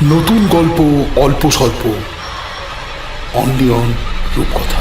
নতুন গল্প, অল্প স্বল্প, অনলি অন রূপকথা।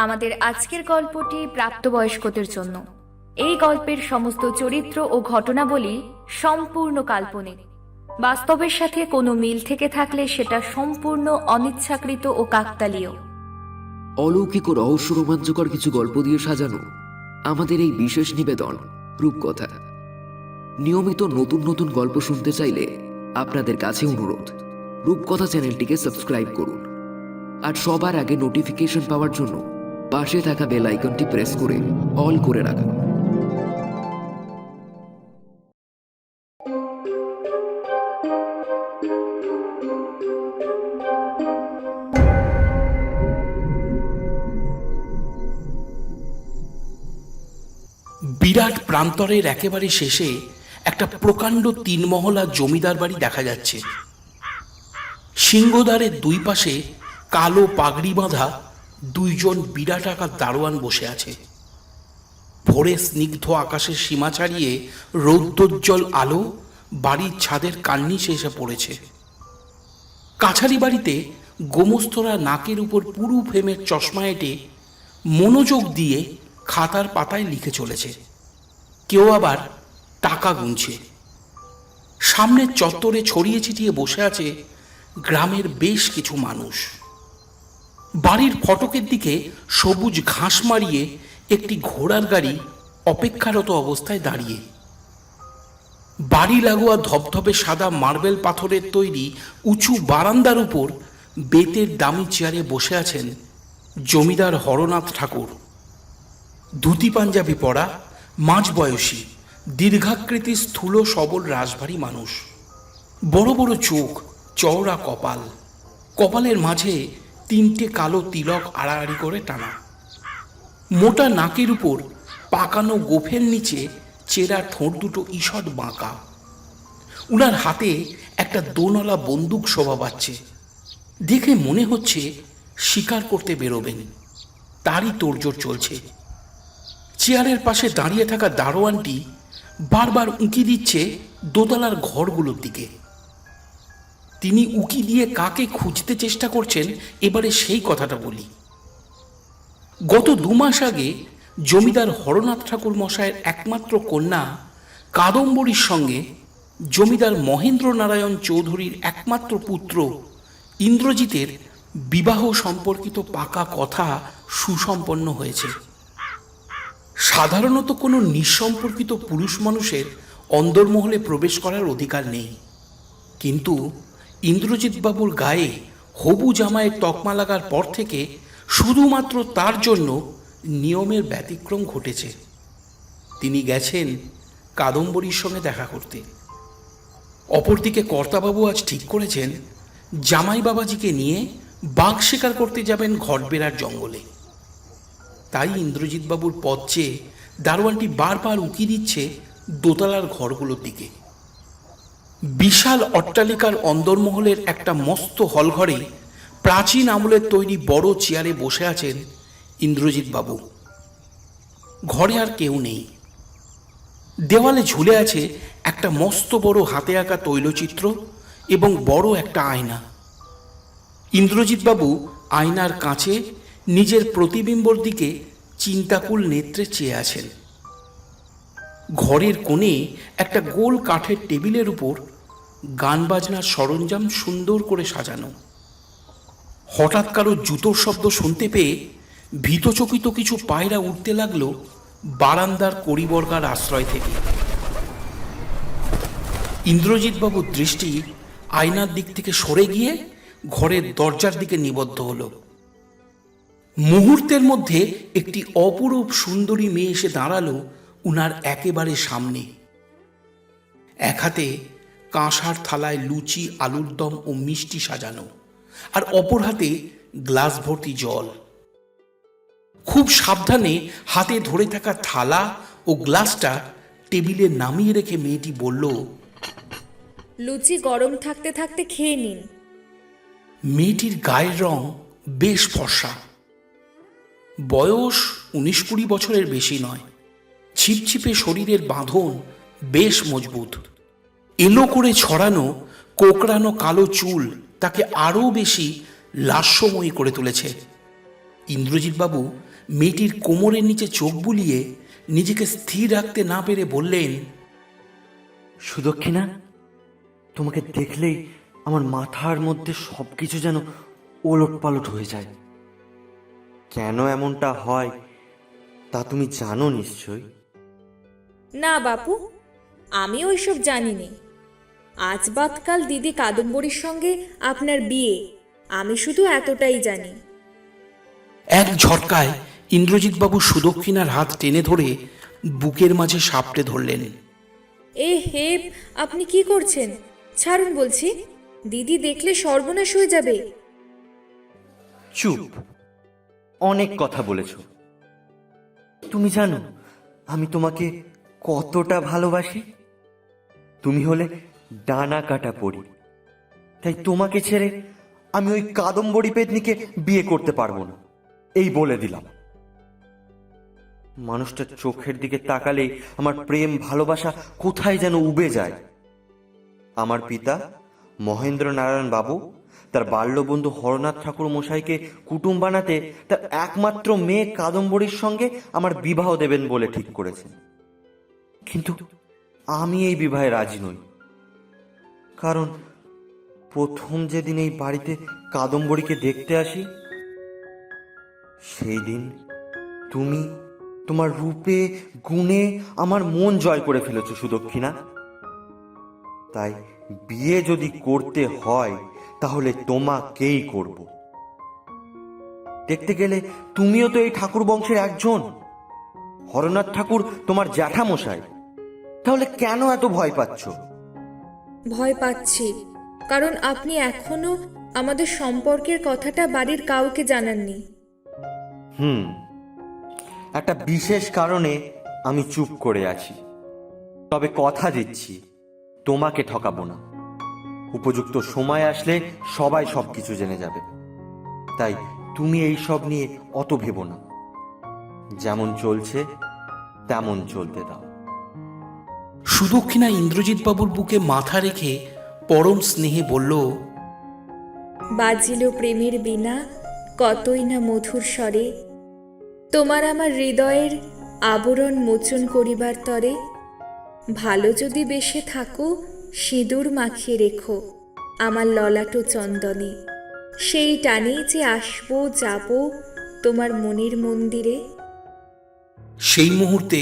আমাদের আজকের গল্পটি প্রাপ্তবয়স্কদের জন্য। এই গল্পের সমস্ত চরিত্র ও ঘটনাবলী সম্পূর্ণ কাল্পনিক। বাস্তবের সাথে কোনো মিল থেকে থাকলে সেটা সম্পূর্ণ অনিচ্ছাকৃত ও কাকতালীয়। অলৌকিক ও রহস্য রোমাঞ্চকর কিছু গল্প দিয়ে সাজানো আমাদের এই বিশেষ নিবেদন রূপকথা। নিয়মিত নতুন নতুন গল্প শুনতে চাইলে আপনাদের কাছে অনুরোধ, রূপকথা চ্যানেলটিকে সাবস্ক্রাইব করুন আর সবার আগে নোটিফিকেশন পাওয়ার জন্য পাশে থাকা বেল আইকনটি প্রেস করে অল করে রাখুন। বিরাট প্রান্তরের একেবারে শেষে একটা প্রকাণ্ড তিনমহলা জমিদার বাড়ি দেখা যাচ্ছে। সিংহদ্বারের দুই পাশে কালো পাগড়ি বাঁধা দুইজন বিরাট আকার দারোয়ান বসে আছে। ভোরে স্নিগ্ধ আকাশের সীমা ছাড়িয়ে রৌদ্রোজ্জ্বল আলো বাড়ির ছাদের কার্নিশে এসে পড়েছে। কাছারি বাড়িতে গোমস্তরা নাকের উপর পুরু ফ্রেমের চশমা এঁটে মনোযোগ দিয়ে খাতার পাতায় লিখে চলেছে। কেউ আবার টাকা গুনছে। সামনের চত্বরে ছড়িয়ে ছিটিয়ে বসে আছে গ্রামের বেশ কিছু মানুষ। বাড়ির ফটকের দিকে সবুজ ঘাস মারিয়ে একটি ঘোড়ার গাড়ি অপেক্ষারত অবস্থায় দাঁড়িয়ে। বাড়ি লাগোয়া ধবধবে সাদা মার্বেল পাথরের তৈরি উঁচু বারান্দার উপর বেতের দামি চেয়ারে বসে আছেন জমিদার হরনাথ ঠাকুর। ধুতি পাঞ্জাবি পরা, মাঝ বয়সী, দীর্ঘাকৃতি, স্থূল সবল রাশভারী মানুষ। বড় বড় চোখ, চওড়া কপাল, কপালের মাঝে তিনটে কালো তিলক আড়াআড়ি করে টানা। মোটা নাকের উপর পাকানো গোফের নিচে চেরা ঠোঁট দুটো ঈষৎ বাঁকা। উনার হাতে একটা দোনলা বন্দুক শোভা পাচ্ছে। দেখে মনে হচ্ছে শিকার করতে বেরোবেন, তারই তোড়জোড় চলছে। চেয়ারের পাশে দাঁড়িয়ে থাকা দারোয়ানটি বারবার উঁকি দিচ্ছে দোতলার ঘরগুলোর দিকে। তিনি উঁকি দিয়ে কাকে খুঁজতে চেষ্টা করছেন এবারে সেই কথাটা বলি। গত 2 মাস আগে জমিদার হরনাথ ঠাকুর মশায়ের একমাত্র কন্যা কাদম্বরীর সঙ্গে জমিদার মহেন্দ্র নারায়ণ চৌধুরীর একমাত্র পুত্র ইন্দ্রজিতের বিবাহ সম্পর্কিত পাকা কথা সুসম্পন্ন হয়েছে। সাধারণত কোনো নিঃসম্পর্কিত পুরুষ মানুষের অন্দরমহলে প্রবেশ করার অধিকার নেই, কিন্তু ইন্দ্রজিৎ বাবুর গায়ে হবু জামাইয়ের তকমা লাগার পর থেকে শুধুমাত্র তার জন্য নিয়মের ব্যতিক্রম ঘটেছে। তিনি গেছেন কাদম্বরীর সঙ্গে দেখা করতে। অপরদিকে কর্তাবাবু আজ ঠিক করেছেন জামাই বাবাজিকে নিয়ে বাঘ শিকার করতে যাবেন ঘটবেড়ার জঙ্গলে। তাই ইন্দ্রজিৎ বাবুর পথ চেয়ে দারোয়ানটি বারবার উঁকি দিচ্ছে দোতলার ঘরগুলোর দিকে। বিশাল অট্টালিকার অন্দরমহলের একটা মস্ত হলঘরে প্রাচীন আমলের তৈরি বড় চেয়ারে বসে আছেন ইন্দ্রজিৎ বাবু। ঘরে আর কেউ নেই। দেওয়ালে ঝুলে আছে একটা মস্ত বড় হাতে আঁকা তৈলচিত্র এবং বড় একটা আয়না। ইন্দ্রজিৎ বাবু আয়নার কাছে নিজের প্রতিবিম্বর দিকে চিন্তাকুল নেত্রে চেয়ে আছেন। ঘরের কোণে একটা গোল কাঠের টেবিলের উপর গান বাজনার সরঞ্জাম সুন্দর করে সাজানো। হঠাৎ কারো জুতোর শব্দ শুনতে পেয়ে ভীতচকিত কিছু পায়রা উঠতে লাগলো বারান্দার কড়িবর্গার আশ্রয় থেকে। ইন্দ্রজিৎ বাবুর দৃষ্টি আয়নার দিক থেকে সরে গিয়ে ঘরের দরজার দিকে নিবদ্ধ হলো। মুহূর্তের মধ্যে একটি অপরূপ সুন্দরী মেয়ে এসে দাঁড়ালো উনার একেবারে সামনে। এক হাতে কাঁসার থালায় লুচি, আলুর দম ও মিষ্টি সাজানো, আর অপর হাতে গ্লাস ভর্তি জল। খুব সাবধানে হাতে ধরে থাকা থালা ও গ্লাসটা টেবিলে নামিয়ে রেখে মেয়েটি বলল, লুচি গরম থাকতে থাকতে খেয়ে নিন। মেয়েটির গায়ের রং বেশ ফর্সা, বয়স 19-20 বছরের বেশি নয়। ছিপছিপে শরীরের বাঁধন বেশ মজবুত। এলো করে ছড়ানো কোকড়ানো কালো চুল তাকে আরও বেশি লাস্যময়ী করে তুলেছে। ইন্দ্রজিৎবাবু মেয়েটির কোমরের নিচে চোখ বুলিয়ে নিজেকে স্থির রাখতে না পেরে বললেন, সুদক্ষিণা, তোমাকে দেখলেই আমার মাথার মধ্যে সব কিছু যেন ওলটপালট হয়ে যায়। কেন এমনটা হয় তা তুমি জানো নিশ্চয়। না বাপু, আমি ওইসব জানিনি। আজ বাদকাল দিদি কাদম্বরীর সঙ্গে আপনার বিয়ে, আমি শুধু এতটাই জানি। এক ঝটকায় ইন্দ্রজিৎবাবু সুদক্ষিণার হাত টেনে ধরে বুকের মাঝে সাপটে ধরলেন। এ হে, আপনি কি করছেন? ছাড়ুন বলছি, দিদি দেখলে সর্বনাশ হয়ে যাবে। চুপ, অনেক কথা বলেছ। তুমি জানো আমি তোমাকে কতটা ভালোবাসি। তুমি হলে ডানা কাটা পড়ি, তাই তোমাকে ছেড়ে আমি ওই কাদম্বরী পেতনিকে বিয়ে করতে পারবো না, এই বলে দিলাম। মানুষটার চোখের দিকে তাকালেই আমার প্রেম ভালোবাসা কোথায় যেন উবে যায়। আমার পিতা মহেন্দ্র নারায়ণ বাবু তার বাল্যবন্ধু হরনাথ ঠাকুর মশাইকে কুটুম বানাতে তার একমাত্র মেয়ে কাদম্বরীর সঙ্গে আমার বিবাহ দেবেন বলে ঠিক করেছেন। কিন্তু আমি এই বিবাহে রাজি নই, কারণ প্রথম যেদিন এই বাড়িতে কাদম্বরীকে দেখতে আসি, সেই দিন তুমি তোমার রূপে গুণে আমার মন জয় করে ফেলেছ সুদক্ষিণা। তাই বিয়ে যদি করতে হয় তাহলে তোমাকেই করব। দেখতে গেলে তুমিও তো এই ঠাকুর বংশের একজন। হরনাথ ঠাকুর তোমার জ্যাঠামশাই, তাহলে কেন এত ভয় পাচ্ছ? ভয় পাচ্ছি কারণ আপনি এখনো আমাদের সম্পর্কের কথাটা বাড়ির কাউকে জানাননি। একটা বিশেষ কারণে আমি চুপ করে আছি, তবে কথা দিচ্ছি তোমাকে ঠকাবো না। উপযুক্ত সময় আসলে সবাই সবকিছু জেনে যাবে, তাই তুমি এই সব নিয়ে অত ভেবো না। যেমন চলছে তেমন চলতে দাও। সুদক্ষিণা ইন্দ্রজিৎবাবুর বুকে মাথা রেখে পরম স্নেহে বলল, বাজিল প্রেমের বীণা কতই না মধুর স্বরে, তোমার আমার হৃদয়ের আবরণ মোচন করিবার তরে। ভালো যদি বেশে থাকো সিঁদুর মাখিয়ে রেখো আমার ললাট চন্দনে, সেই টানেই যে আসবো যাব তোমার মনের মন্দিরে। সেই মুহূর্তে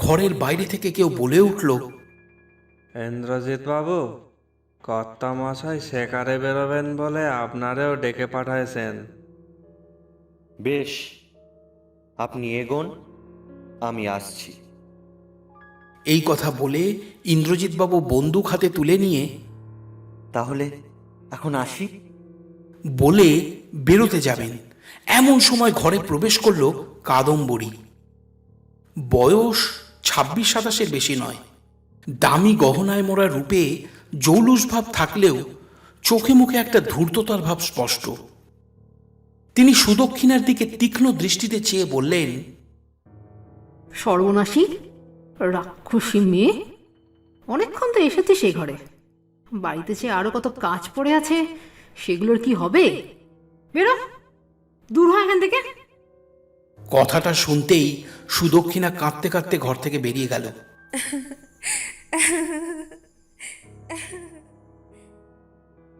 ঘরের বাইরে থেকে কেউ বলে উঠল, ইন্দ্রজিৎ বাবু, কর্তা মশাই শেকারে বেরোবেন বলে আপনারেও ডেকে পাঠাইছেন। বেশ, আপনি এগোন, আমি আসছি। এই কথা বলে ইন্দ্রজিৎবাবু বন্দুক হাতে তুলে নিয়ে তাহলে এখন আসি বলে বেরোতে যাবেন। এমন সময় ঘরে প্রবেশ করল কাদম্বরী। বয়স 26-27-এর বেশি নয়। দামি গহনায় মোড়া রূপে জৌলুস ভাব থাকলেও চোখে মুখে একটা ধূর্ততার ভাব স্পষ্ট। তিনি সুদক্ষিণার দিকে তীক্ষ্ণ দৃষ্টিতে চেয়ে বললেন, সর্বনাশী রাক্ষসী মেয়ে, অনেকক্ষণ তো এসেছে সেই ঘরে। বাড়িতে যে আরো কত কাজ পড়ে আছে, সেগুলোর কি হবে? বেরো, দূর হয় এখান থেকে। কথাটা শুনতেই সুদক্ষিণা কাঁদতে কাঁদতে ঘর থেকে বেরিয়ে গেল।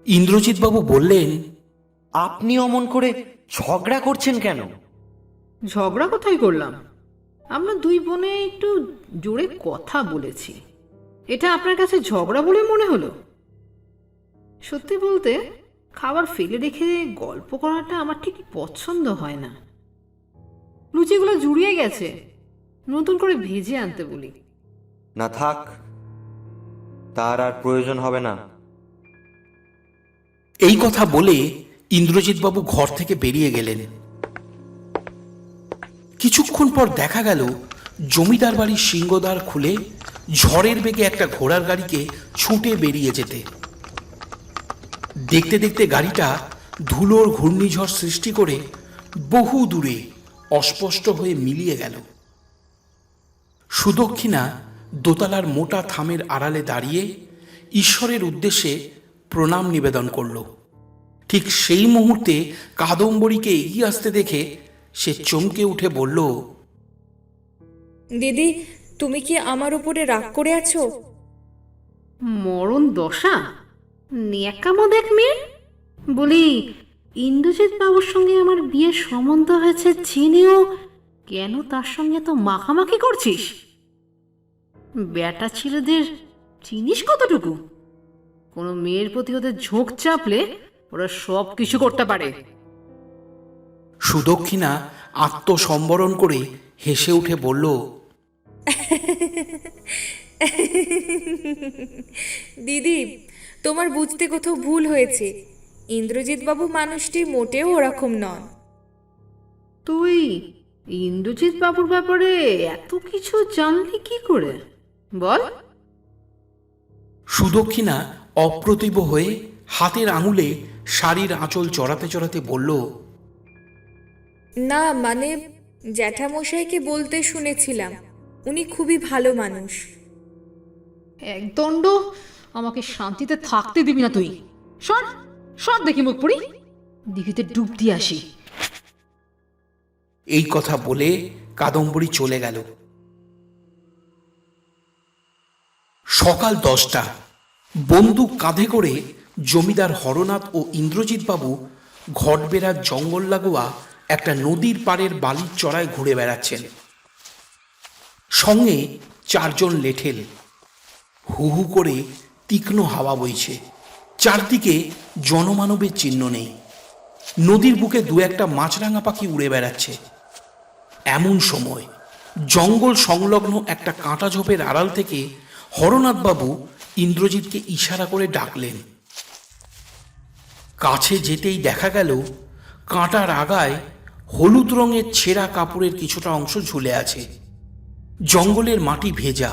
ইন্দ্রজিৎবাবু বললেন, আপনি অমন করে ঝগড়া করছেন কেন? ঝগড়া কোথায় করলাম? আমরা দুই বোনে একটু জোরে কথা বলেছি। এটা আপনার কাছে ঝগড়া বলে মনে হলো? সত্যি বলতে, খাবার ফেলে রেখে গল্প করাটা আমার ঠিক পছন্দ হয় না। লুচিগুলো জুড়িয়ে গেছে, নতুন করে ভেজে আনতে বলি। না থাক, তার আর প্রয়োজন হবে না। এই কথা বলে ইন্দ্রজিৎবাবু ঘর থেকে বেরিয়ে গেলেন। কিছুক্ষণ পর দেখা গেল জমিদার বাড়ির সিংহদ্বার খুলে ঝড়ের বেগে একটা ঘোড়ার গাড়িকে ছুটে বেরিয়ে যেতে। দেখতে দেখতে গাড়িটা ধুলোর ঘূর্ণিঝড় সৃষ্টি করে বহু দূরে অস্পষ্ট হয়ে মিলিয়ে গেল। সুদক্ষিণা দোতলার মোটা থামের আড়ালে দাঁড়িয়ে ঈশ্বরের উদ্দেশ্যে প্রণাম নিবেদন করল। ঠিক সেই মুহূর্তে কাদম্বরীকে এগিয়ে আসতে দেখে সে চমকে উঠে বলল, দিদি, তুমি কি আমার উপরে রাগ করে আছো? মরণ দশা, ন্যাকামো দেখ মেয়ে। বলি, ইন্দ্রজিৎ বাবুর সঙ্গে আমার বিয়ের সম্বন্ধ হয়েছে জেনেও কেন তার সঙ্গে তো মাখামাখি করছিস? বেটা ছেলেদের চিনিস কতটুকু? কোনো মেয়ের প্রতি ওদের ঝোঁক চাপলে ওরা সব কিছু করতে পারে। সুদক্ষিণা আত্মসম্বরণ করে হেসে উঠে বলল, দিদি, তোমার বুঝতে কোথাও ভুল হয়েছে। ইন্দ্রজিৎ বাবু মানুষটি মোটেও ওরকম নন। তুই ইন্দ্রজিৎ বাবুর ব্যাপারে এত কিছু জানলি কি করে বল? সুদক্ষিণা অপ্রতিভ হয়ে হাতের আঙুলে শাড়ির আঁচল চড়াতে চড়াতে বলল, না, মানে জ্যাঠামশাইকে বলতে শুনেছিলাম উনি খুবই ভালো মানুষ। একদণ্ড আমাকে শান্তিতে থাকতে দিবি না তুই। সর সর দেখি মুখ পুরি, দিঘিতে ডুব দিয়ে আসি। এই কথা বলে কাদম্বরী চলে গেল। সকাল 10টা। বন্দুক কাঁধে করে জমিদার হরনাথ ও ইন্দ্রজিৎবাবু ঘটবেড়ার জঙ্গল লাগোয়া একটা নদীর পাড়ের বালির চড়ায় ঘুরে বেড়াচ্ছেন। সঙ্গে 4 জন লেঠেল। হু হু করে তীক্ষ্ণ হাওয়া বইছে, চারদিকে জনমানবের চিহ্ন নেই। নদীর বুকে 2-1টা মাছরাঙা পাখি উড়ে বেড়াচ্ছে। এমন সময় জঙ্গল সংলগ্ন একটা কাঁটা ঝোপের আড়াল থেকে হরনাথবাবু ইন্দ্রজিৎকে ইশারা করে ডাকলেন। কাছে যেতেই দেখা গেল কাঁটার আগায় হলুদ রঙের ছেঁড়া কাপড়ের কিছুটা অংশ ঝুলে আছে। জঙ্গলের মাটি ভেজা।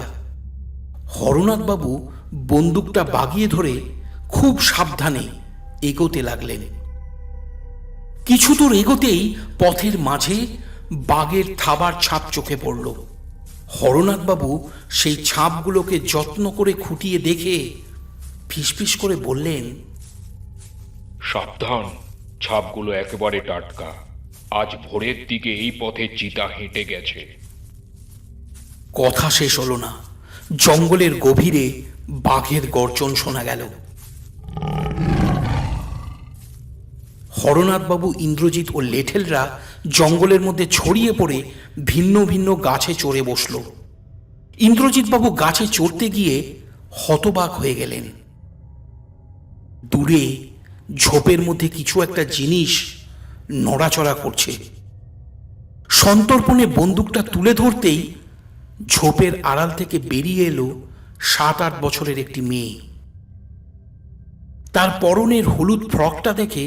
হরনাথবাবু বন্দুকটা বাগিয়ে ধরে খুব সাবধানে এগোতে লাগলেন। কিছু দূর এগোতেই পথের মাঝে বাঘের থাবার ছাপ চোখে পড়ল। হরনাথবাবু সেই ছাপগুলোকে যত্ন করে খুঁটিয়ে দেখে ফিসফিস করে বললেন, সাবধান, ছাপগুলো একেবারে টাটকা। আজ ভোরের দিকে এই পথে চিতা হেঁটে গেছে। কথা শেষ হলো না, জঙ্গলের গভীরে বাঘের গর্জন শোনা গেল। হরনাথবাবু, ইন্দ্রজিৎ ও লেঠেলরা জঙ্গলের মধ্যে ছড়িয়ে পড়ে ভিন্ন ভিন্ন গাছে চড়ে বসল। ইন্দ্রজিৎবাবু গাছে চড়তে গিয়ে হতবাক হয়ে গেলেন। দূরে ঝোপের মধ্যে কিছু একটা জিনিস নড়াচড়া করছে। সন্তর্পণে বন্দুকটা তুলে ধরতেই ঝোপের আড়াল থেকে বেরিয়ে এলো 7-8 বছরের একটি মেয়ে। তার পরনের হলুদ ফ্রকটা দেখে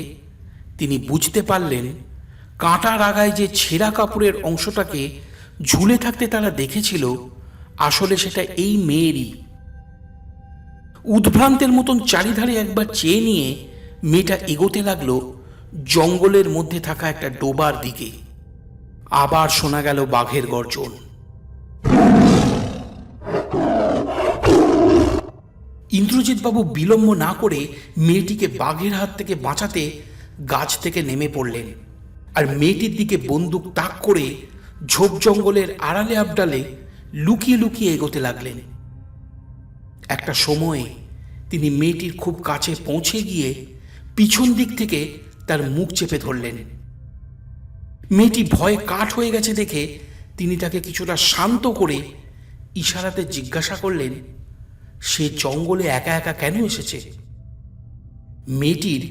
তিনি বুঝতে পারলেন কাঁটার আগায় যে ছেঁড়া কাপড়ের অংশটাকে ঝুলে থাকতে তারা দেখেছিল, আসলে সেটা এই মেয়েরই। উদ্ভ্রান্তের মতন চারিধারে একবার চেয়ে নিয়ে মেয়েটা এগোতে লাগলো জঙ্গলের মধ্যে থাকা একটা ডোবার দিকে। আবার শোনা গেল বাঘের গর্জন। ইন্দ্রজিৎবাবু বিলম্ব না করে মেয়েটিকে বাঘের হাত থেকে বাঁচাতে গাছ থেকে নেমে পড়লেন, আর মেয়েটির দিকে বন্দুক তাক করে ঝোপ জঙ্গলের আড়ালে আবডালে লুকিয়ে লুকিয়ে এগোতে লাগলেন। একটা সময়ে তিনি মেয়েটির খুব কাছে পৌঁছে গিয়ে পিছন দিক থেকে তার মুখ চেপে ধরলেন। মেয়েটি ভয়ে কাঠ হয়ে গেছে দেখে তিনি তাকে কিছুটা শান্ত করে ইশারাতে জিজ্ঞাসা করলেন সে জঙ্গলে একা একা কেন এসেছে। মেয়েটির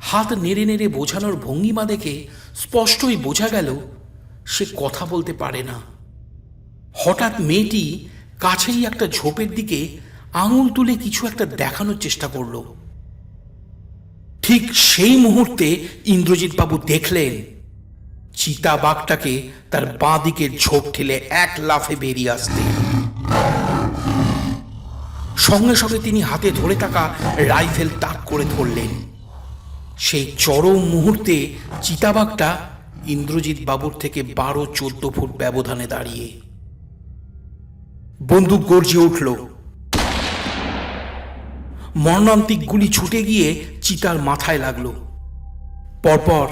হাত নেড়ে নেড়ে বোঝানোর ভঙ্গিমা দেখে স্পষ্টই বোঝা গেল সে কথা বলতে পারে না। হঠাৎ মেয়েটি কাছেই একটা ঝোপের দিকে আঙুল তুলে কিছু একটা দেখানোর চেষ্টা করল। ঠিক সেই মুহূর্তে ইন্দ্রজিৎ বাবু দেখলেন চিতাবাঘটাকে তার বাঁ দিকের ঝোপ ঠেলে এক লাফে বেরিয়ে আসতে। সঙ্গে সঙ্গে তিনি হাতে ধরে থাকা রাইফেল তাক করে ধরলেন। সেই চরম মুহূর্তে চিতাবাঘটা ইন্দ্রজিৎ বাবুর থেকে 12-14 ফুট ব্যবধানে দাঁড়িয়ে। বন্দুক গর্জে উঠল। মর্মান্তিক গুলি ছুটে গিয়ে চিতার মাথায় লাগলো। পরপর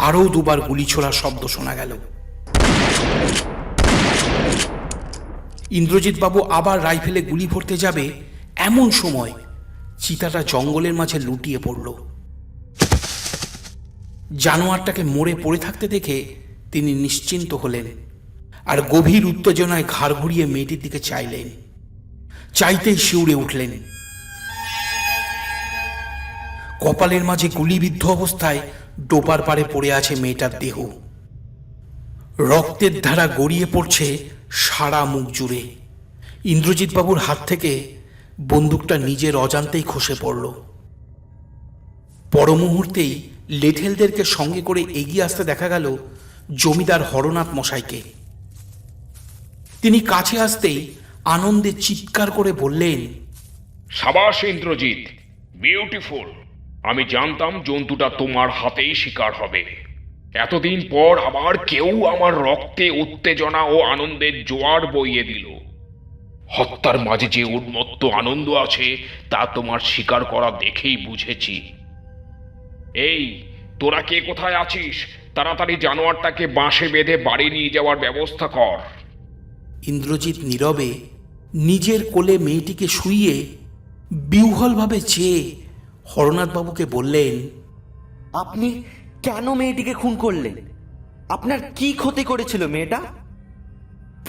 আরও দুবার গুলি ছোড়ার শব্দ শোনা গেল। ইন্দ্রজিৎ বাবু আবার রাইফেলে গুলি ভরতে যাবে, এমন সময় চিতাটা জঙ্গলের মাঝে লুটিয়ে পড়ল। জানোয়ারটাকে মরে পড়ে থাকতে দেখে তিনি নিশ্চিন্ত হলেন আর গভীর উত্তেজনায় ঘাড় ঘুরিয়ে মেয়েটির দিকে চাইলেন। চাইতেই শিউরে উঠলেন। কপালের মাঝে গুলিবিদ্ধ অবস্থায় ডোবার পাড়ে পড়ে আছে মেয়েটার দেহ। রক্তের ধারা গড়িয়ে পড়ছে সারা মুখ জুড়ে। ইন্দ্রজিৎ বাবুর হাত থেকে বন্দুকটা নিজের অজান্তেই খসে পড়ল। পর মুহূর্তেই লেঠেলদেরকে সঙ্গে করে এগিয়ে আসতে দেখা গেল জমিদার হরনাথ মশাইকে। তিনি কাছে আসতেই আনন্দে চিৎকার করে বললেন, সাবাস ইন্দ্রজিৎ, বিউটিফুল। আমি জানতাম জন্তুটা তোমার হাতেই শিকার হবে। এতদিন পর আবার কেউ আমার রক্তে উত্তেজনা ও আনন্দের জোয়ার বইয়ে দিল। হত্যার মাঝে যে উন্মত্ত আনন্দ আছে তা তোমার শিকার করা দেখেই বুঝেছি। এই, তোরা কে কোথায় আছিস? তাড়াতাড়ি জানোয়ারটাকে বাঁশে বেঁধে বাড়ি নিয়ে যাওয়ার ব্যবস্থা কর। ইন্দ্রজিৎ নীরবে নিজের কোলে মেয়েটিকে শুইয়ে বিহ্বলভাবে চেয়ে হরনাথবাবুকে বললেন, আপনি কেন মেয়েটিকে খুন করলেন? আপনার কি ক্ষতি করেছিল মেয়েটা?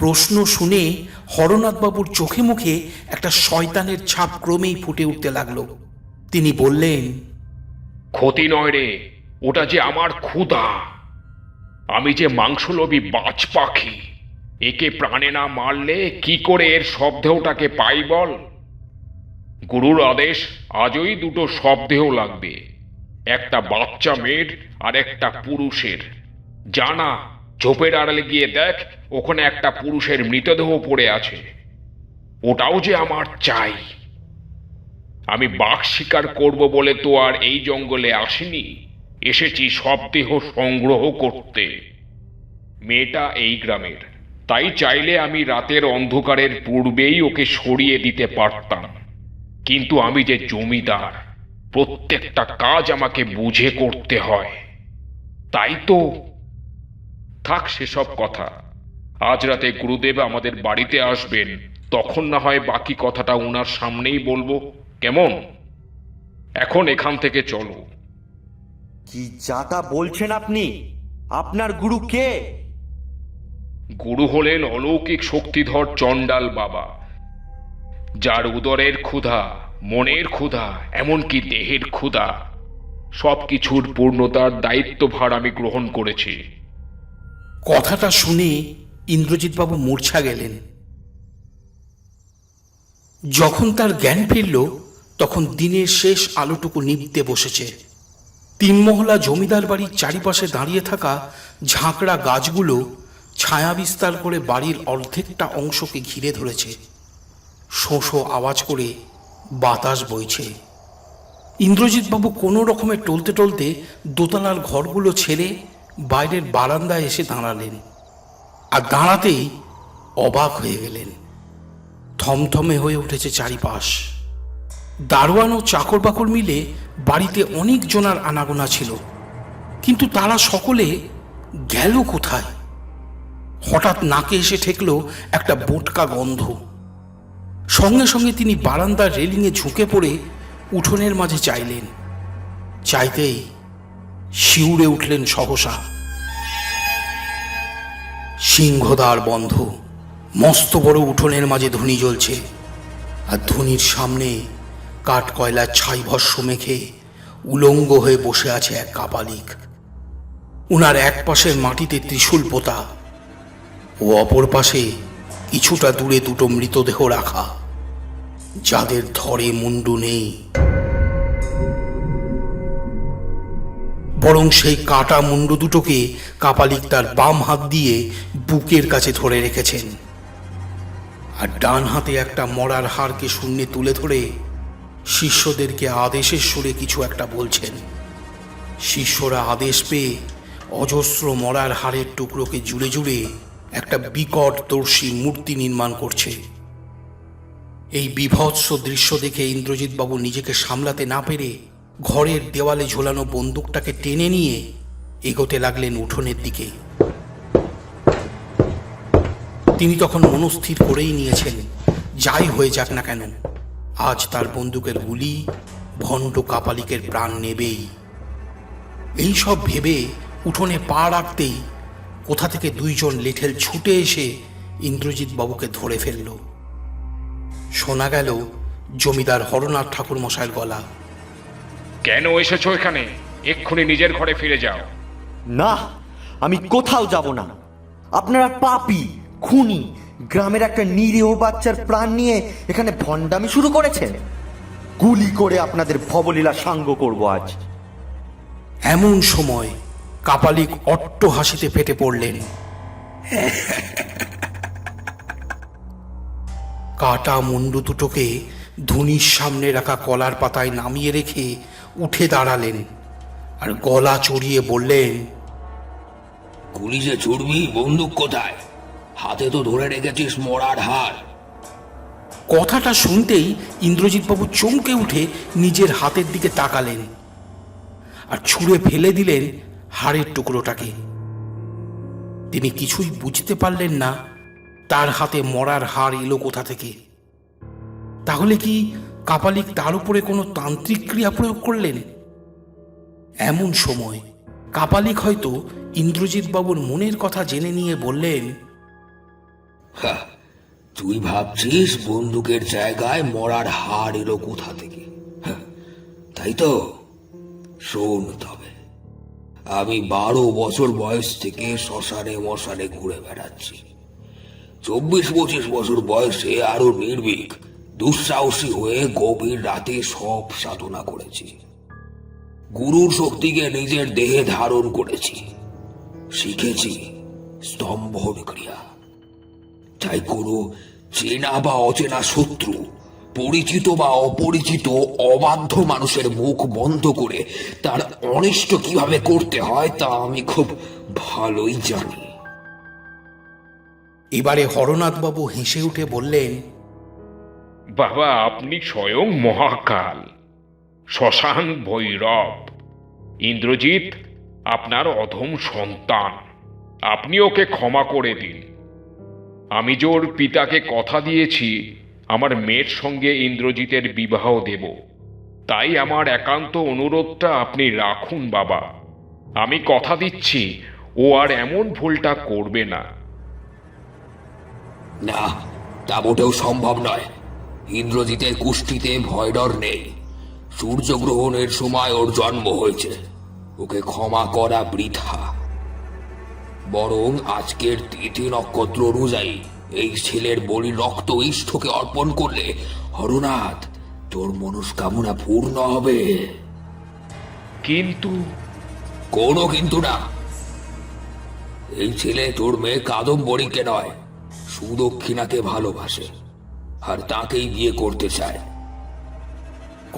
প্রশ্ন শুনে হরনাথবাবুর চোখে মুখে একটা শয়তানের ছাপ ক্রমেই ফুটে উঠতে লাগলো। তিনি বললেন, ক্ষতি নয় রে, ওটা যে আমার ক্ষুধা। আমি যে মাংসলোভী বাজ পাখি, একে প্রাণে না মারলে কি করে এর শবদেহটাকে পাই বল? গুরুর আদেশ, আজই দুটো শবদেহ লাগবে, একটা বাচ্চা মেয়ের আর একটা পুরুষের। জানা ঝোপের আড়ালে গিয়ে দেখ, ওখানে একটা পুরুষের মৃতদেহ পড়ে আছে। ওটাও যে আমার চাই। আমি বাঘ শিকার করব বলে তো আর এই জঙ্গলে আসিনি, এসেছি শবদেহ সংগ্রহ করতে। মেয়েটা এই গ্রামের, তাই চাইলে আমি রাতের অন্ধকারের পূর্বেই ওকে সরিয়ে দিতে পারতাম। কিন্তু আমি যে জমিদার, প্রত্যেকটা কাজ আমাকে বুঝে করতে হয়। তাই তো থাক সেসব কথা। আজ রাতে গুরুদেব আমাদের বাড়িতে আসবেন, তখন না হয় বাকি কথাটা ওনার সামনেই বলবো, কেমন? এখন এখান থেকে চলো। কি যাতা বলছেন আপনি? আপনার গুরু কে? গুরু হলেন অলৌকিক শক্তিধর চণ্ডাল বাবা, যার উদরের ক্ষুধা, মনের ক্ষুধা, এমনকি দেহের ক্ষুধা, সবকিছুর পূর্ণতার দায়িত্বভার আমি গ্রহণ করেছি। কথাটা শুনে ইন্দ্রজিৎবাবু মূর্ছা গেলেন। যখন তার জ্ঞান ফিরল, তখন দিনের শেষ আলোটুকু নিভতে বসেছে। 3 মহলা জমিদার বাড়ির চারিপাশে দাঁড়িয়ে থাকা ঝাঁকড়া গাছগুলো ছায়া বিস্তার করে বাড়ির অর্ধেকটা অংশকে ঘিরে ধরেছে। শোঁ শোঁ আওয়াজ করে বাতাস বইছে। ইন্দ্রজিৎবাবু কোনো রকমে টলতে টলতে দোতলার ঘরগুলো ছেড়ে বাইরের বারান্দায় এসে দাঁড়ালেন। আর দাঁড়াতেই অবাক হয়ে গেলেন। থমথমে হয়ে উঠেছে চারিপাশ। দারোয়ান ও চাকর বাকর মিলে বাড়িতে অনেক জনার আনাগোনা ছিল, কিন্তু তারা সকলে গেল কোথায়? হঠাৎ নাকে এসে ঠেকল একটা বোটকা গন্ধ। সঙ্গে সঙ্গে তিনি বারান্দার রেলিংয়ে ঝুঁকে পড়ে উঠোনের মাঝে চাইলেন। চাইতেই শিউরে উঠলেন সহসা। সিংহদ্বার বন্ধ। মস্ত বড় উঠোনের মাঝে ধুনি জ্বলছে, আর ধুনির সামনে কাঠ কয়লার ছাই ভস্য মেখে উলঙ্গ হয়ে বসে আছে এক কাপালিক। উনার এক পাশের মাটিতে ত্রিশূল পোতা ও অপর পাশে কিছুটা দূরে দুটো মৃতদেহ রাখা। যাদের ধরে মুন্ডু নেই, বরং সেই কাটা মুন্ডু দুটোকে কাপালিক তার বাম হাত দিয়ে বুকের কাছে ধরে রেখেছেন, আর ডান হাতে একটা মরার হাড়কে শূন্যে তুলে ধরে শিষ্যদেরকে আদেশের সুরে কিছু একটা বলছেন। শিষ্যরা আদেশ পেয়ে অজস্র মরার হাড়ের টুকরোকে জুড়ে জুড়ে একটা বিকট দর্শী মূর্তি নির্মাণ করছে। এই বীভৎস দৃশ্য দেখে ইন্দ্রজিৎ বাবু নিজেকে সামলাতে না পেরে ঘরের দেওয়ালে ঝোলানো বন্দুকটাকে টেনে নিয়ে এগোতে লাগলেন উঠোনের দিকে। তিনি তখন মনস্থির করেই নিয়েছেন, যাই হয়ে যাক না কেন, আজ তার বন্দুকের গুলি ভণ্ড কাপালিকের প্রাণ নেবেই। এই সব ভেবে উঠোনে পা রাখতেই কোথা থেকে দুইজন লেঠেল ছুটে এসে ইন্দ্রজিৎ বাবুকে ধরে ফেলল। শোনা গেল জমিদার হরনাথ ঠাকুর মশাইয়ের গলা। কেন এসেছো এখানে? এক্ষুনি নিজের ঘরে ফিরে যাও। না, আমি কোথাও যাব না। আপনারা পাপী, খুনি, গ্রামের একটা নিরীহ বাচ্চার প্রাণ নিয়ে এখানে ভণ্ডামি শুরু করেছেন। গুলি করে আপনাদের ভবলীলা সাঙ্গ করব আজ। এমন সময় কাপালিক অট্ট হাসিতে ফেটে পড়লেন। কাটা মুন্ডু দুটোকে ধুনির সামনে রাখা কলার পাতায় নামিয়ে রেখে উঠে দাঁড়ালেন আর গলা চড়িয়ে বললেন, গুলি যে ছুড়বি, বন্দুক কোথায়? হাতে তো ধরে রেখেছিস মরার হাড়। কথাটা শুনতেই ইন্দ্রজিৎবাবু চমকে উঠে নিজের হাতের দিকে তাকালেন আর ছুঁড়ে ফেলে দিলেন হাড়ের টুকরোটাকে। তিনি কিছুই বুঝতে পারলেন না তার হাতে মরার হাড় এলো কোথা থেকে। তাহলে কি কাপালিক তার উপরে কোনো তান্ত্রিক ক্রিয়া প্রয়োগ করলেন? এমন সময় কাপালিক হয়তো ইন্দ্রজিৎ বাবুর মনের কথা জেনে নিয়ে বললেন, তুই ভাবছিস বন্দুকের জায়গায় মরার হাড় এলো কোথা থেকে, তাই তো? শোন তবে, আমি 12 বছর বয়স থেকে শ্মশানে মশানে ঘুরে বেড়াচ্ছি। 24-25 বছর বয়সে আরো নির্ভীক দুঃসাহসী হয়ে গভীর রাতে সব সাধনা করেছি। গুরুর শক্তিকে নিজের দেহে ধারণ করেছি, শিখেছি স্তম্ভন ক্রিয়া। তাই কোনো চেনা বা অচেনা শত্রু, পরিচিত বা অপরিচিত অবাধ্য মানুষের মুখ বন্ধ করে তার অনিষ্ট কিভাবে করতে হয় তা আমি খুব ভালোই জানি। এবারে হরনাথবাবু হেসে উঠে বললেন, বাবা, আপনি স্বয়ং মহাকাল, শ্মশান ভৈরব। ইন্দ্রজিৎ আপনার অধম সন্তান, আপনি ওকে ক্ষমা করে দিন। আমি যে ওর পিতাকে কথা দিয়েছি আমার মেয়ের সঙ্গে ইন্দ্রজিতের বিবাহ দেব, তাই আমার একান্ত অনুরোধটা আপনি রাখুন বাবা। আমি কথা দিচ্ছি ও আর এমন ভুলটা করবে না। না, তা মোটেও সম্ভব নয়। ইন্দ্রজিতের কুষ্ঠিতে ভয় ডর নেই। সূর্যগ্রহণের সময় ওর জন্ম হয়েছে, ওকে ক্ষমা করা বৃথা। বরং আজকের তিথি নক্ষত্র অনুযায়ী এই ছেলের বলি রক্ত ইষ্টকে অর্পণ করলে হরনাথ তোর মনস্কামনা পূর্ণ হবে। কিন্তু কোনো কিন্তু না। এই ছেলে তোর মেয়ে কাদম্বরীকে নয়, সুদক্ষিণাকে ভালোবাসে আর তাকেই বিয়ে করতে চায়।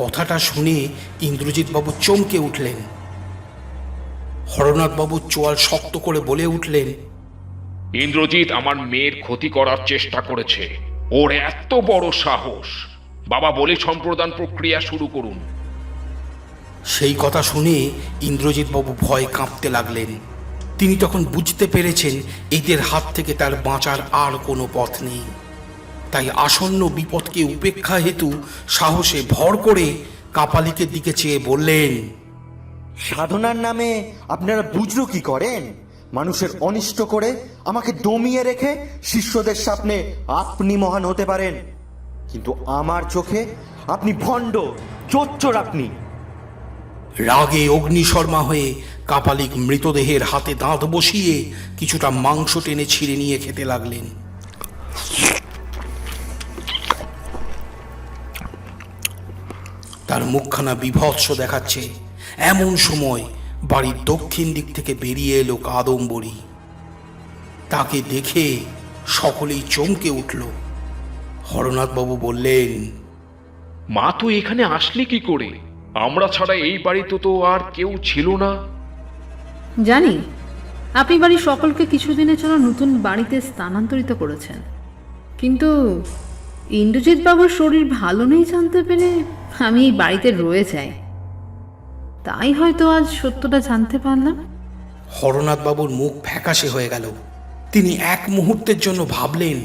কথাটা শুনে ইন্দ্রজিৎ বাবু চমকে উঠলেন। হরনাথ বাবু চোয়াল শক্ত করে বলে উঠলেন, ইন্দ্রজিৎ আমার মেয়ের ক্ষতি করার চেষ্টা করেছে। ওর এত বড় সাহস! বাবা, বলি সম্প্রদান প্রক্রিয়া শুরু করুন। সেই কথা শুনে ইন্দ্রজিৎ বাবু ভয়ে কাঁপতে লাগলেন। তিনি তখন বুঝতে পেরেছেন এদের হাত থেকে তার বাঁচার আর কোনো পথ নেই। তাই আসন্ন বিপদকে উপেক্ষা হেতু সাহসে ভর করে কাপালিকের দিকে চেয়ে বললেন, সাধনার নামে আপনারা বুঝলো কি করেন? মানুষের অনিষ্ট করে আমাকে দমিয়ে রেখে শিষ্যদের সামনে আপনি মহান হতে পারেন, কিন্তু আমার চোখে আপনি ভণ্ড, চোচ্চর। আপনি রাগে অগ্নিশর্মা হয়ে কাপালিক মৃতদেহের হাতে দাঁত বসিয়ে কিছুটা মাংস টেনে ছিঁড়ে নিয়ে খেতে লাগলেন। তার মুখখানা বিভৎস দেখাচ্ছে। এমন সময় বাড়ির দক্ষিণ দিক থেকে বেরিয়ে এলো কাদম্বরী। তাকে দেখে সকলেই চমকে উঠল। হরনাথবাবু বললেন, মা তুই এখানে আসলি কি করে? আমরা ছাড়া এই বাড়িতে তো আর কেউ ছিল না। জানি আপনি বাড়ির সকলকে কিছুদিনের জন্য নতুন বাড়িতে স্থানান্তরিত করেছেন, কিন্তু ইন্দ্রজিৎ বাবুর শরীর ভালো নেই জানতে পেরে আমি এই বাড়িতে রয়ে যাই। তাই হয়তো আজ সত্যটা জানতে পারলাম। হরনাথবাবুর মুখ ফ্যাকাশে হয়ে গেল। তিনি এক মুহূর্তের জন্য ভাবলেন,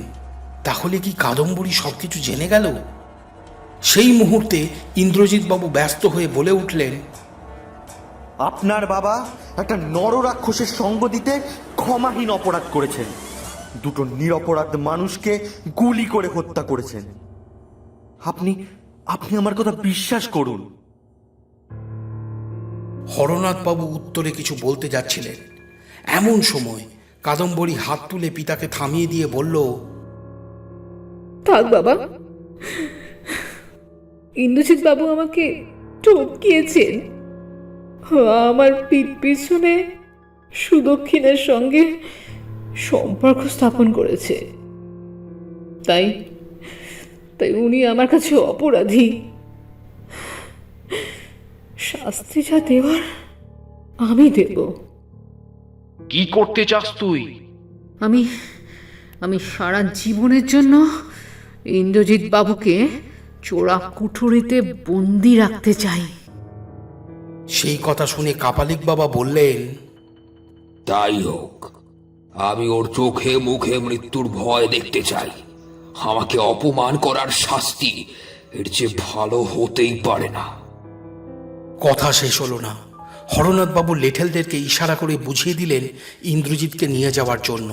তাহলে কি কাদম্বরী সবকিছু জেনে গেল? সেই মুহূর্তে ইন্দ্রজিৎ বাবু ব্যস্ত হয়ে বলে উঠলেন, আপনার বাবা একটা নররাক্ষসের সঙ্গ দিতে ক্ষমাহীন অপরাধ করেছেন। দুটো নিরপরাধ মানুষকে গুলি করে হত্যা করেছেন। আপনি আপনি আমার কথা বিশ্বাস করুন। হরনাথবাবু উত্তরে কিছু বলতে যাচ্ছিলেন, এমন সময় কাদম্বরী হাত তুলে পিতাকে থামিয়ে দিয়ে বলল, থাক বাবা, ইন্দ্রজিৎ বাবু আমাকে ঠকিয়েছেন। আমার পিঠ পিছনে সুদক্ষিণের সঙ্গে সম্পর্ক স্থাপন করেছে। তাই তাই উনি আমার কাছে অপরাধী। শাস্তি যা দেওয়ার আমি দেব। কি করতে চাস তুই? আমি আমি সারা জীবনের জন্য ইন্দ্রজিৎ বাবুকে চোরা কুঠুরিতে বন্দি রাখতে চাই। সেই কথা শুনে কাপালিক বাবা বললেন, তাই হোক, আমি ওর চোখে মুখে মৃত্যুর ভয় দেখতে চাই। আমাকে অপমান করার শাস্তি এর চেয়ে ভালো হতেই পারে না। কথা শেষ হলো না। হরনাথবাবু লেঠেলদেরকে ইশারা করে বুঝিয়ে দিলেন ইন্দ্রজিৎকে নিয়ে যাওয়ার জন্য।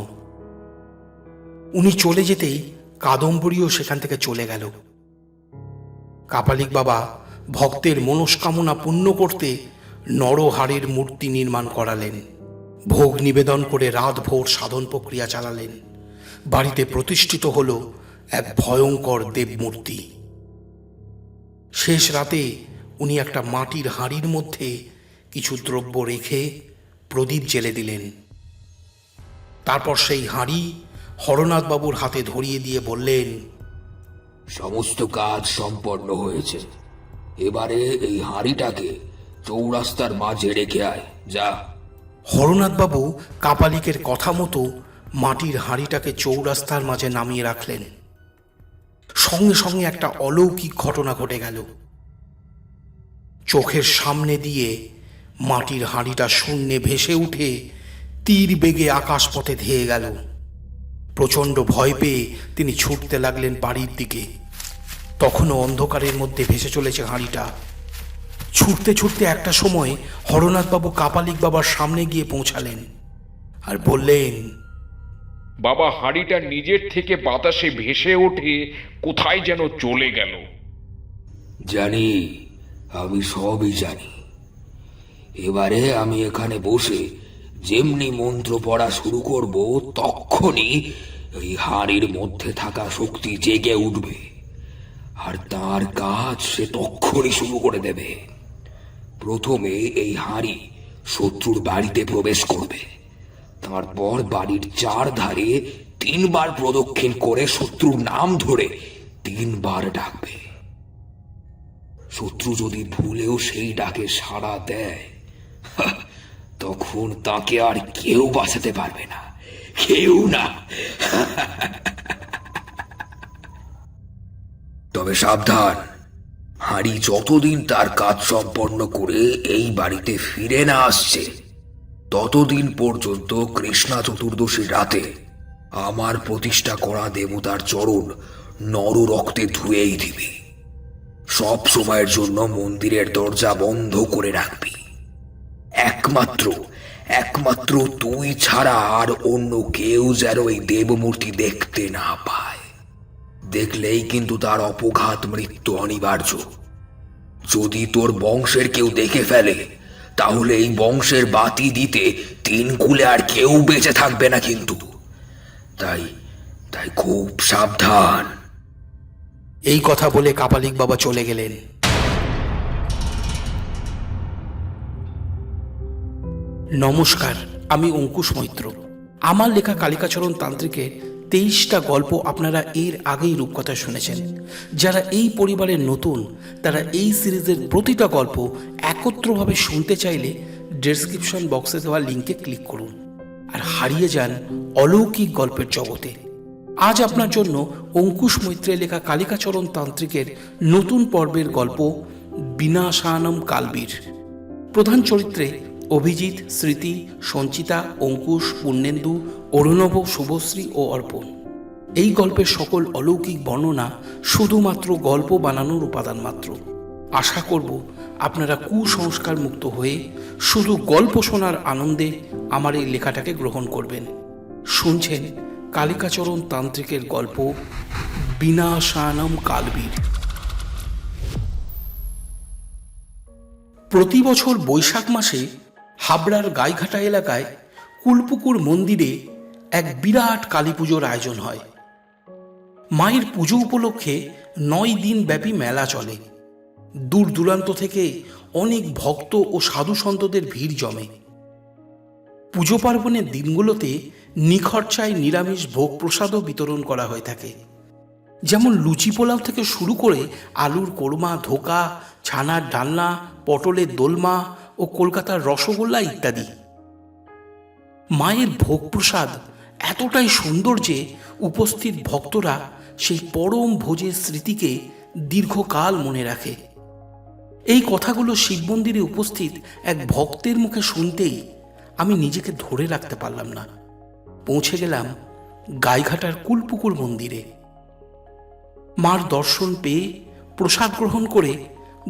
উনি চলে যেতেই কাদম্বরীও সেখান থেকে চলে গেল। কাপালিক বাবা ভক্তের মনস্কামনা পূর্ণ করতে নরহাড়ের মূর্তি নির্মাণ করালেন। ভোগ নিবেদন করে রাতভর সাধন প্রক্রিয়া চালালেন। বাড়িতে প্রতিষ্ঠিত হল এক ভয়ঙ্কর দেবমূর্তি। শেষ রাতে উনি একটা মাটির হাঁড়ির মধ্যে কিছু দ্রব্য রেখে প্রদীপ জেলে দিলেন। তারপর সেই হাঁড়ি হরনাথবাবুর হাতে ধরিয়ে দিয়ে বললেন, সমস্ত কাজ সম্পন্ন হয়েছে। এবারে এই হাঁড়িটাকে চৌরাস্তার মাঝে রেখে আয়, যা। হরনাথবাবু কাপালিকের কথা মতো মাটির হাঁড়িটাকে চৌরাস্তার মাঝে নামিয়ে রাখলেন। সঙ্গে সঙ্গে একটা অলৌকিক ঘটনা ঘটে গেল। চোখের সামনে দিয়ে মাটির হাঁড়িটা শূন্যে ভেসে উঠে তীর বেগে আকাশপথে ধেয়ে গেল। প্রচণ্ড ভয় পেয়ে তিনি ছুটতে লাগলেন বাড়ির দিকে। তখনও অন্ধকারের মধ্যে ভেসে চলেছে হাঁড়িটা। ছুটতে ছুটতে একটা সময় হরনাথবাবু কাপালিক বাবার সামনে গিয়ে পৌঁছালেন আর বললেন, বাবা, হাঁড়িটা নিজের থেকে বাতাসে ভেসে ওঠে কোথায় যেন চলে গেল। জানি, আমি সবই জানি। এবারে আমি এখানে বসে যেমনি মন্ত্র পড়া শুরু করব, তখনই এই হাড়ির মধ্যে থাকা শক্তি জেগে উঠবে, আর তার কাজ সে তখনই শুরু করে দেবে। প্রথমে এই হাড়ি শত্রুর বাড়িতে প্রবেশ করবে, তারপর বাড়ির চারধারে 3 বার প্রদক্ষিণ করে শত্রুর নাম ধরে 3 বার ডাকবে। শত্রু যদি ভুলেও সেই ডাকে সাড়া দেয়, তখন তাকে আর কেউ বাঁচাতে পারবে না, কেউ না। তবে সাবধান, হাঁড়ি যতদিন তার কাজ সম্পন্ন করে এই বাড়িতে ফিরে না আসছে, ততদিন পর্যন্ত কৃষ্ণা চতুর্দশীর রাতে আমার প্রতিষ্ঠা করা দেবতার চরণ নর রক্তে ধুয়েই দিবি। সব সময়ের জন্য মন্দিরের দরজা বন্ধ করে রাখবি। একমাত্র তুই ছাড়া আর অন্য কেউ যেন এই দেবমূর্তি দেখতে না পায়। দেখলেই কিন্তু তার অপঘাত মৃত্যু অনিবার্য। যদি তোর বংশের কেউ দেখে ফেলে, তাহলে এই বংশের বাতি দিতে 3 কুলে আর কেউ বেঁচে থাকবে না কিন্তু। তাই খুব সাবধান। এই কথা বলে কাপালিক বাবা চলে গেলেন। নমস্কার, আমি অঙ্কুশ মৈত্র। আমার লেখা কালিকাচরণ তান্ত্রিকের 23টা গল্প আপনারা এর আগেই রূপকথায় শুনেছেন। যারা এই পরিবারের নতুন, তারা এই সিরিজের প্রতিটা গল্প একত্রভাবে শুনতে চাইলে ডেসক্রিপশন বক্সে দেওয়া লিঙ্কে ক্লিক করুন আর হারিয়ে যান অলৌকিক গল্পের জগতে। আজ আপনার জন্য অঙ্কুশ মৈত্রের লেখা কালিকাচরণ তান্ত্রিকের নতুন পর্বের গল্প বিনাশানম কালবীর। প্রধান চরিত্রে অভিজিৎ, স্মৃতি, সঞ্চিতা, অঙ্কুশ, পূর্ণেন্দু, অরুণব, শুভশ্রী ও অর্পণ। এই গল্পের সকল অলৌকিক বর্ণনা শুধুমাত্র গল্প বানানোর উপাদান মাত্র। আশা করব আপনারা কুসংস্কার মুক্ত হয়ে শুধু গল্প শোনার আনন্দে আমার এই লেখাটাকে গ্রহণ করবেন। শুনছেন কালিকাচরণ তান্ত্রিকের গল্প বিনাশানম কালবীর। প্রতি বছর বৈশাখ মাসে হাবড়ার গাইঘাটা এলাকায় কুলপুকুর মন্দিরে এক বিরাট কালী পুজোর আয়োজন হয়। মায়ের পুজো উপলক্ষে 9 দিন ব্যাপী মেলা চলে। দূর দূরান্ত থেকে অনেক ভক্ত ও সাধু সন্তদের ভিড় জমে। পুজো পার্বণের দিনগুলোতে নিখরচায় নিরামিষ ভোগ প্রসাদও বিতরণ করা হয়ে থাকে, যেমন লুচি পোলাও থেকে শুরু করে আলুর কোরমা, ধোকা, ছানার ডালনা, পটলের দোলমা ও কলকাতার রসগোল্লা ইত্যাদি। মায়ের ভোগ প্রসাদ এতটাই সুন্দর যে উপস্থিত ভক্তরা সেই পরম ভোজের স্মৃতিকে দীর্ঘকাল মনে রাখে। এই কথাগুলো শিব মন্দিরে উপস্থিত এক ভক্তের মুখে শুনতেই আমি নিজেকে ধরে রাখতে পারলাম না। পৌঁছে গেলাম গাইঘাটার কুলপুকুর মন্দিরে। মার দর্শন পেয়ে প্রসাদ গ্রহণ করে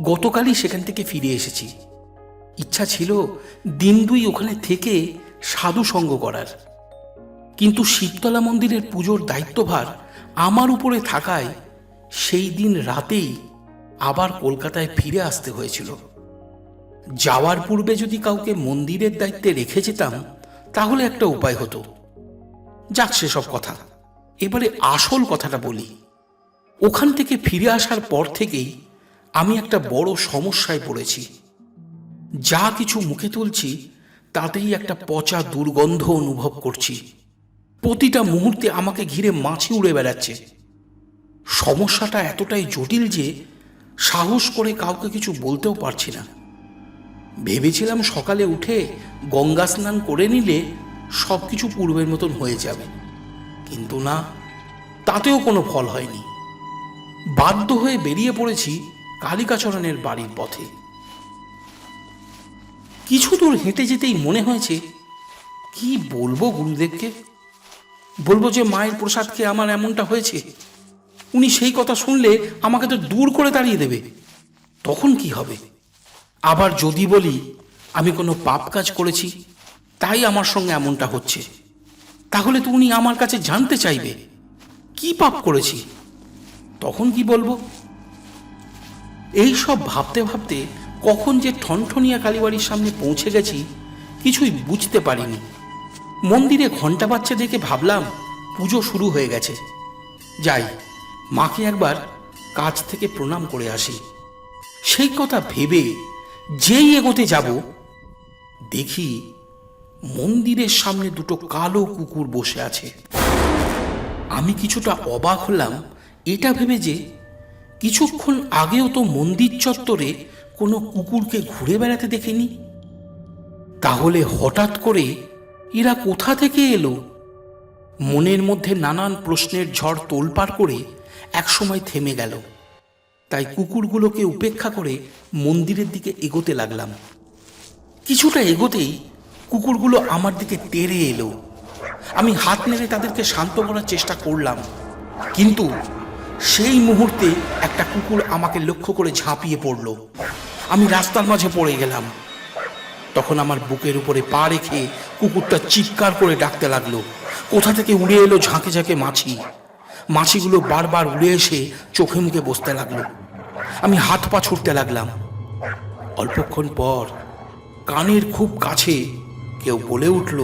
গতকালই সেখান থেকে ফিরে এসেছি। ইচ্ছা ছিল দিন 2 ওখানে থেকে সাধু সঙ্গ করার, কিন্তু শিবতলা মন্দিরের পুজোর দায়িত্বভার আমার উপরে থাকায় সেই দিন রাতেই আবার কলকাতায় ফিরে আসতে হয়েছিল। যাওয়ার পূর্বে যদি কাউকে মন্দিরের দায়িত্বে রেখে যেতাম তাহলে একটা উপায় হতো। যাক, সেসব কথা, এবারে আসল কথাটা বলি। ওখান থেকে ফিরে আসার পর থেকেই আমি একটা বড় সমস্যায় পড়েছি। যা কিছু মুখে তুলছি তাতেই একটা পচা দুর্গন্ধ অনুভব করছি। প্রতিটা মুহূর্তে আমাকে ঘিরে মাছি উড়ে বেড়াচ্ছে। সমস্যাটা এতটাই জটিল যে সাহস করে কাউকে কিছু বলতেও পারছি না। ভেবেছিলাম সকালে উঠে গঙ্গা স্নান করে নিলে সব কিছু পূর্বের মতন হয়ে যাবে, কিন্তু না, তাতেও কোনো ফল হয়নি। বাধ্য হয়ে বেরিয়ে পড়েছি কালিকাচরণের বাড়ির পথে। কিছু দূর হেঁটে যেতেই মনে হয়েছে, কি বলবো গুরুদেবকে? বলবো যে মায়ের প্রসাদ খেয়ে আমার এমনটা হয়েছে। উনি সেই কথা শুনলে আমাকে তো দূর করে তাড়িয়ে দেবে। তখন কি হবে? আবার যদি বলি আমি কোনো পাপ কাজ করেছি তাই আমার সঙ্গে এমনটা হচ্ছে, তাহলে তো উনি আমার কাছে জানতে চাইবে কি পাপ করেছি। তখন কি বলবো? এই সব ভাবতে ভাবতে কখন যে ঠনঠনিয়া কালীবাড়ির সামনে পৌঁছে গেছি কিছুই বুঝতে পারিনি। মন্দিরে ঘন্টা বাজছে দেখে ভাবলাম পুজো শুরু হয়ে গেছে। যাই, মাকে একবার কাছ থেকে প্রণাম করে আসি। সেই কথা ভেবে যেই এগোতে যাব, দেখি মন্দিরের সামনে 2টো কালো কুকুর বসে আছে। আমি কিছুটা অবাক হলাম এটা ভেবে যে কিছুক্ষণ আগেও তো মন্দির চত্বরে কোনো কুকুরকে ঘুরে বেড়াতে দেখিনি। তাহলে হঠাৎ করে এরা কোথা থেকে এলো? মনের মধ্যে নানান প্রশ্নের ঝড় তোলপাড় করে একসময় থেমে গেল। তাই কুকুরগুলোকে উপেক্ষা করে মন্দিরের দিকে এগোতে লাগলাম। কিছুটা এগোতেই কুকুরগুলো আমার দিকে তেড়ে এলো। আমি হাত নেড়ে তাদেরকে শান্ত করার চেষ্টা করলাম, কিন্তু সেই মুহূর্তে একটা কুকুর আমাকে লক্ষ্য করে ঝাঁপিয়ে পড়ল। আমি রাস্তার মাঝে পড়ে গেলাম। তখন আমার বুকের উপরে পা রেখে কুকুরটা চিৎকার করে ডাকতে লাগলো। কোথা থেকে উড়ে এলো ঝাঁকে ঝাঁকে মাছি। মাছিগুলো বারবার উড়ে এসে চোখে মুখে বসতে লাগলো। আমি হাত পা ছুটতে লাগলাম। অল্পক্ষণ পর কানের খুব কাছে কেউ বলে উঠল,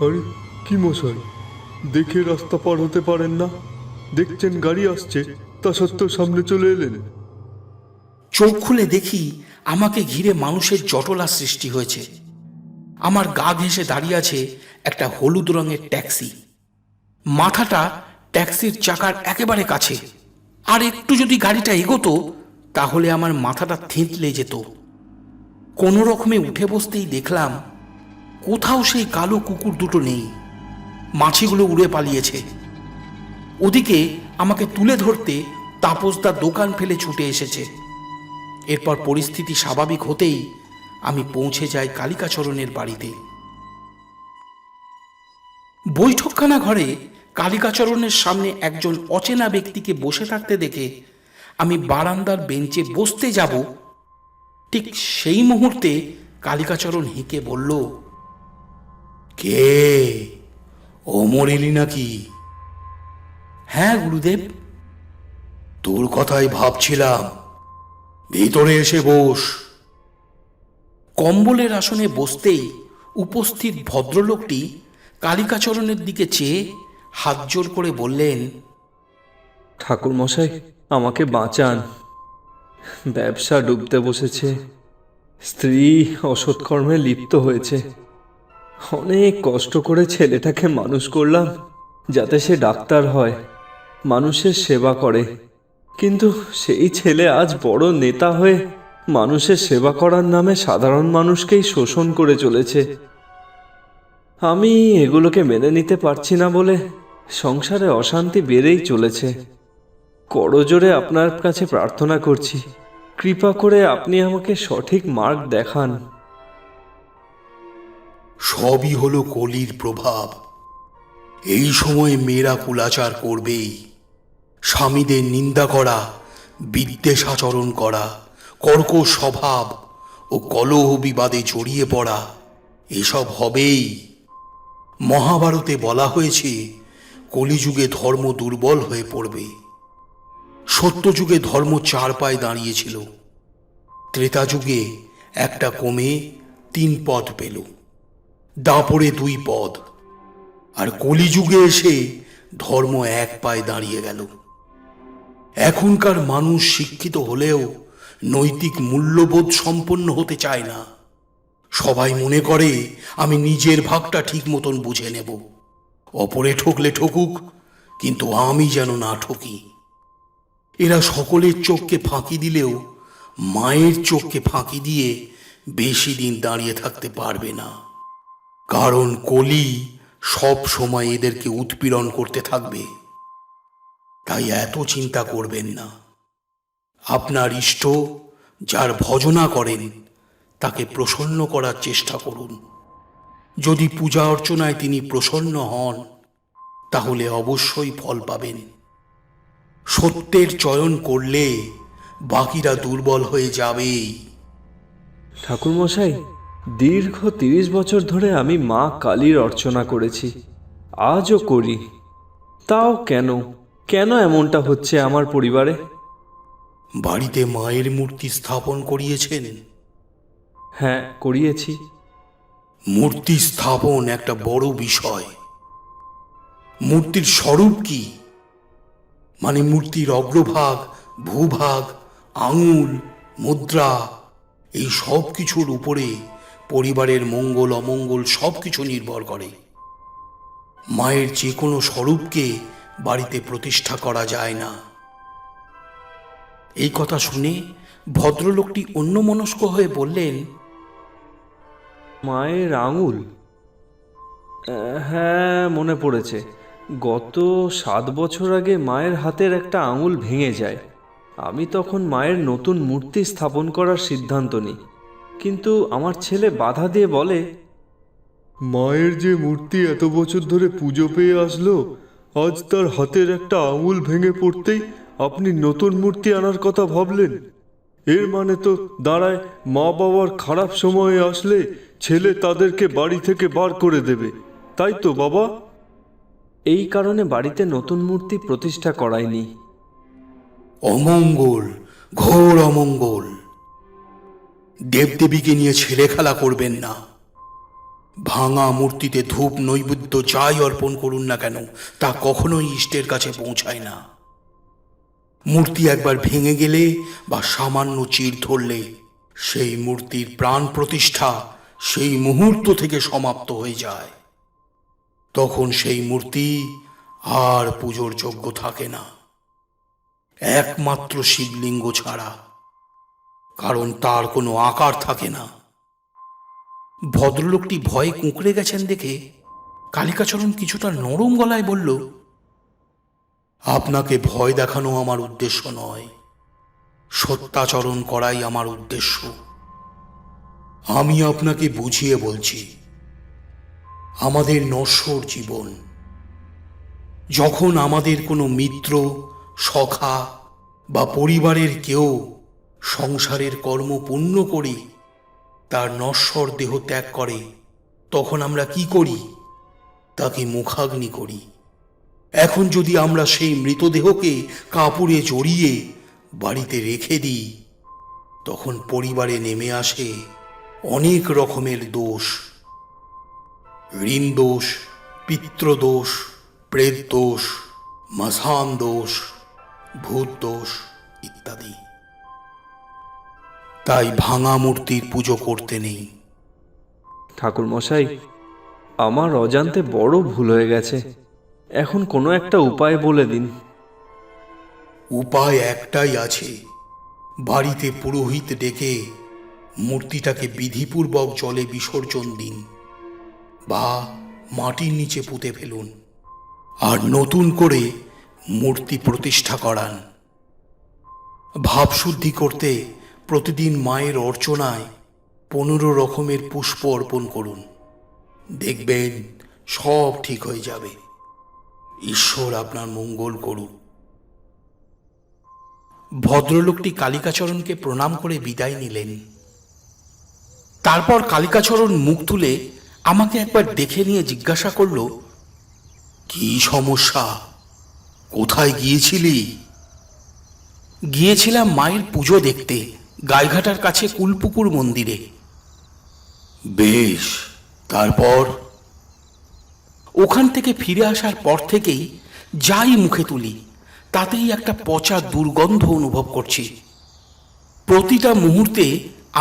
আরে কি মশাই, দেখে রাস্তা পার হতে পারেন না? দেখছেন গাড়ি আসছে, তা সত্ত্বেও সামনে চলে এলেন। চোখ খুলে দেখি আমাকে ঘিরে মানুষের জটলা সৃষ্টি হয়েছে। আমার গা ঘেঁষে দাঁড়িয়ে আছে একটা হলুদ রঙের ট্যাক্সি। মাথাটা ট্যাক্সির চাকার একেবারে কাছে, আর একটু যদি গাড়িটা এগোতো তাহলে আমার মাথাটা থেঁতলে যেত। কোনো রকমে উঠে বসতেই দেখলাম কোথাও সেই কালো কুকুর দুটো নেই, মাছিগুলো উড়ে পালিয়েছে। ওদিকে আমাকে তুলে ধরতে তাপসদা দোকান ফেলে ছুটে এসেছে। এরপর পরিস্থিতি স্বাভাবিক হতেই আমি পৌঁছে যাই কালিকাচরণের বাড়িতে। বৈঠকখানা ঘরে কালিকাচরণের সামনে একজন অচেনা ব্যক্তিকে বসে থাকতে দেখে আমি বারান্দার বেঞ্চে বসতে যাব, ঠিক সেই মুহূর্তে কালিকাচরণ হেঁকে বলল, কে, অমর এলি নাকি? হ্যাঁ গুরুদেব। তোর কথাই ভাবছিলাম, ভিতরে এসে বস। কম্বলের আসনে বসতেই উপস্থিত ভদ্রলোকটি কালিকাচরণের দিকে চেয়ে হাত জোর করে বললেন, ঠাকুর মশাই, আমাকে বাঁচান। ব্যবসা ডুবতে বসেছে, স্ত্রী অসৎকর্মে লিপ্ত হয়েছে। অনেক কষ্ট করে ছেলেটাকে মানুষ করলাম যাতে সে ডাক্তার হয়, মানুষের সেবা করে, কিন্তু সেই ছেলে আজ বড় নেতা হয়ে মানুষের সেবা করার নামে সাধারণ মানুষকেই শোষণ করে চলেছে। আমি এগুলোকে মেনে নিতে পারছি না বলে সংসারে অশান্তি বেড়েই চলেছে। করজোড়ে আপনার কাছে প্রার্থনা করছি, কৃপা করে আপনি আমাকে সঠিক মার্গ দেখান। সবই হলো কলির প্রভাব। এই সময় মেয়েরা কুলাচার করবেই। স্বামীদের নিন্দা করা, বিদ্বেষাচরণ করা, কর্কশ স্বভাব ও কলহ বিবাদে জড়িয়ে পড়া, এসব হবেই। মহাভারতে বলা হয়েছে কলিযুগে ধর্ম দুর্বল হয়ে পড়বে। সত্যযুগে ধর্ম 4 পায়ে দাঁড়িয়েছিল, ত্রেতা যুগে একটা কমে 3 পদ পেল, দাপরে 2 পদ, আর কলিযুগে এসে ধর্ম 1 পায়ে দাঁড়িয়ে গেল। এখনকার মানুষ শিক্ষিত হলেও নৈতিক মূল্যবোধ সম্পন্ন হতে চায় না। সবাই মনে করে আমি নিজের ভাগটা ঠিক মতন বুঝে নেব, অপরে ঠকলে ঠকুক, কিন্তু আমি যেন না ঠকি। এরা সকলের চোখকে ফাঁকি দিলেও মায়ের চোখকে ফাঁকি দিয়ে বেশি দিন দাঁড়িয়ে থাকতে পারবে না, কারণ কলি সব সময় এদেরকে উৎপীড়ন করতে থাকবে। তাই এত চিন্তা করবেন না। আপনার ইষ্ট যার ভজনা করেন তাকে প্রসন্ন করার চেষ্টা করুন। যদি পূজা অর্চনায় তিনি প্রসন্ন হন তাহলে অবশ্যই ফল পাবেন। সত্যের চয়ন করলে বাকিরা দুর্বল হয়ে যাবেই। ঠাকুর মশাই, দীর্ঘ 30 বছর ধরে আমি মা কালীর অর্চনা করেছি, আজও করি। তাও কেন কেন এমনটা হচ্ছে আমার পরিবারে? বাড়িতে মায়ের মূর্তি স্থাপন করিয়েছেন? হ্যাঁ, করিয়েছি। মূর্তি স্থাপন একটা বড় বিষয়। মূর্তির স্বরূপ কি, মানে মূর্তির অগ্রভাগ, ভূভাগ, আঙুল, মুদ্রা, এই সব কিছুর উপরে পরিবারের মঙ্গল অমঙ্গল সব কিছু নির্ভর করে। মায়ের যে কোনো স্বরূপকে বাড়িতে প্রতিষ্ঠা করা যায় না। এই কথা শুনে ভদ্রলোকটি অন্যমনস্ক হয়ে বললেন, মায়ের আঙুল? হ্যাঁ, মনে পড়েছে। গত 7 বছর আগে মায়ের হাতের একটা আঙুল ভেঙে যায়। আমি তখন মায়ের নতুন মূর্তি স্থাপন করার সিদ্ধান্ত নিই, কিন্তু আমার ছেলে বাধা দিয়ে বলে, মায়ের যে মূর্তি এত বছর ধরে পুজো পেয়ে আসলো, আজ তার হাতের একটা আঙুল ভেঙে পড়তেই আপনি নতুন মূর্তি আনার কথা ভাবলেন। এর মানে তো দাঁড়ায় মা বাবার খারাপ সময়ে আসলে ছেলে তাদেরকে বাড়ি থেকে বার করে দেবে, তাই তো বাবা? এই কারণে বাড়িতে নতুন মূর্তি প্রতিষ্ঠা করায়নি। অমঙ্গল, ঘোর অমঙ্গল। দেবদেবীকে নিয়ে ছেলে খেলা করবেন না। ভাঙা মূর্তিতে ধূপ নৈবেদ্য যাই অর্পণ করুন না কেন, তা কখনোই ইষ্টের কাছে পৌঁছায় না। মূর্তি একবার ভেঙে গেলে বা সামান্য চির ধরলে সেই মূর্তির প্রাণ প্রতিষ্ঠা সেই মুহূর্ত থেকে সমাপ্ত হয়ে যায়, তখন সেই মূর্তি আর পুজোর যোগ্য থাকে না, একমাত্র শিবলিঙ্গ ছাড়া, কারণ তার কোনো আকার থাকে না। ভদ্রলোকটি ভয়ে কুঁকড়ে গেছেন দেখে কালিকাচরণ কিছুটা নরম গলায় বলল, আপনাকে ভয় দেখানো আমার উদ্দেশ্য নয়, সত্যাচরণ করাই আমার উদ্দেশ্য। আমি আপনাকে বুঝিয়ে বলছি, আমাদের নশ্বর জীবন, যখন আমাদের কোনো মিত্র, সখা বা পরিবারের কেউ সংসারের কর্ম পূর্ণ করে তার নশ্বর দেহ ত্যাগ করে, তখন আমরা কি করি? তাকে মুখাগ্নি করি। এখন যদি আমরা সেই মৃতদেহকে কাপড়ে জড়িয়ে বাড়িতে রেখে দিই, তখন পরিবারে নেমে আসে অনেক রকমের দোষ, ঋণ দোষ, পিতৃদোষ, প্রেত দোষ, মাসান দোষ, ভূত দোষ ইত্যাদি। তাই ভাঙা মূর্তির পুজো করতে নেই। ঠাকুরমশাই, আমার অজান্তে বড় ভুল হয়ে গেছে, এখন কোনো একটা উপায় বলে দিন। উপায় একটাই আছে, বাড়িতে পুরোহিত ডেকে মূর্তিটাকে বিধিপূর্বক জলে বিসর্জন দিন বা মাটির নিচে পুঁতে ফেলুন, আর নতুন করে মূর্তি প্রতিষ্ঠা করান। ভাবশুদ্ধি করতে প্রতিদিন মায়ের অর্চনায় 15 রকমের পুষ্প অর্পণ করুন, দেখবেন সব ঠিক হয়ে যাবে। ঈশ্বর আপনার মঙ্গল করুন। ভদ্রলোকটি কালিকাচরণকে প্রণাম করে বিদায় নিলেন। তারপর কালিকাচরণ মুখ তুলে আমাকে একবার দেখে নিয়ে জিজ্ঞাসা করল, কি সমস্যা? কোথায় গিয়েছিলি? গিয়েছিলাম মায়ের পুজো দেখতে, গাইঘাটার কাছে কুলপুকুর মন্দিরে। বেশ, তারপর? ওখান থেকে ফিরে আসার পর থেকেই যাই মুখে তুলি তাতেই একটা পচা দুর্গন্ধ অনুভব করছি। প্রতিটা মুহূর্তে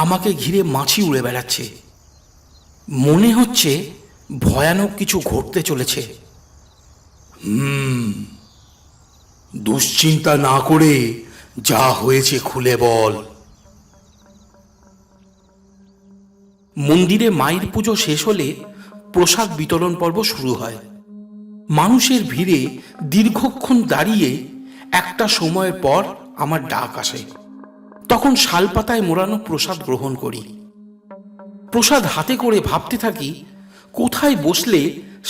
আমাকে ঘিরে মাছি উড়ে বেড়াচ্ছে। মনে হচ্ছে ভয়ানক কিছু ঘটতে চলেছে। দুশ্চিন্তা না করে যা হয়েছে খুলে বল। মন্দিরে মায়ের পুজো শেষ হলে প্রসাদ বিতরণ পর্ব শুরু হয়। মানুষের ভিড়ে দীর্ঘক্ষণ দাঁড়িয়ে একটা সময়ের পর আমার ডাক আসে। তখন শালপাতায় মোড়ানো প্রসাদ গ্রহণ করি। প্রসাদ হাতে করে ভাবতে থাকি কোথায় বসলে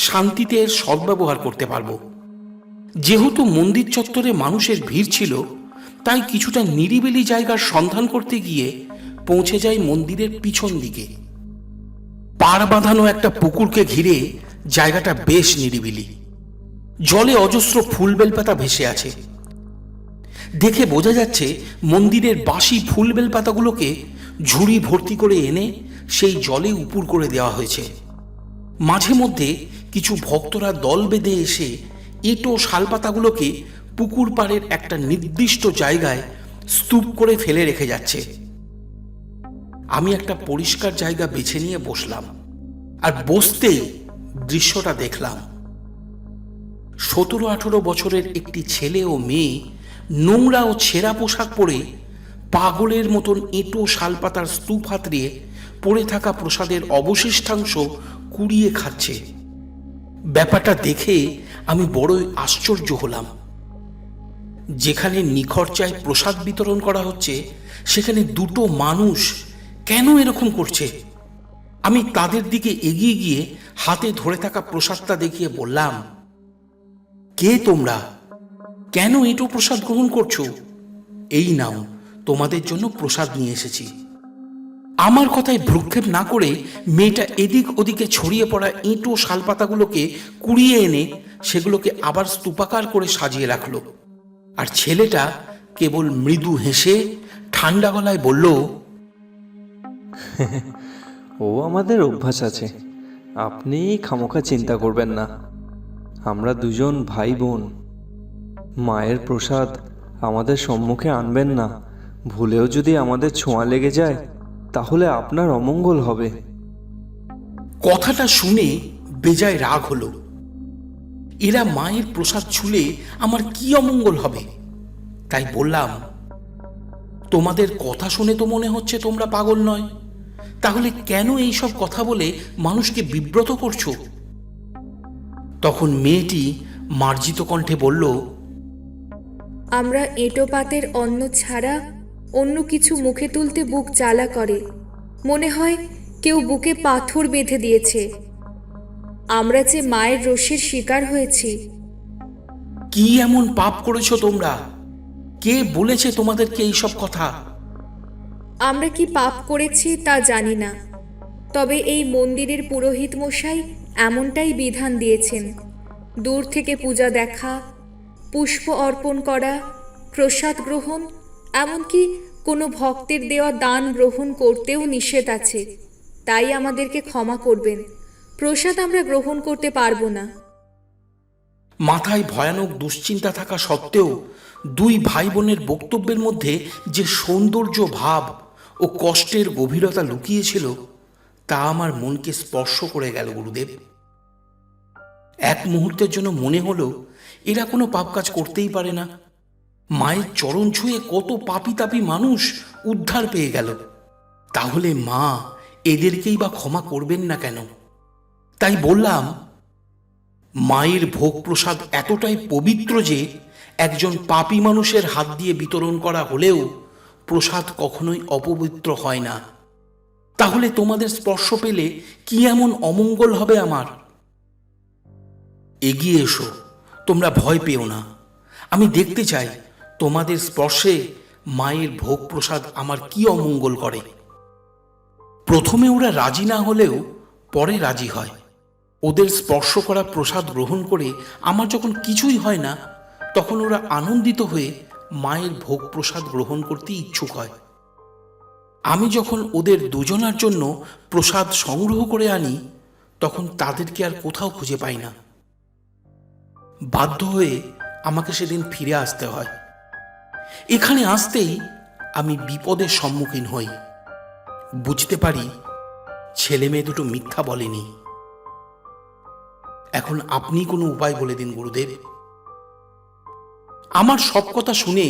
শান্তিতে এর সদ্ব্যবহার করতে পারবো। যেহেতু মন্দির চত্বরে মানুষের ভিড় ছিল, তাই কিছুটা নিরিবিলি জায়গার সন্ধান করতে গিয়ে পৌঁছে যাই মন্দিরের পিছন দিকে। পাড় বাঁধানো একটা পুকুরকে ঘিরে জায়গাটা বেশ নিরিবিলি। জলে অজস্র ফুল বেলপাতা ভেসে আছে। দেখে বোঝা যাচ্ছে মন্দিরের বাসি ফুল বেলপাতাগুলোকে ঝুড়ি ভর্তি করে এনে সেই জলে উপুর করে দেওয়া হয়েছে। মাঝে মধ্যে কিছু ভক্তরা দল বেঁধে এসে এঁটো শালপাতাগুলোকে পুকুর পাড়ের একটা নির্দিষ্ট জায়গায় স্তূপ করে ফেলে রেখে যাচ্ছে। আমি একটা পরিষ্কার জায়গা বেছে নিয়ে বসলাম, আর বসতেই দৃশ্যটা দেখলাম। 17-18 বছরের একটি ছেলে ও মেয়ে নোংরা ও ছেঁড়া পোশাক পরে পাগলের মতন এঁটো শালপাতার স্তূপ হাতড়িয়ে পড়ে থাকা প্রসাদের অবশিষ্টাংশ কুড়িয়ে খাচ্ছে। ব্যাপারটা দেখে আমি বড়ই আশ্চর্য হলাম। যেখানে নিখরচায় প্রসাদ বিতরণ করা হচ্ছে, সেখানে দুটো মানুষ কেন এরকম করছে? আমি তাদের দিকে এগিয়ে গিয়ে হাতে ধরে থাকা প্রসাদটা দেখিয়ে বললাম, কে তোমরা? কেন এঁটো প্রসাদ গ্রহণ করছো? এই নাও, তোমাদের জন্য প্রসাদ নিয়ে এসেছি। আমার কথায় ভ্রুক্ষেপ না করে মেয়েটা এদিক ওদিকে ছড়িয়ে পড়া এঁটো শালপাতাগুলোকে কুড়িয়ে এনে সেগুলোকে আবার স্তূপাকার করে সাজিয়ে রাখলো। আর ছেলেটা কেবল মৃদু হেসে ঠান্ডা গলায় বলল, ও আমাদের অভ্যাস আছে, আপনি খামোখা চিন্তা করবেন না। আমরা দুজন ভাই বোন, মায়ের প্রসাদ আমাদের সম্মুখে আনবেন না। ভুলেও যদি আমাদের ছোঁয়া লেগে যায় তাহলে আপনার অমঙ্গল হবে। কথাটা শুনে বেজায় রাগ হলো। এরা মায়ের প্রসাদ ছুলে আমার কি অমঙ্গল হবে? তাই বললাম, তোমাদের কথা শুনে তো মনে হচ্ছে তোমরা পাগল নয়, তাহলে কেন এইসব কথা বলে মানুষকে বিব্রত করছো? তখন মেয়েটি মার্জিত কণ্ঠে বলল, আমরা এঁটো পাতের অন্ন ছাড়া অন্য কিছু মুখে তুলতে বুক জ্বালা করে, মনে হয় কেউ বুকে পাথর বেঁধে দিয়েছে। আমরা যে মায়ের রোষের শিকার হয়েছি। কি এমন পাপ করেছো তোমরা? কে বলেছে তোমাদেরকে এইসব কথা? আমরা কি পাপ করেছি তা জানি না, তবে এই মন্দিরের পুরোহিত মশাই এমনটাই বিধান দিয়েছেন। দূর থেকে পূজা দেখা, পুষ্প অর্পণ করা, প্রসাদ গ্রহণ, এমনকি কোনো ভক্তের দেওয়া দান গ্রহণ করতেও নিষেধ আছে। তাই আমাদেরকে ক্ষমা করবেন, প্রসাদ আমরা গ্রহণ করতে পারবো না। মাথায় ভয়ানক দুশ্চিন্তা থাকা সত্ত্বেও দুই ভাই বোনের বক্তব্যের মধ্যে যে সৌন্দর্য ভাব ও কষ্টের গভীরতা লুকিয়েছিল তা আমার মনকে স্পর্শ করে গেল গুরুদেব। এক মুহূর্তের জন্য মনে হলো এরা কোনো পাপ কাজ করতেই পারে না। মায়ের চরণ ছুঁয়ে কত পাপী তাপী মানুষ উদ্ধার পেয়ে গেল, তাহলে মা এদেরকেই বা ক্ষমা করবেন না কেন? তাই বললাম, মায়ের ভোগ প্রসাদ এতটাই পবিত্র যে একজন পাপী মানুষের হাত দিয়ে বিতরণ করা হলেও প্রসাদ কখনোই অপবিত্র হয় না। তাহলে তোমাদের স্পর্শ পেলে কি এমন অমঙ্গল হবে আমার? এগিয়ে এসো, তোমরা ভয় পেও না। আমি দেখতে চাই তোমাদের স্পর্শে মায়ের ভোগ প্রসাদ আমার কি অমঙ্গল করে। প্রথমে ওরা রাজি না হলেও পরে রাজি হয়। ওদের স্পর্শ করা প্রসাদ গ্রহণ করে আমার যখন কিছুই হয় না, তখন ওরা আনন্দিত হয়ে মায়ের ভোগ প্রসাদ গ্রহণ করতে ইচ্ছুক হয়। আমি যখন ওদের দুজনার জন্য প্রসাদ সংগ্রহ করে আনি, তখন তাদেরকে আর কোথাও খুঁজে পাই না। বাধ্য হয়ে আমাকে সেদিন ফিরে আসতে হয়। এখানে আসতেই আমি বিপদের সম্মুখীন হই। বুঝতে পারি ছেলে মেয়ে দুটো মিথ্যা বলেনি। এখন আপনি কোনো উপায় বলে দিন গুরুদেব। আমার সব কথা শুনে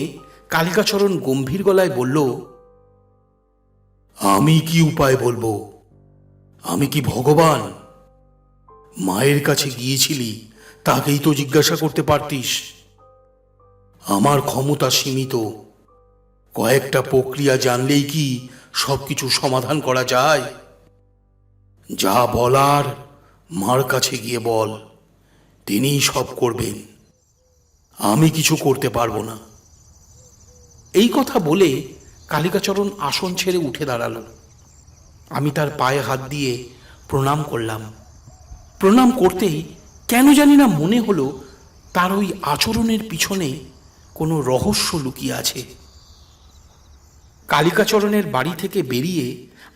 কালিকাচরণ গম্ভীর গলায় বলল, আমি কি উপায় বলবো? আমি কি ভগবান? মায়ের কাছে গিয়েছিলি, তাকেই তো জিজ্ঞাসা করতে পারতিস। আমার ক্ষমতা সীমিত, কয়েকটা প্রক্রিয়া জানলেই কি সবকিছু সমাধান করা যায়? যা বলার মার কাছে গিয়ে বল, তিনিই সব করবেন, আমি কিছু করতে পারবো না। এই কথা বলে কালিকাচরণ আসন ছেড়ে উঠে দাঁড়ালো। আমি তার পায়ে হাত দিয়ে প্রণাম করলাম। প্রণাম করতেই কেন জানি না মনে হলো তার ওই আচরণের পিছনে কোনো রহস্য লুকিয়ে আছে। কালিকাচরণের বাড়ি থেকে বেরিয়ে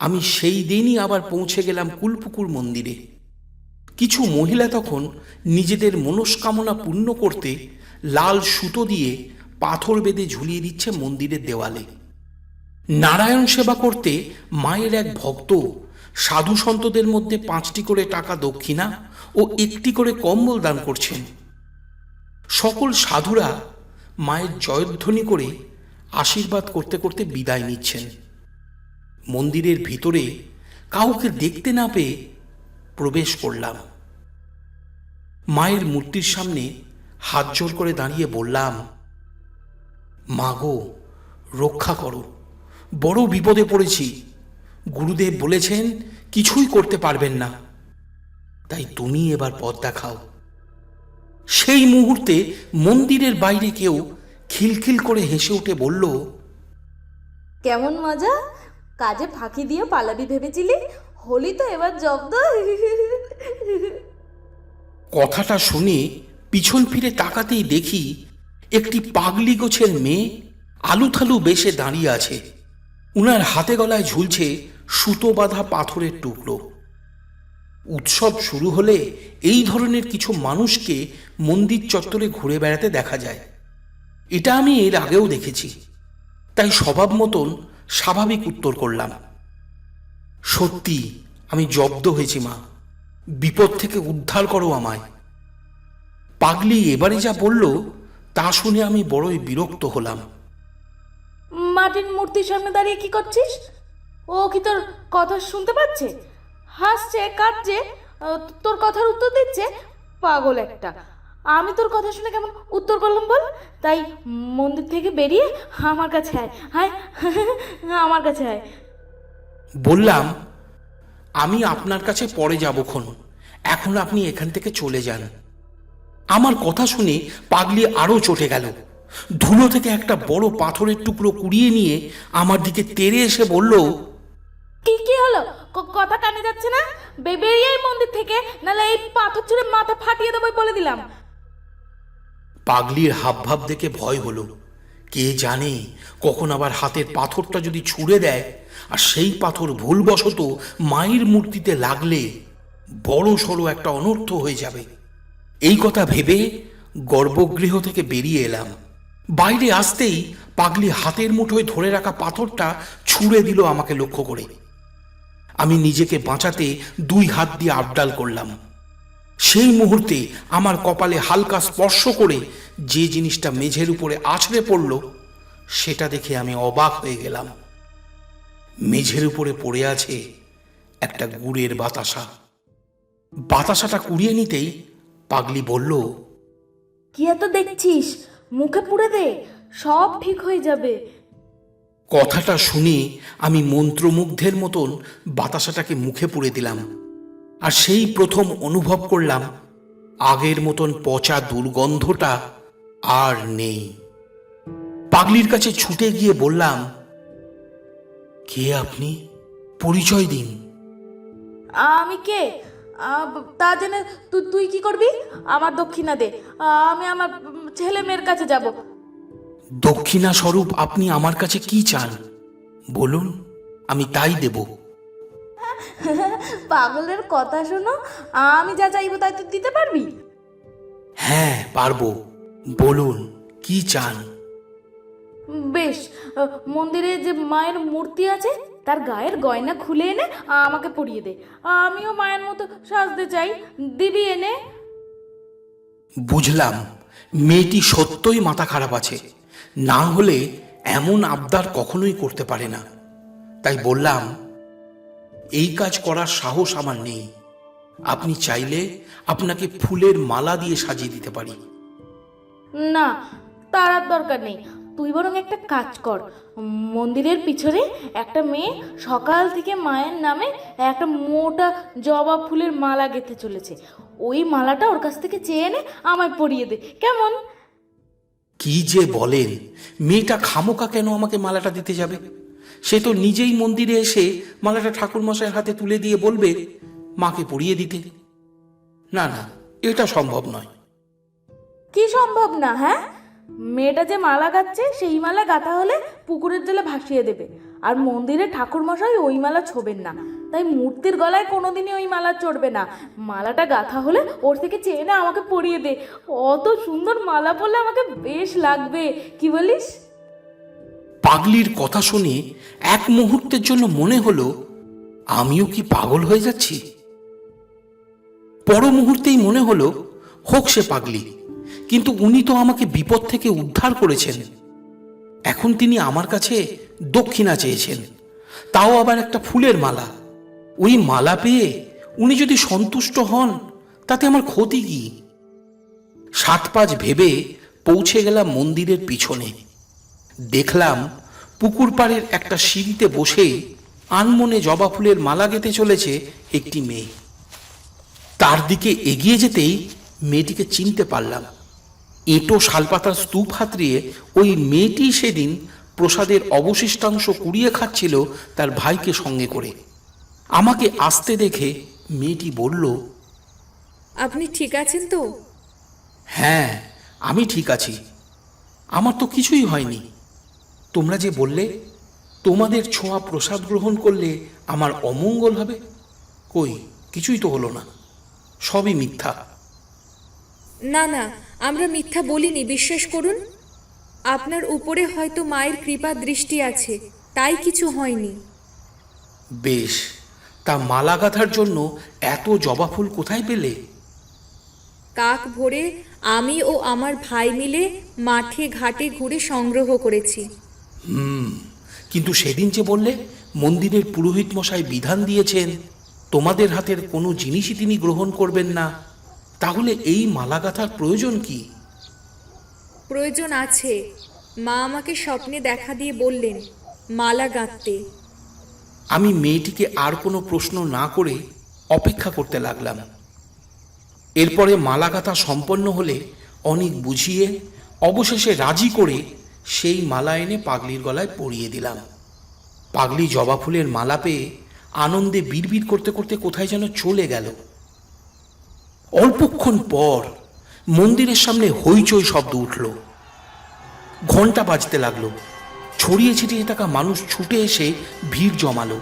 আমি সেই দিনই আবার পৌঁছে গেলাম কুলপুকুর মন্দিরে। কিছু মহিলা তখন নিজেদের মনস্কামনা পূর্ণ করতে লাল সুতো দিয়ে পাথর বেঁধে ঝুলিয়ে দিচ্ছে মন্দিরের দেওয়ালে। নারায়ণ সেবা করতে মায়ের এক ভক্ত সাধু সন্তদের মধ্যে 5টি করে টাকা দক্ষিণা ও 1টি করে কম্বল দান করছেন। সকল সাধুরা মায়ের জয়ধ্বনি করে আশীর্বাদ করতে করতে বিদায় নিচ্ছেন। মন্দিরের ভিতরে কাউকে দেখতে না পেয়ে প্রবেশ করলাম। মায়ের মূর্তির সামনে হাত জোর করে দাঁড়িয়ে বললাম, মা গো, রক্ষা করো, বড় বিপদে পড়েছি। গুরুদেব বলেছেন কিছুই করতে পারবেন না, তাই তুমি এবার পথ দেখাও। সেই মুহূর্তে মন্দিরের বাইরে কেউ খিলখিল করে হেসে উঠে বলল, কেমন মজা, কাজে ফাঁকি দিয়ে পালাবি ভেবেছিলি, হলি তো এবার জব্দ। কথাটা শুনে পিছন ফিরে তাকাতেই দেখি একটি পাগলি গোছের মেয়ে আলুথালু বেশে দাঁড়িয়ে আছে। উনার হাতে গলায় ঝুলছে সুতো বাঁধা পাথরের টুকরো। উৎসব শুরু হলে এই ধরনের কিছু মানুষকে মন্দির চত্বরে ঘুরে বেড়াতে দেখা যায়। এটা আমি এর আগেও দেখেছি, তাই স্বভাব মতন স্বাভাবিক উত্তর করলাম, সত্যি আমি জব্দ হয়েছি মা, বিপদ থেকে উদ্ধার করো আমায়। পাগলি এবারে যা বলল তা শুনে আমি বড়ই বিরক্ত হলাম। মাটির মূর্তির সামনে দাঁড়িয়ে কি করছিস? ও কি তোর কথা শুনতে পাচ্ছে? হাসছে, কাঁদছে, তোর কথার উত্তর দিচ্ছে। পাগল একটা। আমি তোর কথা শুনে কেমন উত্তর করলাম বল? তাই মন্দির থেকে বেরিয়ে আমার কাছে আয়, হায় আমার কাছে আয়। বললাম, আমি আপনার কাছে পরে যাবক্ষণ, এখন আপনি এখান থেকে চলে যান। আমার কথা শুনে পাগলি আরো চটে গেল। ধুলো থেকে একটা বড় পাথরের টুকরো কুড়িয়ে নিয়ে আমার দিকে তেড়ে এসে বলল, কি কি হলো? কথা কানে যাচ্ছে না? বেরিয়ে এই মন্দির থেকে, নাহলে এই পাথর ছুঁড়ে মাথা ফাটিয়ে দেবো বলে দিলাম। পাগলির হাবভাব দেখে ভয় হলো। কে জানে কখন আবার হাতের পাথরটা যদি ছুঁড়ে দেয় আর সেই পাথর ভুলবশত মায়ের মূর্তিতে লাগলে বড় সড়ো একটা অনর্থ হয়ে যাবে। এই কথা ভেবে গর্ভগৃহ থেকে বেরিয়ে এলাম। বাইরে আসতেই পাগলি হাতের মুঠোয় ধরে রাখা পাথরটা ছুঁড়ে দিল আমাকে লক্ষ্য করে। আমি নিজেকে বাঁচাতে 2 হাত দিয়ে আবডাল করলাম। সেই মুহূর্তে আমার কপালে হালকা স্পর্শ করে যে জিনিসটা মেঝের উপরে আছড়ে পড়ল সেটা দেখে আমি অবাক হয়ে গেলাম। মেঝের উপরে পড়ে আছে একটা গুড়ের বাতাসা। বাতাসাটা কুড়িয়ে নিতেই পাগলি বলল, কি এত দেখছিস? মুখে পুড়ে দে, সব ঠিক হয়ে যাবে। কথাটা শুনে আমি মন্ত্রমুগ্ধের মতন বাতাসাটাকে মুখে পুড়ে দিলাম। আর সেই প্রথম অনুভব করলাম আগের মতন পচা দুর্গন্ধটা আর নেই। পাগলির কাছে ছুটে গিয়ে বললাম, কে আপনি? পরিচয় দিন। আমি কে তা জেনে তুই কি করবি? আমার দক্ষিণা দে, আমি আমার ছেলে মেয়ের কাছে যাব। দক্ষিণা স্বরূপ আপনি আমার কাছে কি চান বলুন, আমি তাই দেব। পাগলের কথা শোনো, আমি যা চাইবো তাই তুই দিতে পারবি? হ্যাঁ পারবো, বলুন কি চান। বেশ, মন্দিরে যে মায়ের মূর্তি আছে তার গায়ের গয়না খুলে এনে আমাকে পরিয়ে দে। আমিও মায়ের মতো সাজতে চাই, দিবি এনে? বুঝলাম মেয়েটি সত্যই মাথা খারাপ আছে, না হলে এমন আবদার কখনোই করতে পারে না। তাই বললাম, এই কাজ করার সাহস আমার নেই। আপনি চাইলে আপনাকে ফুলের মালা দিয়ে সাজিয়ে দিতে পারি। না, তার আর দরকার নেই। তুই বরং একটা কাজ কর, মন্দিরের পিছনে একটা মেয়ে সকাল থেকে মায়ের নামে একটা মোটা জবা ফুলের মালা গেঁথে চলেছে। ওই মালাটা ওর কাছ থেকে চেয়ে এনে আমায় পরিয়ে দে, কেমন? কি যে বলেন, মেয়েটা খামোকা কেন আমাকে মালাটা দিতে যাবে? সে তো নিজেই মন্দিরে এসে মালাটা ঠাকুরমশাইয়ের হাতে তুলে দিয়ে বলবে মাকে পরিয়ে দিতে। না না, এটা সম্ভব নয়। কি সম্ভব না? হ্যাঁ, মেয়েটা যে মালা গাচ্ছে সেই মালা গাঁথা হলে পুকুরের জলে ভাসিয়ে দেবে, আর মন্দিরে ঠাকুরমশাই ওই মালা ছোবেন না, তাই মূর্তির গলায় কোনোদিনই ওই মালা চড়বে না। মালাটা গাঁথা হলে ওর থেকে চেয়ে না আমাকে পরিয়ে দে। অত সুন্দর মালা পরলে আমাকে বেশ লাগবে, কি বলিস? পাগলির কথা শুনে এক মুহূর্তের জন্য মনে হলো আমিও কি পাগল হয়ে যাচ্ছি। পর মুহূর্তেই মনে হলো হোক সে পাগলি, কিন্তু উনি তো আমাকে বিপদ থেকে উদ্ধার করেছেন। এখন তিনি আমার কাছে দক্ষিণা চেয়েছেন, তাও আবার একটা ফুলের মালা। ওই মালা পেয়ে উনি যদি সন্তুষ্ট হন তাতে আমার ক্ষতি কি? 7 ভেবে পৌঁছে গেলাম মন্দিরের পিছনে। দেখলাম পুকুর পাড়ের একটা সিঁড়িতে বসে আনমনে জবা ফুলের মালা গেঁথে চলেছে একটি মেয়ে। তার দিকে এগিয়ে যেতেই মেয়েটিকে চিনতে পারলাম। এঁটো শালপাতার স্তূপ হাতড়িয়ে ওই মেয়েটি সেদিন প্রসাদের অবশিষ্টাংশ কুড়িয়ে খাচ্ছিল তার ভাইকে সঙ্গে করে। আমাকে আসতে দেখে মেয়েটি বলল, আপনি ঠিক আছেন তো? হ্যাঁ, আমি ঠিক আছি, আমার তো কিছুই হয়নি। তোমরা যে বললে তোমাদের ছোঁয়া প্রসাদ গ্রহণ করলে আমার অমঙ্গল হবে, কই কিছুই তো হলো না, সবই মিথ্যা। না না, আমরা মিথ্যা বলিনি, বিশ্বাস করুন। আপনার উপরে হয়তো মায়ের কৃপা দৃষ্টি আছে, তাই কিছু হয়নি। বেশ, তা মালা গাঁথার জন্য এত জবা ফুল কোথায় পেলে? কাক ভোরে আমি ও আমার ভাই মিলে মাঠে ঘাটে ঘুরে সংগ্রহ করেছি। কিন্তু সেদিন যে বললে মন্দিরের পুরোহিত মশাই বিধান দিয়েছেন তোমাদের হাতের কোনো জিনিসই তিনি গ্রহণ করবেন না, তাহলে এই মালা গাঁথার প্রয়োজন কি? প্রয়োজন আছে। মা আমাকে স্বপ্নে দেখা দিয়ে বললেন মালা গাঁথতে। আমি মেয়েটিকে আর কোনো প্রশ্ন না করে অপেক্ষা করতে লাগলাম। এরপরে মালা গাঁথা সম্পন্ন হলে অনেক বুঝিয়ে অবশেষে রাজি করে সেই মালা এনে পাগলির গলায় পরিয়ে দিলাম। পাগলি জবা ফুলের মালা পেয়ে আনন্দে বিড়বিড় করতে করতে কোথায় যেন চলে গেল। অল্পক্ষণ পর মন্দিরের সামনে হইচই শব্দ উঠল, ঘন্টা বাজতে লাগলো। ছড়িয়ে ছিটিয়ে থাকা মানুষ ছুটে এসে ভিড় জমালো।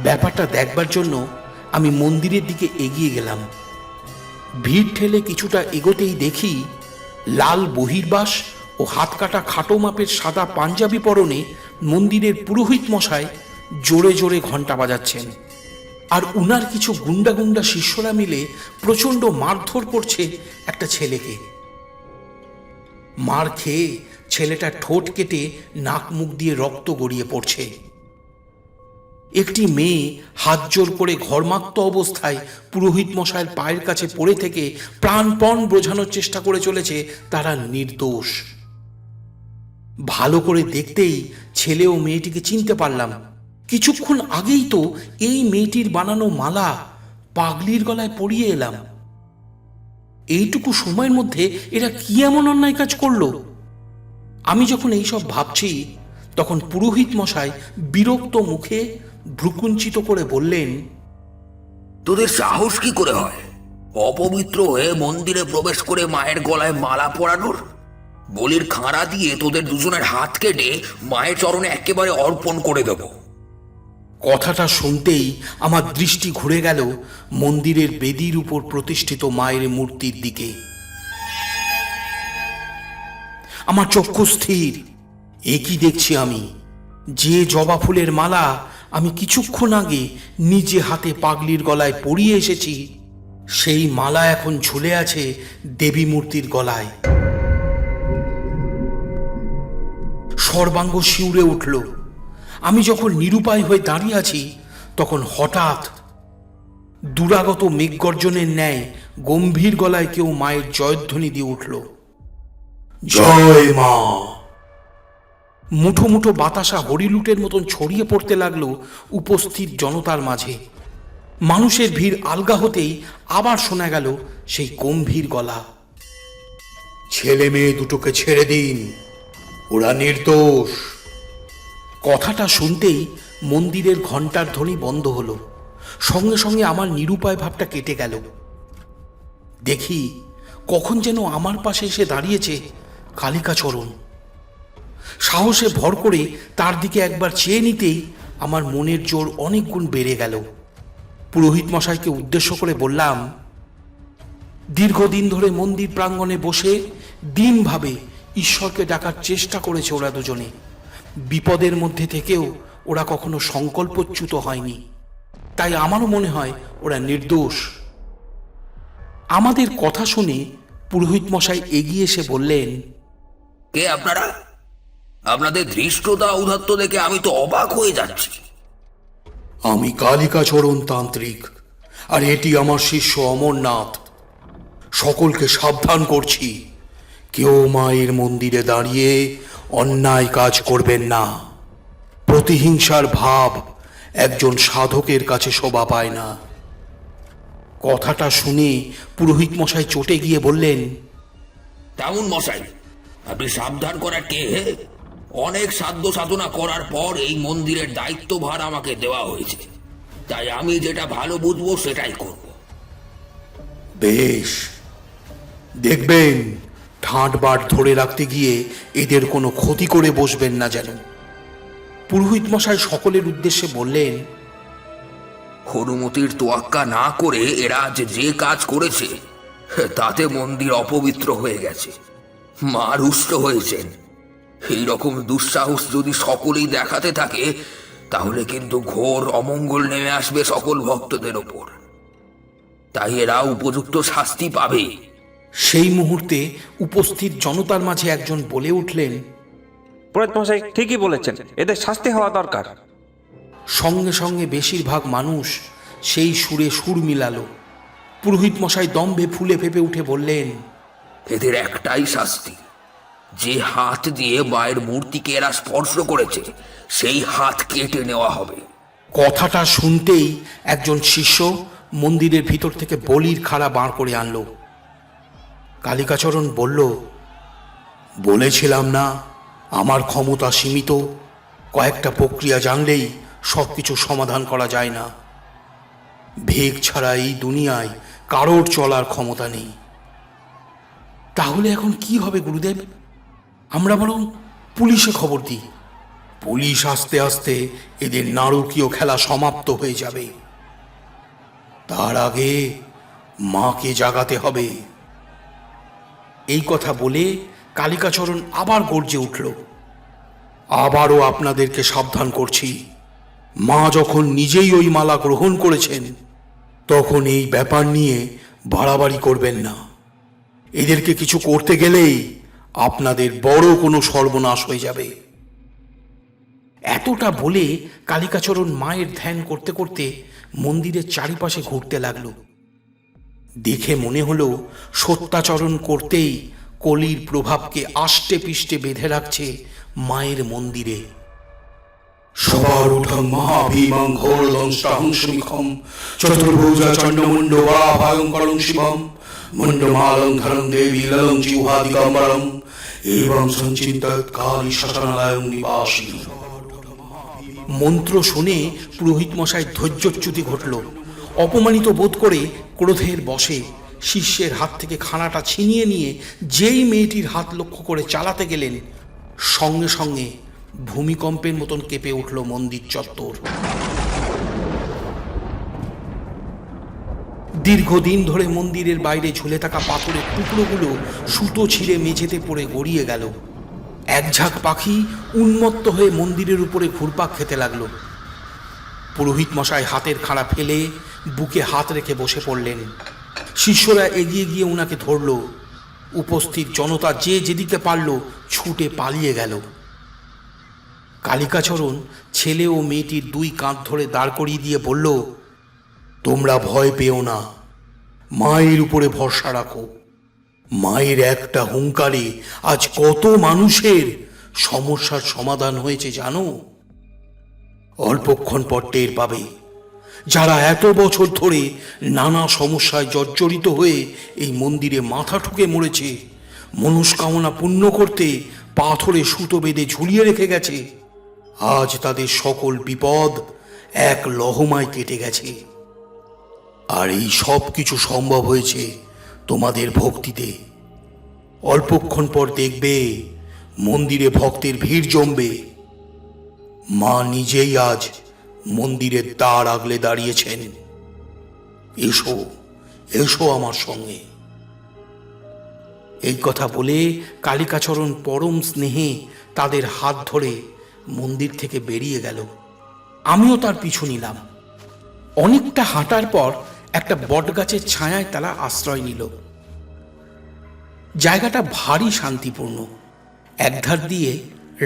ব্যাপারটা দেখবার জন্য আমি মন্দিরের দিকে এগিয়ে গেলাম। ভিড় ঠেলে কিছুটা এগোতেই দেখি লাল বহির্বাস ও হাত কাটা খাটো মাপের সাদা পাঞ্জাবি পরনে মন্দিরের পুরোহিত মশাই জোরে জোরে ঘন্টা বাজাচ্ছেন, আর উনার কিছু গুন্ডা গুন্ডা শিষ্যরা মিলে প্রচণ্ড মারধর করছে একটা ছেলেকে। মার খেয়ে ছেলেটা ঠোঁট কেটে নাক মুখ দিয়ে রক্ত গড়িয়ে পড়ছে। একটি মেয়ে হাত জোর করে ঘর্মাক্ত অবস্থায় পুরোহিত মশাইয়ের পায়ের কাছে পড়ে থেকে প্রাণপণ বোঝানোর চেষ্টা করে চলেছে তারা নির্দোষ। ভালো করে দেখতেই ছেলে ও মেয়েটিকে চিনতে পারলাম। কিছুক্ষণ আগেই তো এই মেয়েটির বানানো মালা পাগলির গলায় পরিয়ে এলাম। এইটুকু সময়ের মধ্যে এরা কি এমন অন্যায় কাজ করলো? আমি যখন এইসব ভাবছি তখন পুরোহিত মশাই বিরক্ত মুখে ভ্রুকুঞ্চিত করে বললেন, তোদের সাহস কি করে হয় অপবিত্র হয়ে মন্দিরে প্রবেশ করে মায়ের গলায় মালা পরানোর? বলির খাঁড়া দিয়ে তোদের দুজনের হাত কেটে মায়ের চরণে একেবারে অর্পণ করে দেব। কথাটা শুনতেই আমার দৃষ্টি ঘুরে গেল মন্দিরের বেদির উপর প্রতিষ্ঠিত মায়ের মূর্তির দিকে। আমার চক্ষু স্থির। এ কি দেখছি আমি? যে জবা ফুলের মালা আমি কিছুক্ষণ আগে নিজে হাতে পাগলির গলায় পরিয়ে এসেছি, সেই মালা এখন ঝুলে আছে দেবী মূর্তির গলায়। সর্বাঙ্গ শিউরে উঠল। আমি যখন নিরুপায় হয়ে দাঁড়িয়ে আছি তখন হঠাৎ দুরাগত মেঘগর্জনের ন্যায় গম্ভীর গলায় কেউ মায়ের জয়ধ্বনি দিয়ে উঠল, জয় মা। মুঠো মুঠো বাতাসা হরিলুটের মতন ছড়িয়ে পড়তে লাগলো উপস্থিত জনতার মাঝে। মানুষের ভিড় আলগা হতেই আবার শোনা গেল সেই গম্ভীর গলা, ছেলে মেয়ে দুটোকে ছেড়ে দিন, ওরা নির্দোষ। কথাটা শুনতেই মন্দিরের ঘণ্টার ধ্বনি বন্ধ হলো। সঙ্গে সঙ্গে আমার নিরুপায় ভাবটা কেটে গেল। দেখি কখন যেন আমার পাশে এসে দাঁড়িয়েছে কালিকাচরণ। সাহসে ভর করে তার দিকে একবার চেয়ে নিতেই আমার মনের জোর অনেক গুণ বেড়ে গেল। পুরোহিত মশাইকে উদ্দেশ্য করে বললাম, দীর্ঘদিন ধরে মন্দির প্রাঙ্গণে বসে দিনভাবে ঈশ্বরকে ডাকার চেষ্টা করেছে ওরা দুজনে। বিপদের মধ্যে থেকেও ওরা কখনো সংকল্পচ্যুত হয়নি, তাই আমারও মনে হয় ওরা নির্দোষ। আমাদের কথা শুনে পুরোহিত মশাই এগিয়ে এসে বললেন, কে আপনারা? আপনাদের ধৃষ্টতা ঔদ্ধত্য দেখে আমি তো অবাক হয়ে যাচ্ছি। আমি কালিকাচরণ তান্ত্রিক, আর এটি আমার শিষ্য অমরনাথ। সকলকে সাবধান করছি, কেউ মায়ের মন্দিরে দাঁড়িয়ে অন্যায় কাজ করবেন না। প্রতিহিংসার ভাব একজন সাধকের কাছে শোভা পায় না। কথাটা শুনে পুরোহিত মশাই চটে গিয়ে বললেন, তেমন মশাই, আপনি সাবধান করার কে? অনেক সাধ্য সাধনা করার পর এই মন্দিরের দায়িত্বভার আমাকে দেওয়া হয়েছে, তাই আমি যেটা ভালো বুঝবো সেটাই করব। বেশ, দেখবেন ঠাঁট বাট ধরে রাখতে গিয়ে এদের কোনো ক্ষতি করে বসবেন না যেন। পুরোহিত মশাই সকলের উদ্দেশ্যে বললেন, অনুমতির তোয়াক্কা না করে এরা যে কাজ করেছে তাতে মন্দির অপবিত্র হয়ে গেছে, মা রুষ্ট হয়েছেন। এইরকম দুঃসাহস যদি সকলেই দেখাতে থাকে তাহলে কিন্তু ঘোর অমঙ্গল নেমে আসবে সকল ভক্তদের ওপর। তাই এরা উপযুক্ত শাস্তি পাবে। সেই মুহূর্তে উপস্থিত জনতার মাঝে একজন বলে উঠলেন, পুরোহিত মশাই ঠিকই বলেছেন, এদের শাস্তি হওয়া দরকার। সঙ্গে সঙ্গে বেশিরভাগ মানুষ সেই সুরে সুর মিলালো। পুরোহিত মশাই দম্ভে ফুলে ফেপে উঠে বললেন, এদের একটাই শাস্তি, যে হাত দিয়ে মায়ের মূর্তিকে এরা স্পর্শ করেছে সেই হাত কেটে নেওয়া হবে। কথাটা শুনতেই একজন শিষ্য মন্দিরের ভিতর থেকে বলির খাড়া বার করে আনলো। কালিকাচরণ বলল, বলেছিলাম না আমার ক্ষমতা সীমিত, কয়েকটা প্রক্রিয়া জানলেই সবকিছু সমাধান করা যায় না। ভেগ ছাড়া এই দুনিয়ায় কারোর চলার ক্ষমতা নেই। তাহলে এখন কি হবে গুরুদেব? আমরা বরং পুলিশে খবর দিই। পুলিশ আসতে আসতে এদের নারকীয় খেলা সমাপ্ত হয়ে যাবে। তার আগে মাকে জাগাতে হবে। এই কথা বলে কালিকাচরণ আবার গর্জে উঠল, আবারও আপনাদেরকে সাবধান করছি, মা যখন নিজেই ওই মালা গ্রহণ করেছেন তখন এই ব্যাপার নিয়ে বাড়াবাড়ি করবেন না। এদেরকে কিছু করতে গেলেই আপনাদের বড় কোনো সর্বনাশ হয়ে যাবে। এতটা বলে কালিকাচরণ মায়ের ধ্যান করতে করতে মন্দিরের চারিপাশে ঘুরতে লাগলো। দেখে মনে হলো সত্যাচরণ করতেই কলির প্রভাবকে আষ্টে পিষ্টে বেঁধে রাখছে মায়ের মন্দিরে। সবারূঢ়ং মহাভীমং ঘোরদংষ্টাহং সুমিখম চতুর্ভুজা চণ্ডমুণ্ড ভয়ঙ্করং শিবম মুণ্ডমালং ধরং দেবী ললং জিহ্বাদিগম্বরম এবং সঞ্চিন্তয়ৎ কালী শ্মশানালয়ং নিবাসিনী। মন্ত্র শুনে পুরোহিত মশাই ধৈর্যচ্যুতি ঘটল। অপমানিত বোধ করে ক্রোধের বশে শিষ্যের হাত থেকে খানাটা ছিনিয়ে নিয়ে যেই মেয়েটির হাত লক্ষ্য করে চালাতে গেলেন, সঙ্গে সঙ্গে ভূমিকম্পের মতন কেঁপে উঠল মন্দির চত্বর। দীর্ঘদিন ধরে মন্দিরের বাইরে ঝুলে থাকা পাথরের টুকরোগুলো সুতো ছিঁড়ে মেঝেতে পড়ে গড়িয়ে গেল। এক ঝাঁক পাখি উন্মত্ত হয়ে মন্দিরের উপরে ঘুরপাক খেতে লাগলো। পুরোহিত মশাই হাতের খাড়া ফেলে বুকে হাত রেখে বসে পড়লেন। শিষ্যরা এগিয়ে গিয়ে উনাকে ধরল। উপস্থিত জনতা যে যেদিকে পারল ছুটে পালিয়ে গেল। কালিকাচরণ ছেলে ও মেয়েটির দুই কাঁধ ধরে দাঁড় করিয়ে দিয়ে বলল, তোমরা ভয় পেও না, মায়ের উপরে ভরসা রাখো। মায়ের একটা হুঙ্কারে আজ কত মানুষের সমস্যার সমাধান হয়েছে জানো? অল্পক্ষণ পর টের পাবে। যারা এত বছর ধরে নানা সমস্যায় জর্জরিত হয়ে এই মন্দিরে মাথা ঠুকে মরেছে, মনস্কামনা পূর্ণ করতে পাথরে সুতো বেঁধে ঝুলিয়ে রেখে গেছে, আজ তাদের সকল বিপদ এক লহমায় কেটে গেছে। আর এই সব কিছু সম্ভব হয়েছে তোমাদের ভক্তিতে। অল্পক্ষণ পর দেখবে মন্দিরে ভক্তের ভিড় জমবে। মা নিজেই আজ মন্দিরের দ্বার আগলে দাঁড়িয়েছেন। এসো, এসো আমার সঙ্গে। এই কথা বলে কালিকাচরণ পরম স্নেহে তাদের হাত ধরে মন্দির থেকে বেরিয়ে গেল। আমিও তার পিছু নিলাম। অনেকটা হাঁটার পর একটা বটগাছের ছায়ায় তারা আশ্রয় নিল। জায়গাটা ভারী শান্তিপূর্ণ। একধার দিয়ে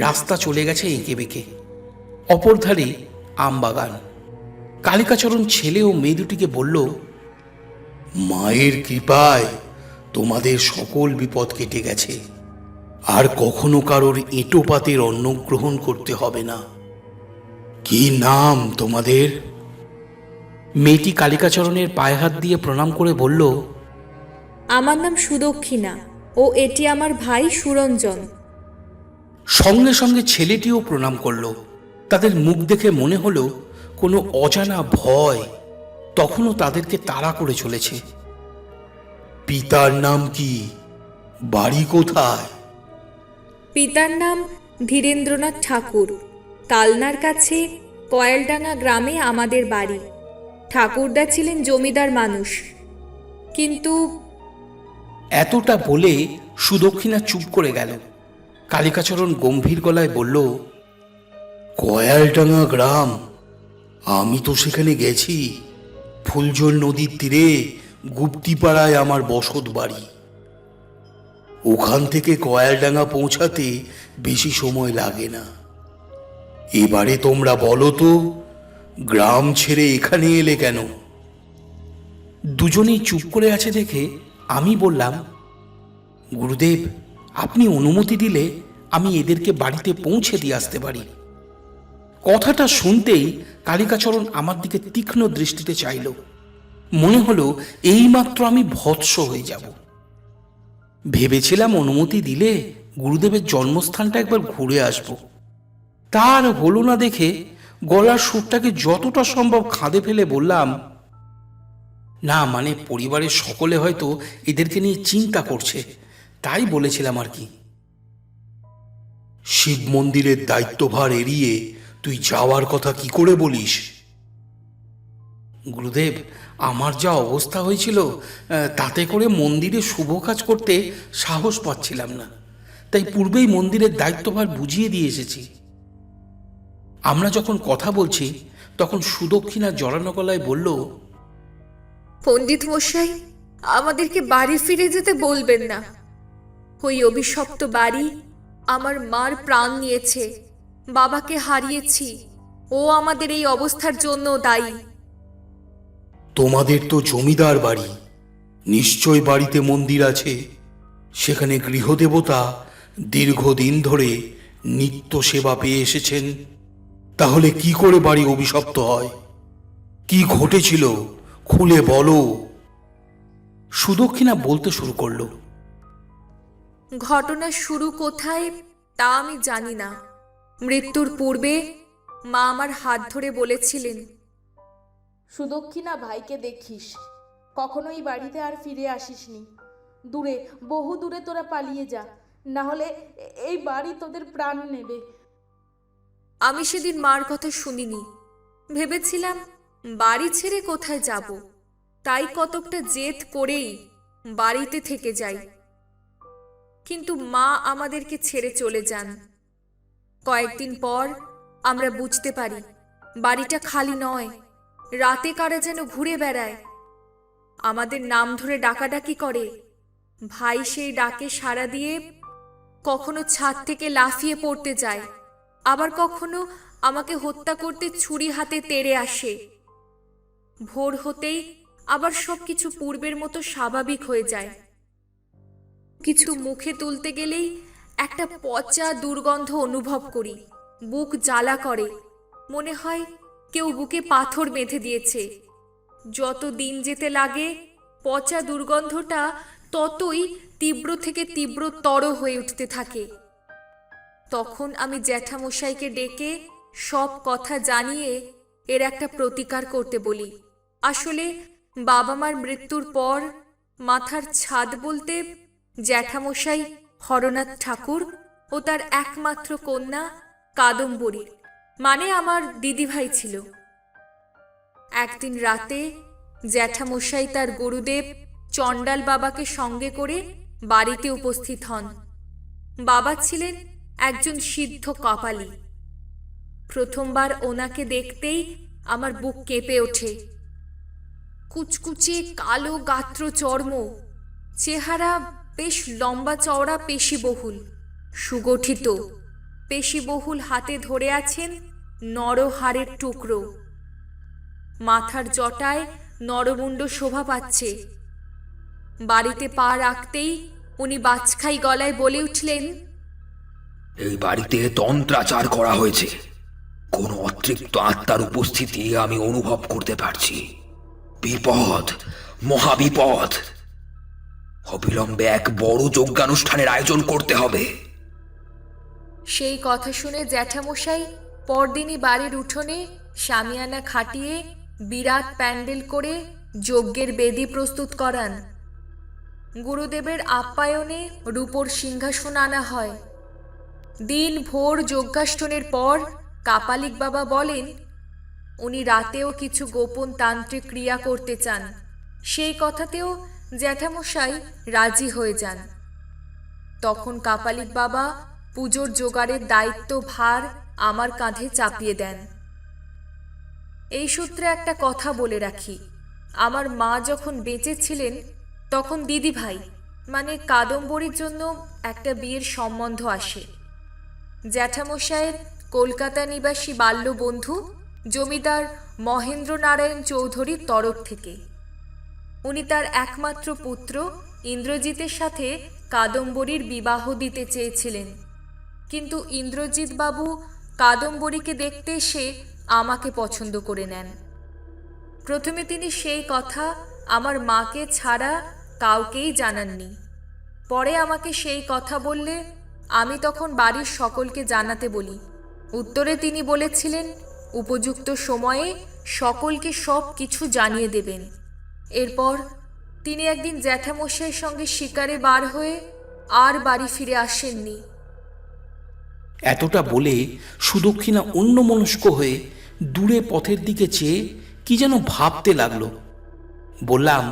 রাস্তা চলে গেছে এঁকে বেঁকে, অপর ধারে আমবাগান। কালিকাচরণ ছেলে ও মেয়ে দুটিকে বলল, মায়ের কৃপায় তোমাদের সকল বিপদ কেটে গেছে, আর কখনো কারোর এঁটো পাতের অন্ন গ্রহণ করতে হবে না। কি নাম তোমাদের? মেয়েটি কালিকাচরণের পায়ে হাত দিয়ে প্রণাম করে বলল, আমার নাম সুদক্ষিণা ও এটি আমার ভাই সুরঞ্জন। সঙ্গে সঙ্গে ছেলেটিও প্রণাম করল। তাদের মুখ দেখে মনে হলো কোনো অজানা ভয় তখনও তাদেরকে তাড়া করে চলেছে। পিতার নাম কি? বাড়ি কোথায়? পিতার নাম ধীরেন্দ্রনাথ ঠাকুর। কালনার কাছে কয়েলডাঙ্গা গ্রামে আমাদের বাড়ি। ঠাকুরদা ছিলেন জমিদার মানুষ, কিন্তু এতটা বলে সুদক্ষিণা চুপ করে গেল। কালিকাচরণ গম্ভীর গলায় বলল, কয়ালডাঙ্গা গ্রাম, আমি তো সেখানে গেছি। ফুলজল নদীর তীরে গুপ্তিপাড়ায় আমার বসত বাড়ি। ওখান থেকে কয়ালডাঙ্গা পৌঁছাতে বেশি সময় লাগে না। এবারে তোমরা বলো তো, গ্রাম ছেড়ে এখানে এলে কেন? দুজনেই চুপ করে আছে দেখে আমি বললাম, গুরুদেব, আপনি অনুমতি দিলে আমি এদেরকে বাড়িতে পৌঁছে দিয়ে আসতে পারি। কথাটা শুনতেই কালিকাচরণ আমার দিকে তীক্ষ্ণ দৃষ্টিতে চাইল। মনে হলো এইমাত্র আমি ভৎস হয়ে যাব। ভেবেছিলাম অনুমতি দিলে গুরুদেবের জন্মস্থানটা একবার ঘুরে আসব। তার হলো না দেখে গলার সুরটাকে যতটা সম্ভব খাদে ফেলে বললাম, না মানে পরিবারের সকলে হয়তো এদেরকে নিয়ে চিন্তা করছে, তাই বলেছিলাম আর কি। শিব মন্দিরের দায়িত্বভার এড়িয়ে তুই যাওয়ার কথা কি করে বলিস? গুরুদেব, আমার যা অবস্থা হয়েছিল তাতে করে মন্দিরে শুভ কাজ করতে সাহস পাচ্ছিলাম না, তাই পূর্বেই মন্দিরের দায়িত্বভার বুঝিয়ে দিয়ে এসেছি। আমরা যখন কথা বলছি তখন সুদক্ষিণা জড়ানো গলায় বলল, পণ্ডিত মশাই, আমাদেরকে বাড়ি ফিরে যেতে বলবেন না। ওই অভিশপ্ত বাড়ি আমার মার প্রাণ নিয়েছে, বাবাকে হারিয়েছি, ও আমাদের এই অবস্থার জন্য দায়ী। তোমাদের তো জমিদার বাড়ি, নিশ্চয় বাড়িতে মন্দির আছে। সেখানে গৃহদেবতা দীর্ঘদিন ধরে নিত্য সেবা পেয়ে এসেছেন। তাহলে কি করে বাড়ি অভিশপ্ত হয়? কি ঘটেছিল খুলে বলো। সুদক্ষিণা বলতে শুরু করলো, ঘটনা শুরু কোথায় তা আমি জানি না। মৃত্যুর পূর্বে মা আমার হাত ধরে বলেছিলেন, সুদক্ষিণা ভাইকে দেখিস, কখনোই বাড়িতে আর ফিরে আসিসনি। দূরে, বহু দূরে তোরা পালিয়ে যা, না হলে এই বাড়ি তোদের প্রাণ নেবে। আমি সেদিন মার কথা শুনিনি। ভেবেছিলাম বাড়ি ছেড়ে কোথায় যাব, তাই কতকটা জেদ করেই বাড়িতে থেকে যাই। কিন্তু মা আমাদেরকে ছেড়ে চলে যান। কয়েকদিন পর আমরা বুঝতে পারি বাড়িটা খালি নয়, রাতে কারা যেন ঘুরে বেড়ায়, আমাদের নাম ধরে ডাকাডাকি করে। ভাই সেই ডাকে সাড়া দিয়ে কখনো ছাদ থেকে লাফিয়ে পড়তে যায়, আবার কখনো আমাকে হত্যা করতে ছুরি হাতে তেড়ে আসে। ভোর হতেই আবার সবকিছু পূর্বের মতো স্বাভাবিক হয়ে যায়। কিছু মুখে তুলতে গেলেই একটা পচা দুর্গন্ধ অনুভব করি, বুক জ্বালা করে, মনে হয় কেউ বুকে পাথর বেঁধে দিয়েছে। যত দিন যেতে লাগে পচা দুর্গন্ধটা ততই তীব্র থেকে তীব্রতর হয়ে উঠতে থাকে। তখন আমি জ্যাঠামশাইকে ডেকে সব কথা জানিয়ে এর একটা প্রতিকার করতে বলি। আসলে বাবা মার মৃত্যুর পর মাথার ছাদ বলতে জ্যাঠামশাই হরনাথ ঠাকুর ও তার একমাত্র কন্যা কাদম্বরী, মানে আমার দিদিভাই ছিল। একদিন রাতে জ্যাঠামশাই তার গুরুদেব চণ্ডাল বাবাকে সঙ্গে করে বাড়িতে উপস্থিত হন। বাবা ছিলেন একজন সিদ্ধ কপালী। প্রথমবার ওনাকে দেখতেই আমার বুক কেঁপে ওঠে। কুচকুচে কালো গাত্র চর্ম, চেহারা বেশ লম্বা চওড়া, পেশিবহুল, সুগঠিত। পেশিবহুল হাতে ধরে আছেন নরহাড়ের টুকরো। মাথার জটায় নরমুণ্ড শোভা পাচ্ছে। বাড়িতে পা রাখতেই উনি বাজখাই গলায় বলে উঠলেন, এই বাড়িতে তন্ত্রাচার করা হয়েছে। কোন অতৃপ্ত আত্মার উপস্থিতি আমি অনুভব করতে পারছি। বিপদ, মহাবিপদ। অবিলম্বে এক বড় যজ্ঞানুষ্ঠানের আয়োজন করতে হবে। সেই কথা শুনে জ্যাঠামশাই পরদিনই বাড়ির উঠোনে শামিয়ানা খাটিয়ে বিরাট প্যান্ডেল করে যজ্ঞের বেদি প্রস্তুত করান। গুরুদেবের আপ্যায়নে রূপোর সিংহাসন আনা হয়। দিন ভোর যজ্ঞাষ্টনের পর কাপালিক বাবা বলেন উনি রাতেও কিছু গোপন তান্ত্রিক ক্রিয়া করতে চান। সেই কথাতেও জ্যাঠামশাই রাজি হয়ে যান। তখন কাপালিক বাবা পুজোর জোগাড়ের দায়িত্ব ভার আমার কাঁধে চাপিয়ে দেন। এই সূত্রে একটা কথা বলে রাখি, আমার মা যখন বেঁচে ছিলেন তখন দিদিভাই মানে কাদম্বরীর জন্য একটা বিয়ের সম্বন্ধ আসে। জ্যাঠামশাইয়ের কলকাতা নিবাসী বাল্য বন্ধু জমিদার মহেন্দ্র নারায়ণ চৌধুরীর তরফ থেকে। উনি তার একমাত্র পুত্র ইন্দ্রজিতের সাথে কাদম্বরীর বিবাহ দিতে চেয়েছিলেন, কিন্তু ইন্দ্রজিৎ বাবু কাদম্বরীকে দেখতে এসে আমাকে পছন্দ করে নেন। প্রথমে তিনি সেই কথা আমার মাকে ছাড়া কাউকেই জানাননি। পরে আমাকে সেই কথা বললে আমি তখন বাড়ির সকলকে জানাতে বলি। উত্তরে তিনি বলেছিলেন উপযুক্ত সময়ে সকলকে সব কিছু জানিয়ে দেবেন। এরপর তিনি একদিন জ্যাঠামশাইয়ের সঙ্গে শিকারে বার হয়ে আর বাড়ি ফিরে আসেননি। এতটা বলে সুদক্ষিণা অন্যমনস্ক হয়ে দূরে পথের দিকে চেয়ে কি যেন ভাবতে লাগলো। বললাম,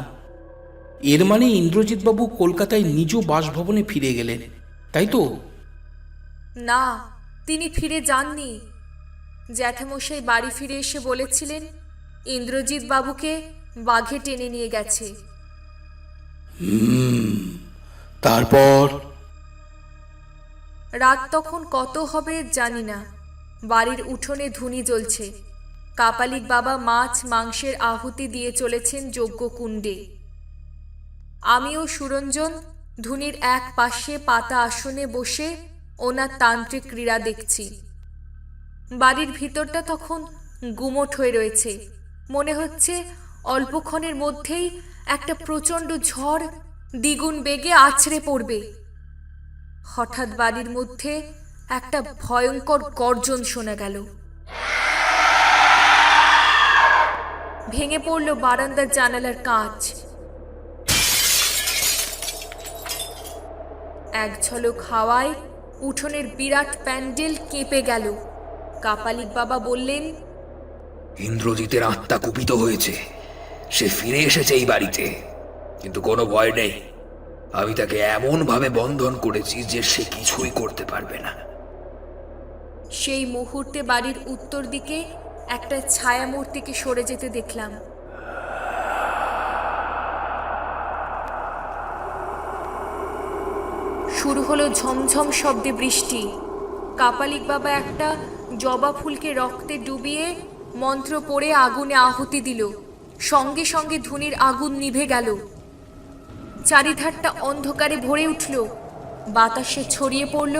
এর মানে ইন্দ্রজিৎবাবু কলকাতায় নিজ বাসভবনে ফিরে গেলেন, তাই তো? না, তিনি ফিরে যাননি। জ্যাঠামশাই বাড়ি ফিরে এসে বলেছিলেন ইন্দ্রজিৎ বাবুকে বাঘে টেনে নিয়ে গেছে। তারপর? রাত তখন কত হবে জানি না। বাড়ির উঠোনে ধুনি জ্বলছে। কাপালিক বাবা মাছ মাংসের আহুতি দিয়ে চলেছেন যজ্ঞ কুণ্ডে। আমিও সুরঞ্জন ধুনির এক পাশে পাতা আসনে বসে ওনার তান্ত্রিক ক্রীড়া দেখছি। বাড়ির ভিতরটা তখন গুমোট হয়ে রয়েছে। মনে হচ্ছে অল্পক্ষণের মধ্যেই একটা প্রচণ্ড ঝড় দ্বিগুণ বেগে আছড়ে পড়বে। হঠাৎ বাড়ির মধ্যে একটা ভয়ঙ্কর গর্জন শোনা গেল। ভেঙে পড়ল বারান্দার জানালার কাঁচ। এক ঝলক হাওয়ায় উঠোনের বিরাট প্যান্ডেল কেঁপে গেল। কাপালিক বাবা বললেন, ইন্দ্রজিতের আত্মা কুপিত হয়েছে, সে ফিরে এসেছে এই বাড়িতে, কিন্তু কোনো ভয় নেই। আমি তাকে এমন ভাবে বন্ধন করেছি যে সে কিছুই করতে পারবে না। সেই মুহূর্তে বাড়ির উত্তর দিকে একটা ছায়া মূর্তিকে সরে যেতে দেখলাম। শুরু হলো ঝমঝম শব্দে বৃষ্টি। কাপালিক বাবা একটা জবা ফুলকে রক্তে ডুবিয়ে মন্ত্র পড়ে আগুনে আহুতি দিল। সঙ্গে সঙ্গে ধুনির আগুন নিভে গেল। চারিধারটা অন্ধকারে ভরে উঠল। বাতাসে ছড়িয়ে পড়ল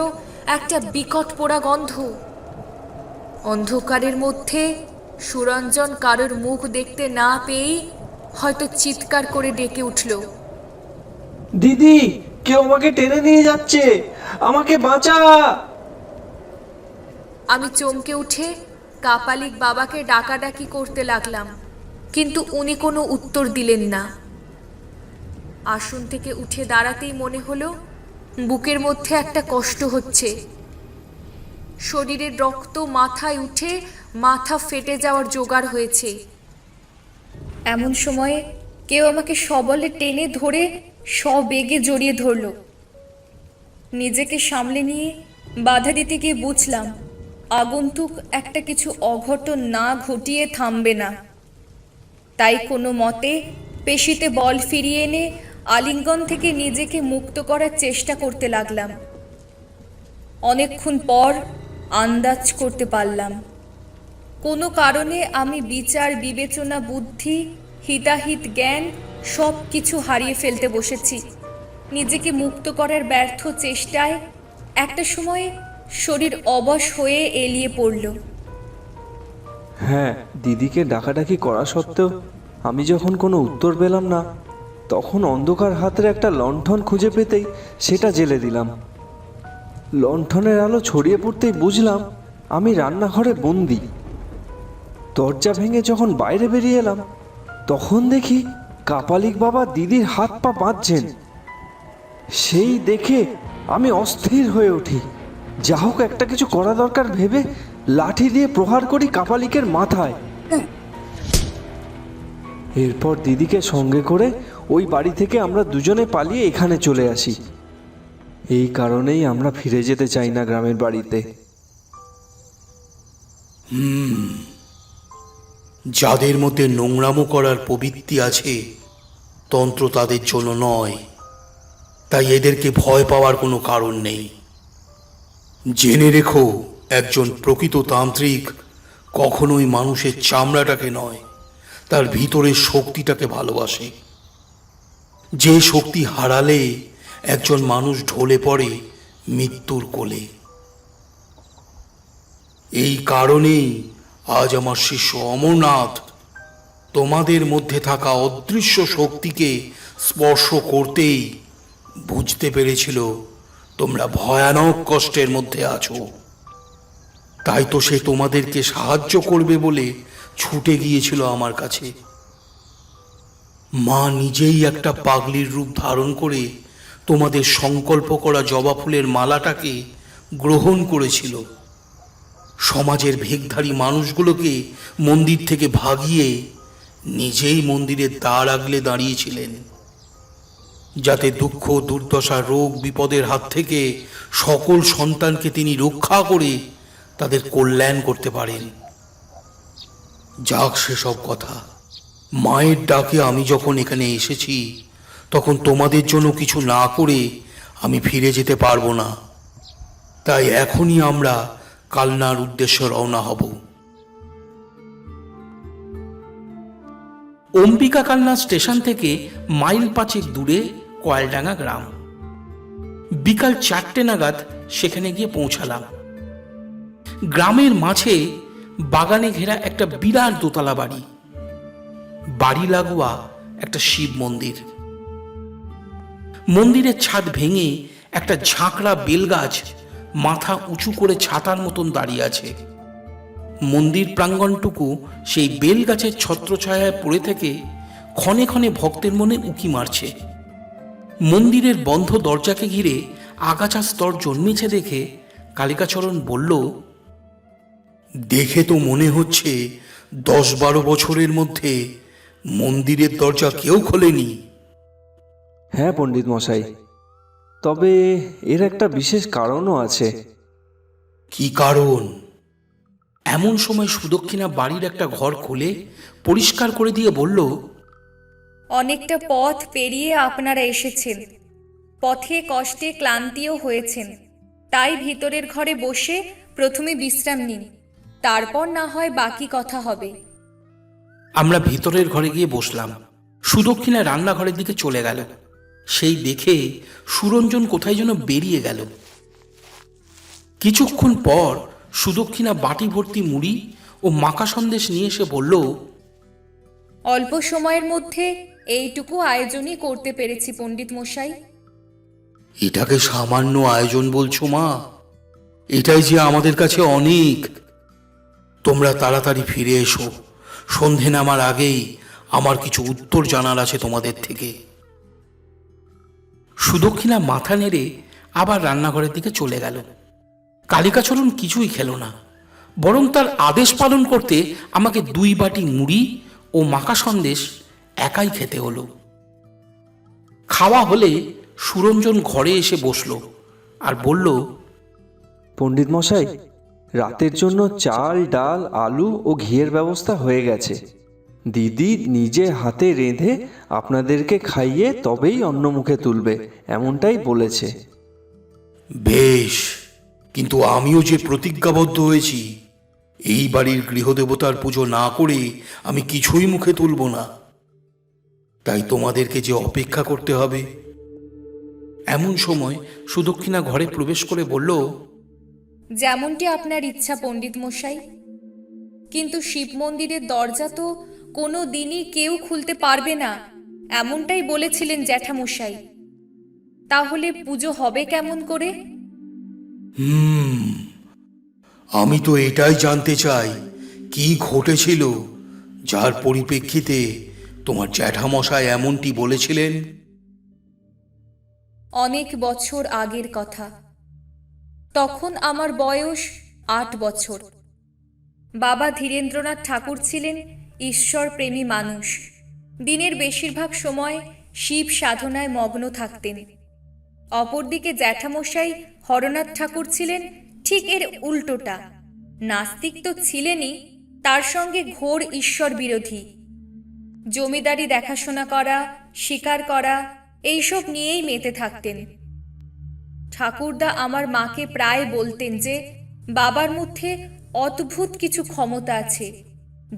একটা বিকট পোড়া গন্ধ। অন্ধকারের মধ্যে সুরঞ্জন কারোর মুখ দেখতে না পেয়েই হয়তো চিৎকার করে ডেকে উঠল, দিদি, কেউ আমাকে টেনে নিয়ে যাচ্ছে, আমাকে বাঁচা! আমি চমকে উঠে কাপালিক বাবাকে ডাকাডাকি করতে লাগলাম, কিন্তু উনি কোনো উত্তর দিলেন না। আসন থেকে উঠে দাঁড়াতেই মনে হলো বুকের মধ্যে একটা কষ্ট হচ্ছে। শরীরের রক্ত মাথায় উঠে মাথা ফেটে যাওয়ার জোগাড় হয়েছে। এমন সময়ে কেউ আমাকে সবলে টেনে ধরে সবেগে জড়িয়ে ধরল। নিজেকে সামলে নিয়ে বাধা দিতে গিয়ে বুঝলাম আগন্তুক একটা কিছু অঘটন না ঘটিয়ে থামবে না। তাই কোনো মতে পেশিতে বল ফিরিয়ে এনে আলিঙ্গন থেকে নিজেকে মুক্ত করার চেষ্টা করতে লাগলাম। অনেকক্ষণ পর আন্দাজ করতে পারলাম কোনো কারণে আমি বিচার বিবেচনা বুদ্ধি হিতাহিত জ্ঞান সব কিছু হারিয়ে ফেলতে বসেছি। নিজেকে মুক্ত করার ব্যর্থ চেষ্টায় একটা সময়ে শরীর অবশ হয়ে এলিয়ে পড়ল। হ্যাঁ, দিদিকে ডাকাডাকি করা সত্ত্বেও আমি যখন কোনো উত্তর পেলাম না, তখন অন্ধকার হাতের একটা লণ্ঠন খুঁজে পেতেই সেটা জ্বেলে দিলাম। লণ্ঠনের আলো ছড়িয়ে পড়তেই বুঝলাম আমি রান্নাঘরে বন্দি। দরজা ভেঙে যখন বাইরে বেরিয়ে এলাম, তখন দেখি কাপালিক বাবা দিদির হাত পা বাঁধছেন। সেই দেখে আমি অস্থির হয়ে উঠি। যা হোক একটা কিছু করা দরকার ভেবে লাঠি দিয়ে প্রহার করি কাপালিকের মাথায়। এরপর দিদিকে সঙ্গে করে ওই বাড়ি থেকে আমরা দুজনে পালিয়ে এখানে চলে আসি। এই কারণেই আমরা ফিরে যেতে চাই না গ্রামের বাড়িতে। যাদের মধ্যে নোংরামো করার প্রবৃত্তি আছে, তন্ত্র তাদের জন্য নয়, তাই এদেরকে ভয় পাওয়ার কোনো কারণ নেই। জেনে রেখো, একজন প্রকৃত তান্ত্রিক কখনোই মানুষের চামড়াটাকে নয়, তার ভিতরের শক্তিটাকে ভালোবাসে। যে শক্তি হারালে একজন মানুষ ঢলে পড়ে মৃত্যুর কোলে। এই কারণেই আজ আমার শিষ্য অমরনাথ তোমাদের মধ্যে থাকা অদৃশ্য শক্তিকে স্পর্শ করতেই বুঝতে পেরেছিল তোমরা ভয়ানক কষ্টের মধ্যে আছো। তাই তো সে তোমাদেরকে সাহায্য করবে বলে ছুটে গিয়েছিল আমার কাছে। মা নিজেই একটা পাগলির রূপ ধারণ করে তোমাদের সংকল্প করা জবা ফুলের মালাটাকে গ্রহণ করেছিল। সমাজের ভেকধারী মানুষগুলোকে মন্দির থেকে ভাগিয়ে নিজেই মন্দিরের দ্বার আগলে দাঁড়িয়েছিলেন, যাতে দুঃখ দুর্দশা রোগ বিপদের হাত থেকে সকল সন্তানকে তিনি রক্ষা করে তাদের কল্যাণ করতে পারেন। যাক সেসব কথা, মায়ের ডাকে আমি যখন এখানে এসেছি তখন তোমাদের জন্য কিছু না করে আমি ফিরে যেতে পারবো না। তাই এখনই আমরা কালনার উদ্দেশ্যে রওনা হব। অম্বিকা কালনা স্টেশন থেকে মাইল 5 দূরে কয়েলডাঙ্গা গ্রাম। বিকাল 4টে নাগাদ সেখানে গিয়ে পৌঁছালাম। গ্রামের মাঝে বাগানে ঘেরা একটা বিরাট দোতলা বাড়ি, বাড়ি লাগোয়া একটা শিব মন্দির। মন্দিরের ছাদ ভেঙে একটা ঝাঁকড়া বেলগাছ মাথা উঁচু করে ছাতার মতন দাঁড়িয়ে আছে। মন্দির প্রাঙ্গণটুকু সেই বেলগাছের ছত্রছায়ায় পড়ে থেকে ক্ষণে ক্ষণে ভক্তের মনে উকি মারছে। মন্দিরের বন্ধ দরজাকে ঘিরে আগাছা স্তর জন্মেছে দেখে কালিকাচরণ বলল, দেখে তো মনে হচ্ছে 10-12 বছরের মধ্যে মন্দিরের দরজা কেউ খোলেনি। হ্যাঁ পণ্ডিত মশাই, তবে এর একটা বিশেষ কারণও আছে। কি কারণ? এমন সময় সুদক্ষিণা বাড়ির একটা ঘর খুলে পরিষ্কার করে দিয়ে বলল, অনেকটা পথ পেরিয়ে আপনারা এসেছেন, পথে কষ্টে ক্লান্তিও হয়েছেন, তাই ভিতরের ঘরে বসে প্রথমে বিশ্রাম নিন, তারপর না হয় বাকি কথা হবে। আমরা ভিতরের ঘরে গিয়ে বসলাম। সুদক্ষিণা রান্নাঘরের দিকে চলে গেল। সেই দেখে সুরঞ্জন কোথায় যেন বেরিয়ে গেল। কিছুক্ষণ পর সুদক্ষিণা বাটি ভর্তি মুড়ি ও মাকা সন্দেশ নিয়ে এসে বলল, অল্প সময়ের মধ্যে এইটুকু আয়োজনই করতে পেরেছি পণ্ডিত মশাই। এটাকে সামান্য আয়োজন বলছো মা? এটাই যে আমাদের কাছে অনেক। তোমরা তাড়াতাড়ি ফিরে এসো, সন্ধে নামার আগেই আমার কিছু উত্তর জানার আছে তোমাদের থেকে। সুদক্ষিণা মাথা নেড়ে আবার রান্নাঘরের দিকে চলে গেল। কালিকাচরণ কিছুই খেল না, বরং তার আদেশ পালন করতে আমাকে 2 বাটি মুড়ি ও মাকা সন্দেশ একাই খেতে হলো। খাওয়া হলে সুরঞ্জন ঘরে এসে বসলো আর বলল, পণ্ডিত মশাই, রাতের জন্য চাল ডাল আলু ও ঘিয়ের ব্যবস্থা হয়ে গেছে। দিদি নিজে হাতে রেঁধে আপনাদেরকে খাইয়ে তবেই অন্ন মুখে তুলবে, এমনটাই বলেছে। বেশ, কিন্তু আমিও যে প্রতিজ্ঞাবদ্ধ হয়েছি, এই বাড়ির গৃহদেবতার পুজো না করে আমি কিছুই মুখে তুলব না। তাই তোমাদেরকে যে অপেক্ষা করতে হবে। এমন সময় সুদক্ষিণা ঘরে প্রবেশ করে বলল, যেমনটি আপনার ইচ্ছা পণ্ডিত মশাই, কিন্তু শিব মন্দিরের দরজা তো কোনো দিনই কেউ খুলতে পারবে না, এমনটাই বলেছিলেন জ্যাঠামশাই। তাহলে পুজো হবে কেমন করে? আমি তো এটাই জানতে চাই, কি ঘটেছিল যার পরিপ্রেক্ষিতে তোমার জ্যাঠামশাই এমনটি বলেছিলেন। অনেক বছর আগের কথা। তখন আমার বয়স 8 বছর। বাবা ধীরেন্দ্রনাথ ঠাকুর ছিলেন ঈশ্বর প্রেমী মানুষ। দিনের বেশিরভাগ সময় শিব সাধনায় মগ্ন থাকতেন। অপরদিকে জ্যাঠামশাই হরনাথ ঠাকুর ছিলেন ঠিক এর উল্টোটা, নাস্তিক তো ছিলেনই, তার সঙ্গে ঘোর ঈশ্বর বিরোধী। জমিদারি দেখাশোনা করা, শিকার করা, এইসব নিয়েই মেতে থাকতেন। ঠাকুরদা আমার মাকে প্রায় বলতেন যে বাবার মধ্যে অদ্ভুত কিছু ক্ষমতা আছে,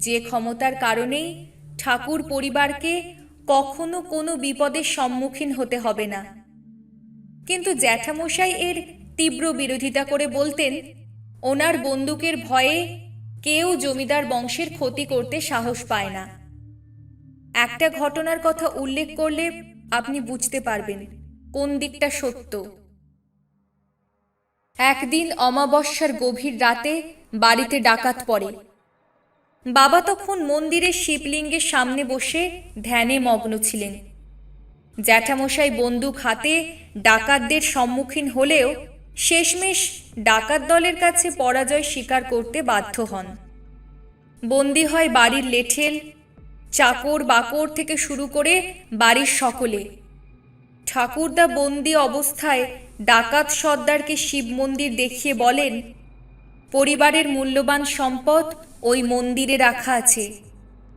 যে ক্ষমতার কারণেই ঠাকুর পরিবারকে কখনো কোনো বিপদের সম্মুখীন হতে হবে না। কিন্তু জ্যাঠামশাই এর তীব্র বিরোধিতা করে বলতেন ওনার বন্দুকের ভয়ে কেউ জমিদার বংশের ক্ষতি করতে সাহস পায় না। একটা ঘটনার কথা উল্লেখ করলে আপনি বুঝতে পারবেন কোন দিকটা সত্য। একদিন অমাবস্যার গভীর রাতে বাড়িতে ডাকাত পড়ে। বাবা তখন মন্দিরের শিবলিঙ্গের সামনে বসে ধ্যানে মগ্ন ছিলেন। জ্যাঠামশাই বন্দুক হাতে ডাকাতদের সম্মুখীন হলেও শেষমেশ ডাকাত দলের কাছে পরাজয় স্বীকার করতে বাধ্য হন। বন্দী হয় বাড়ির লেঠেল, চাকর বাকর থেকে শুরু করে বাড়ির সকলে। ঠাকুরদা বন্দী অবস্থায় ডাকাত সর্দারকে শিব মন্দির দেখিয়ে বলেন, পরিবারের মূল্যবান সম্পদ ওই মন্দিরে রাখা আছে,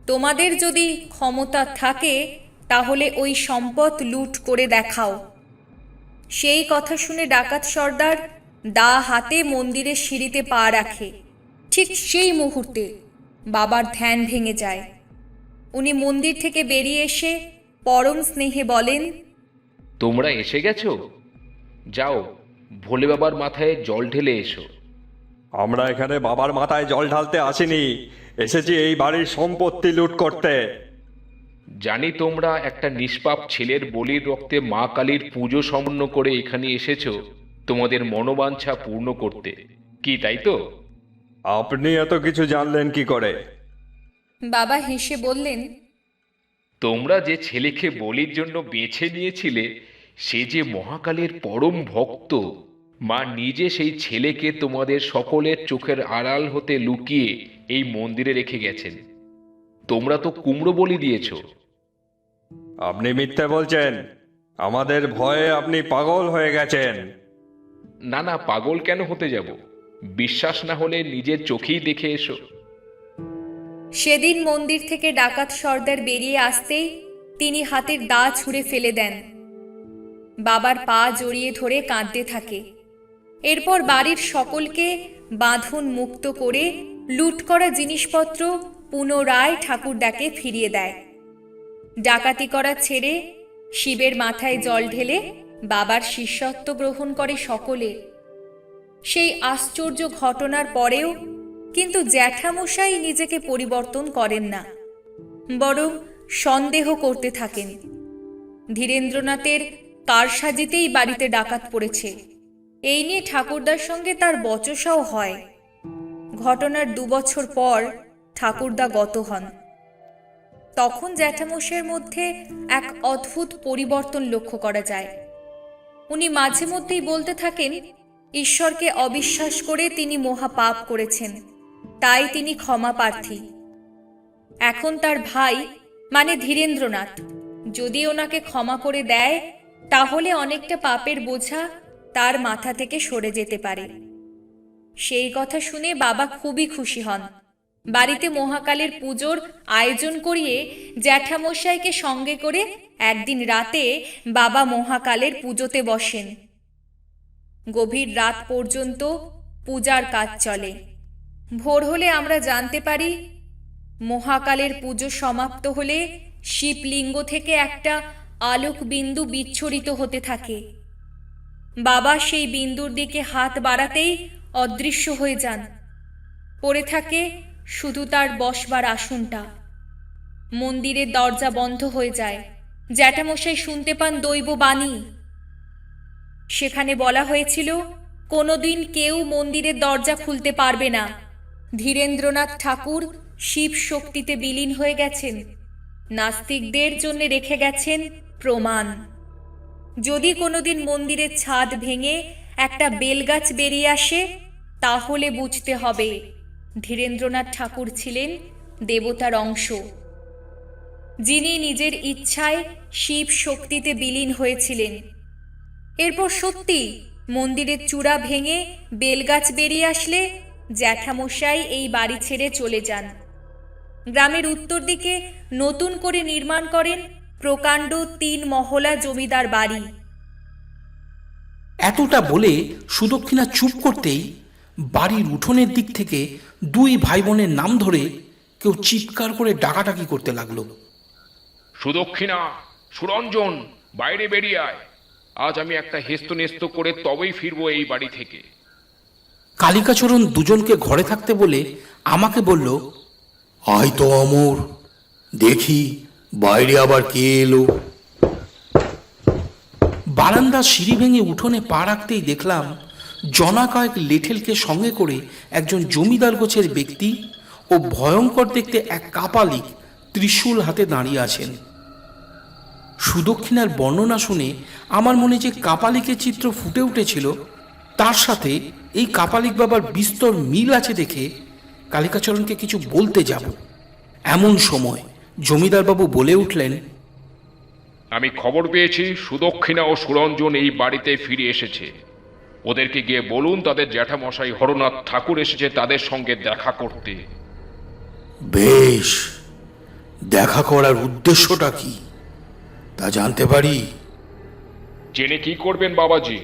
তোমাদের যদি ক্ষমতা থাকে তাহলে ওই সম্পদ লুট করে দেখাও। সেই কথা শুনে ডাকাত সর্দার দা হাতে মন্দিরের সিঁড়িতে পা রাখে। ঠিক সেই মুহূর্তে বাবার ধ্যান ভেঙে যায়। উনি মন্দির থেকে বেরিয়ে এসে পরম স্নেহে বলেন, তোমরা এসে গেছো, যাও ভোলে বাবার মাথায় জল ঢেলে এসো। আমরা এখানে বাবার মাথায় জল ঢালতে আসিনি, এসেছি এই বাড়ির সম্পত্তি লুট করতে। জানি তোমরা একটা নিষ্পাপ ছেলের বলির রক্তে মা কালীর পুজো সম্পন্ন করে এখানে এসেছো তোমাদের মনোবাঞ্ছা পূর্ণ করতে, কি তাই তো? আপনি এত কিছু জানলেন কি করে? বাবা হেসে বললেন, তোমরা যে ছেলেকে বলির জন্য বেছে নিয়েছিলে সে যে মহাকালের পরম ভক্ত। মা নিজে সেই ছেলেকে তোমাদের সকলের চোখের আড়াল হতে লুকিয়ে এই মন্দিরে রেখে গেছেন। তোমরা তো কুমড়ো বলি দিয়েছ। আপনি মিথ্যে বলছেন, আমাদের ভয়ে আপনি পাগল হয়ে গেছেন। না না, পাগল কেন হতে যাব? বিশ্বাস না হলে নিজের চোখেই দেখে এসো। সেদিন মন্দির থেকে ডাকাত সর্দার বেরিয়ে আসতেই তিনি হাতের দা ছুঁড়ে ফেলে দেন। বাবার পা জড়িয়ে ধরে কাঁদতে থাকে। এরপর বাড়ির সকলকে বাঁধন মুক্ত করে লুট করা জিনিসপত্র পুনরায় ঠাকুরদাকে ফিরিয়ে দেয়। ডাকাতি করা ছেড়ে শিবের মাথায় জল ঢেলে বাবার শিষ্যত্ব গ্রহণ করে সকলে। সেই আশ্চর্য ঘটনার পরেও কিন্তু জ্যাঠামশাই নিজেকে পরিবর্তন করেন না, বরং সন্দেহ করতে থাকেন ধীরেন্দ্রনাথের কারসাজিতেই বাড়িতে ডাকাত পড়েছে। এই নিয়ে ঠাকুরদার সঙ্গে তার বচসাও হয়। ঘটনার 2 বছর পর ঠাকুরদা গত হন। তখন জ্যাঠামশাইয়ের মধ্যে এক অদ্ভুত পরিবর্তন লক্ষ্য করা যায়। উনি মাঝে মধ্যেই বলতে থাকেন ঈশ্বরকে অবিশ্বাস করে তিনি মহা পাপ করেছেন, তাই তিনি ক্ষমা প্রার্থী। এখন তার ভাই মানে ধীরেন্দ্রনাথ যদি ওনাকে ক্ষমা করে দেয় তাহলে অনেকটা পাপের বোঝা তার মাথা থেকে সরে যেতে পারে। সেই কথা শুনে বাবা খুবই খুশি হন। বাড়িতে মহাকালের পুজোর আয়োজন করিয়ে জ্যাঠামশাইকে সঙ্গে করে একদিন রাতে বাবা মহাকালের পুজোতে বসেন। গভীর রাত পর্যন্ত পূজার কাজ চলে। ভোর হলে আমরা জানতে পারি মহাকালের পুজো সমাপ্ত হলে শিবলিঙ্গ থেকে একটা আলোক বিন্দু বিচ্ছুরিত হতে থাকে। বাবা সেই বিন্দুর দিকে হাত বাড়াতেই অদৃশ্য হয়ে যান। পড়ে থাকে শুধু তার বসবার আসনটা। মন্দিরের দরজা বন্ধ হয়ে যায়। জ্যাঠামশাই শুনতে পান দৈব বাণী। সেখানে বলা হয়েছিল কোনোদিন কেউ মন্দিরের দরজা খুলতে পারবে না। ধীরেন্দ্রনাথ ঠাকুর শিব শক্তিতে বিলীন হয়ে গেছেন। নাস্তিকদের জন্য রেখে গেছেন প্রমাণ। যদি কোনোদিন মন্দিরের ছাদ ভেঙে একটা বেলগাছ বেরিয়ে আসে তাহলে বুঝতে হবে ধীরেন্দ্রনাথ ঠাকুর ছিলেন দেবতার অংশ, যিনি নিজের ইচ্ছায় শিব শক্তিতে বিলীন হয়েছিলেন। এরপর সত্যি মন্দিরের চূড়া ভেঙে বেলগাছ বেরিয়ে আসলে জ্যাঠামশাই এই বাড়ি ছেড়ে চলে যান। গ্রামের উত্তর দিকে নতুন করে নির্মাণ করেন প্রকাণ্ড 3 মহলা জমিদার বাড়ি। এতটা বলে সুদক্ষিণা চুপ করতেই বাড়ির উঠোনের দিক থেকে 2 ভাই বোনের নাম ধরে কেউ চিৎকার করে ডাকাডাকি করতে লাগলো। সুদক্ষিণা, সুরঞ্জন, বাইরে বেরিয়ে আয়। আজ আমি একটা হেস্তনেস্ত করে তবেই ফিরবো এই বাড়ি থেকে। কালিকাচরণ দুজনকে ঘরে থাকতে বলে আমাকে বলল, আয় তো অমর, দেখি বাইরে আবার কে এলো। বারান্দার সিঁড়ি ভেঙে উঠোনে পা রাখতেই দেখলাম জনা কয়েক লেঠেলকে সঙ্গে করে একজন জমিদার গোছের ব্যক্তি ও ভয়ঙ্কর দেখতে এক কাপালিক ত্রিশূল হাতে দাঁড়িয়ে আছেন। সুদক্ষিণার বর্ণনা শুনে আমার মনে যে কাপালিকের চিত্র ফুটে উঠেছিল তার সাথে এই কাপালিক বাবার বিস্তর মিল আছে দেখে কালিকাচরণকে কিছু বলতে যাব, এমন সময় জমিদারবাবু বলে উঠলেন, আমি খবর পেয়েছি সুদক্ষিণা ও সুরঞ্জন এই বাড়িতে ফিরে এসেছে। ওদেরকে গিয়ে বলুন তাদের জ্যাঠামশাই হরনাথ ঠাকুর এসেছে তাদের সঙ্গে দেখা করতে। বেশ, দেখা করার উদ্দেশ্যটা কি তা জানতে পারি? জেনে কি করবেন বাবাজি?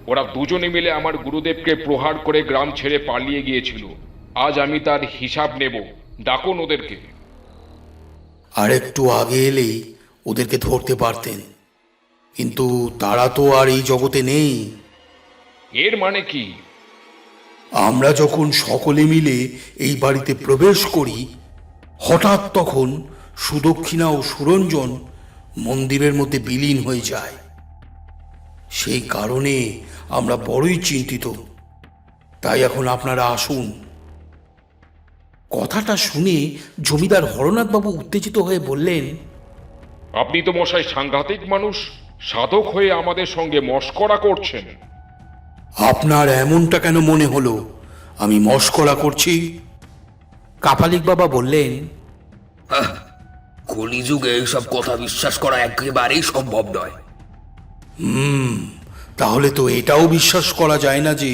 ওরা দুজনে মিলে আমার গুরুদেবকে প্রহার করে গ্রাম ছেড়ে পালিয়ে গিয়েছিল। আজ আমি তার হিসাব নেব। ডাকুন ওদেরকে। আর একটু আগে এলেই ওদেরকে ধরতে পারতেন, কিন্তু তারা তো আর এই জগতে নেই। এর মানে কি? আমরা যখন সকলে মিলে এই বাড়িতে প্রবেশ করি, হঠাৎ তখন সুদক্ষিণা ও সুরঞ্জন মন্দিরের মধ্যে বিলীন হয়ে যায়। সেই কারণে আমরা বড়ই চিন্তিত। তাই এখন আপনারা আসুন। কথাটা শুনে জমিদার হরনাথ বাবু উত্তেজিত হয়ে বললেন, আপনি তো মশাই সাংঘাতিক মানুষ, সাধক হয়ে আমাদের সঙ্গে মশকরা করছেন। আপনার এমনটা কেন মনে হলো আমি মশকরা করছি? কাপালিক বাবা বললেন, কলিযুগে এইসব কথা বিশ্বাস করা একেবারেই সম্ভব নয়। তাহলে তো এটাও বিশ্বাস করা যায় না যে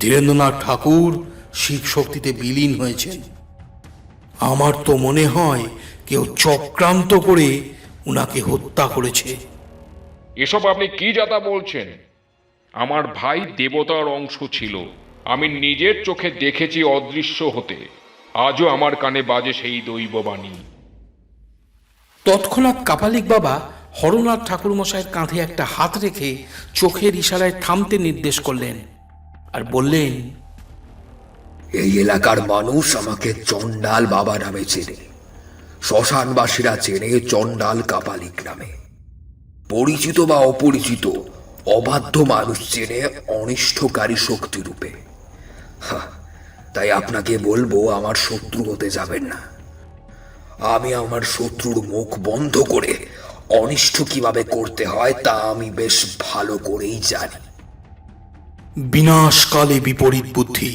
ধীরেন্দ্রনাথ ঠাকুর শিব শক্তিতে বিলীন হয়েছেন। আমার তো মনে হয় কেউ চক্রান্ত করে উনাকে হত্যা করেছে। এসব আপনি কি যাতা বলছেন? আমার ভাই দেবতার অংশ ছিল, আমি নিজের চোখে দেখেছি অদৃশ্য হতে। আজও আমার কানে বাজে সেই দৈববাণী। তৎক্ষণাৎ কাপালিক বাবা হরনাথ ঠাকুর মশাইয়ের কাঁধে একটা হাত রেখে চোখের ইশারায় থামতে নির্দেশ করলেন আর বললেন, এই এলাকার মানুষ আমাকে চণ্ডাল বাবা নামে চেনে। শ্মশানবাসীরা চেনে চণ্ডাল কাপালিক নামে। পরিচিত বা অপরিচিত অবাধ্য মানুষ চেনে অনিষ্টকারী শক্তি রূপে। তাই আপনাকে বলবো আমার শত্রু হতে যাবেন না। আমি আমার শত্রুর মুখ বন্ধ করে অনিষ্ট কিভাবে করতে হয় তা আমি বেশ ভালো করেই জানি। বিনাশকালে বিপরীত বুদ্ধি।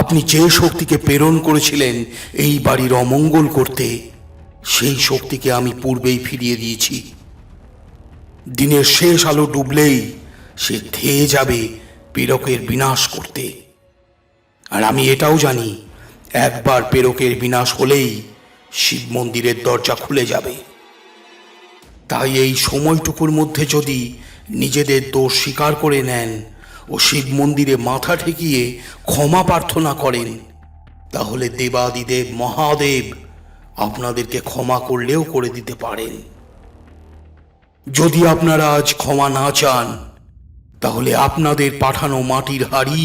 আপনি যে শক্তিকে প্রেরণ করেছিলেন এই বাড়ির অমঙ্গল করতে, সেই শক্তিকে আমি পূর্বেই ফিরিয়ে দিয়েছি। দিনের শেষ আলো ডুবলেই সে ধেয়ে যাবে প্রেরকের বিনাশ করতে। আর আমি এটাও জানি, একবার প্রেরকের বিনাশ হলেই শিব মন্দিরের দরজা খুলে যাবে। তাই এই সময়টুকুর মধ্যে যদি নিজেদের দোষ স্বীকার করে নেন ও শিব মন্দিরে মাথা ঠেকিয়ে ক্ষমা প্রার্থনা করেন, তাহলে দেবাদিদেব মহাদেব আপনাদেরকে ক্ষমা করলেও করে দিতে পারেন। যদি আপনারা আজ ক্ষমা না চান, তাহলে আপনাদের পাঠানো মাটির হাড়ি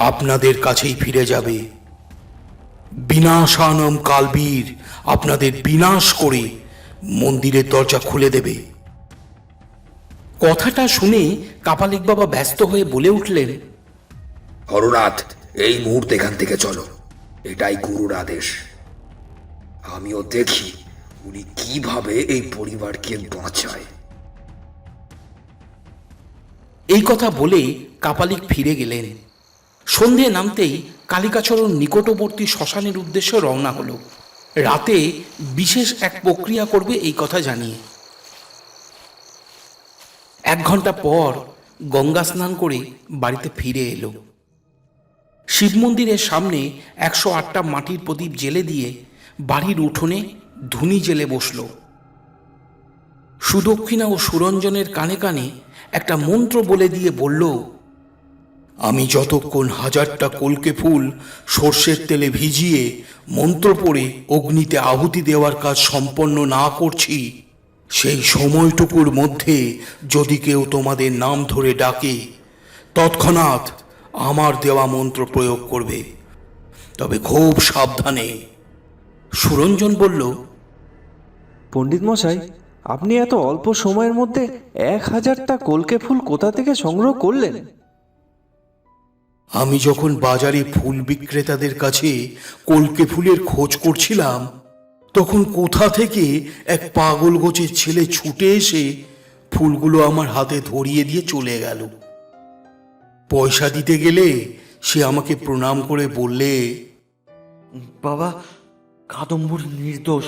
আপনাদের কাছেই ফিরে যাবে। বিনাশানম কালবীর আপনাদের বিনাশ করে মন্দিরের দরজা খুলে দেবে। কথাটা শুনে কাপালিক বাবা ব্যস্ত হয়ে বলে উঠলেন, হরনাথ, এই মুহূর্তে এখান থেকে চলো। এটাই গুরুর আদেশ। আমিও দেখি উনি কিভাবে এই পরিবারকে বাঁচায়। এই কথা বলে কাপালিক ফিরে গেলেন। সন্ধে নামতেই কালিকাচরণ নিকটবর্তী শ্মশানের উদ্দেশ্যে রওনা হলো, রাতে বিশেষ এক প্রক্রিয়া করবে এই কথা জানিয়ে। 1 ঘন্টা পর গঙ্গা স্নান করে বাড়িতে ফিরে এলো। শিব মন্দিরের সামনে 108টা মাটির প্রদীপ জেলে দিয়ে বাড়ির উঠোনে ধুনি জেলে বসল। সুদক্ষিণা ও সুরঞ্জনের কানে কানে একটা মন্ত্র বলে দিয়ে বলল, আমি যতক্ষণ 1000টা কলকে ফুল সর্ষের তেলে ভিজিয়ে মন্ত্র পড়ে অগ্নিতে আহুতি দেওয়ার কাজ সম্পন্ন না করছি, সেই সময়টুকুর মধ্যে যদি কেউ তোমাদের নাম ধরে ডাকে তৎক্ষণাৎ আমার দেওয়া মন্ত্র প্রয়োগ করবে, তবে খুব সাবধানে। সুরঞ্জন বলল, পণ্ডিত মশাই, আপনি এত অল্প সময়ের মধ্যে 1000টা কলকে ফুল কোথা থেকে সংগ্রহ করলেন? আমি যখন বাজারে ফুল বিক্রেতাদের কাছে কলকে ফুলের খোঁজ করছিলাম, তখন কোথা থেকে এক পাগল গোছের ছেলে ছুটে এসে ফুলগুলো আমার হাতে ধরিয়ে দিয়ে চলে গেল। পয়সা দিতে গেলে সে আমাকে প্রণাম করে বললে, বাবা, কাদম্বরী নির্দোষ,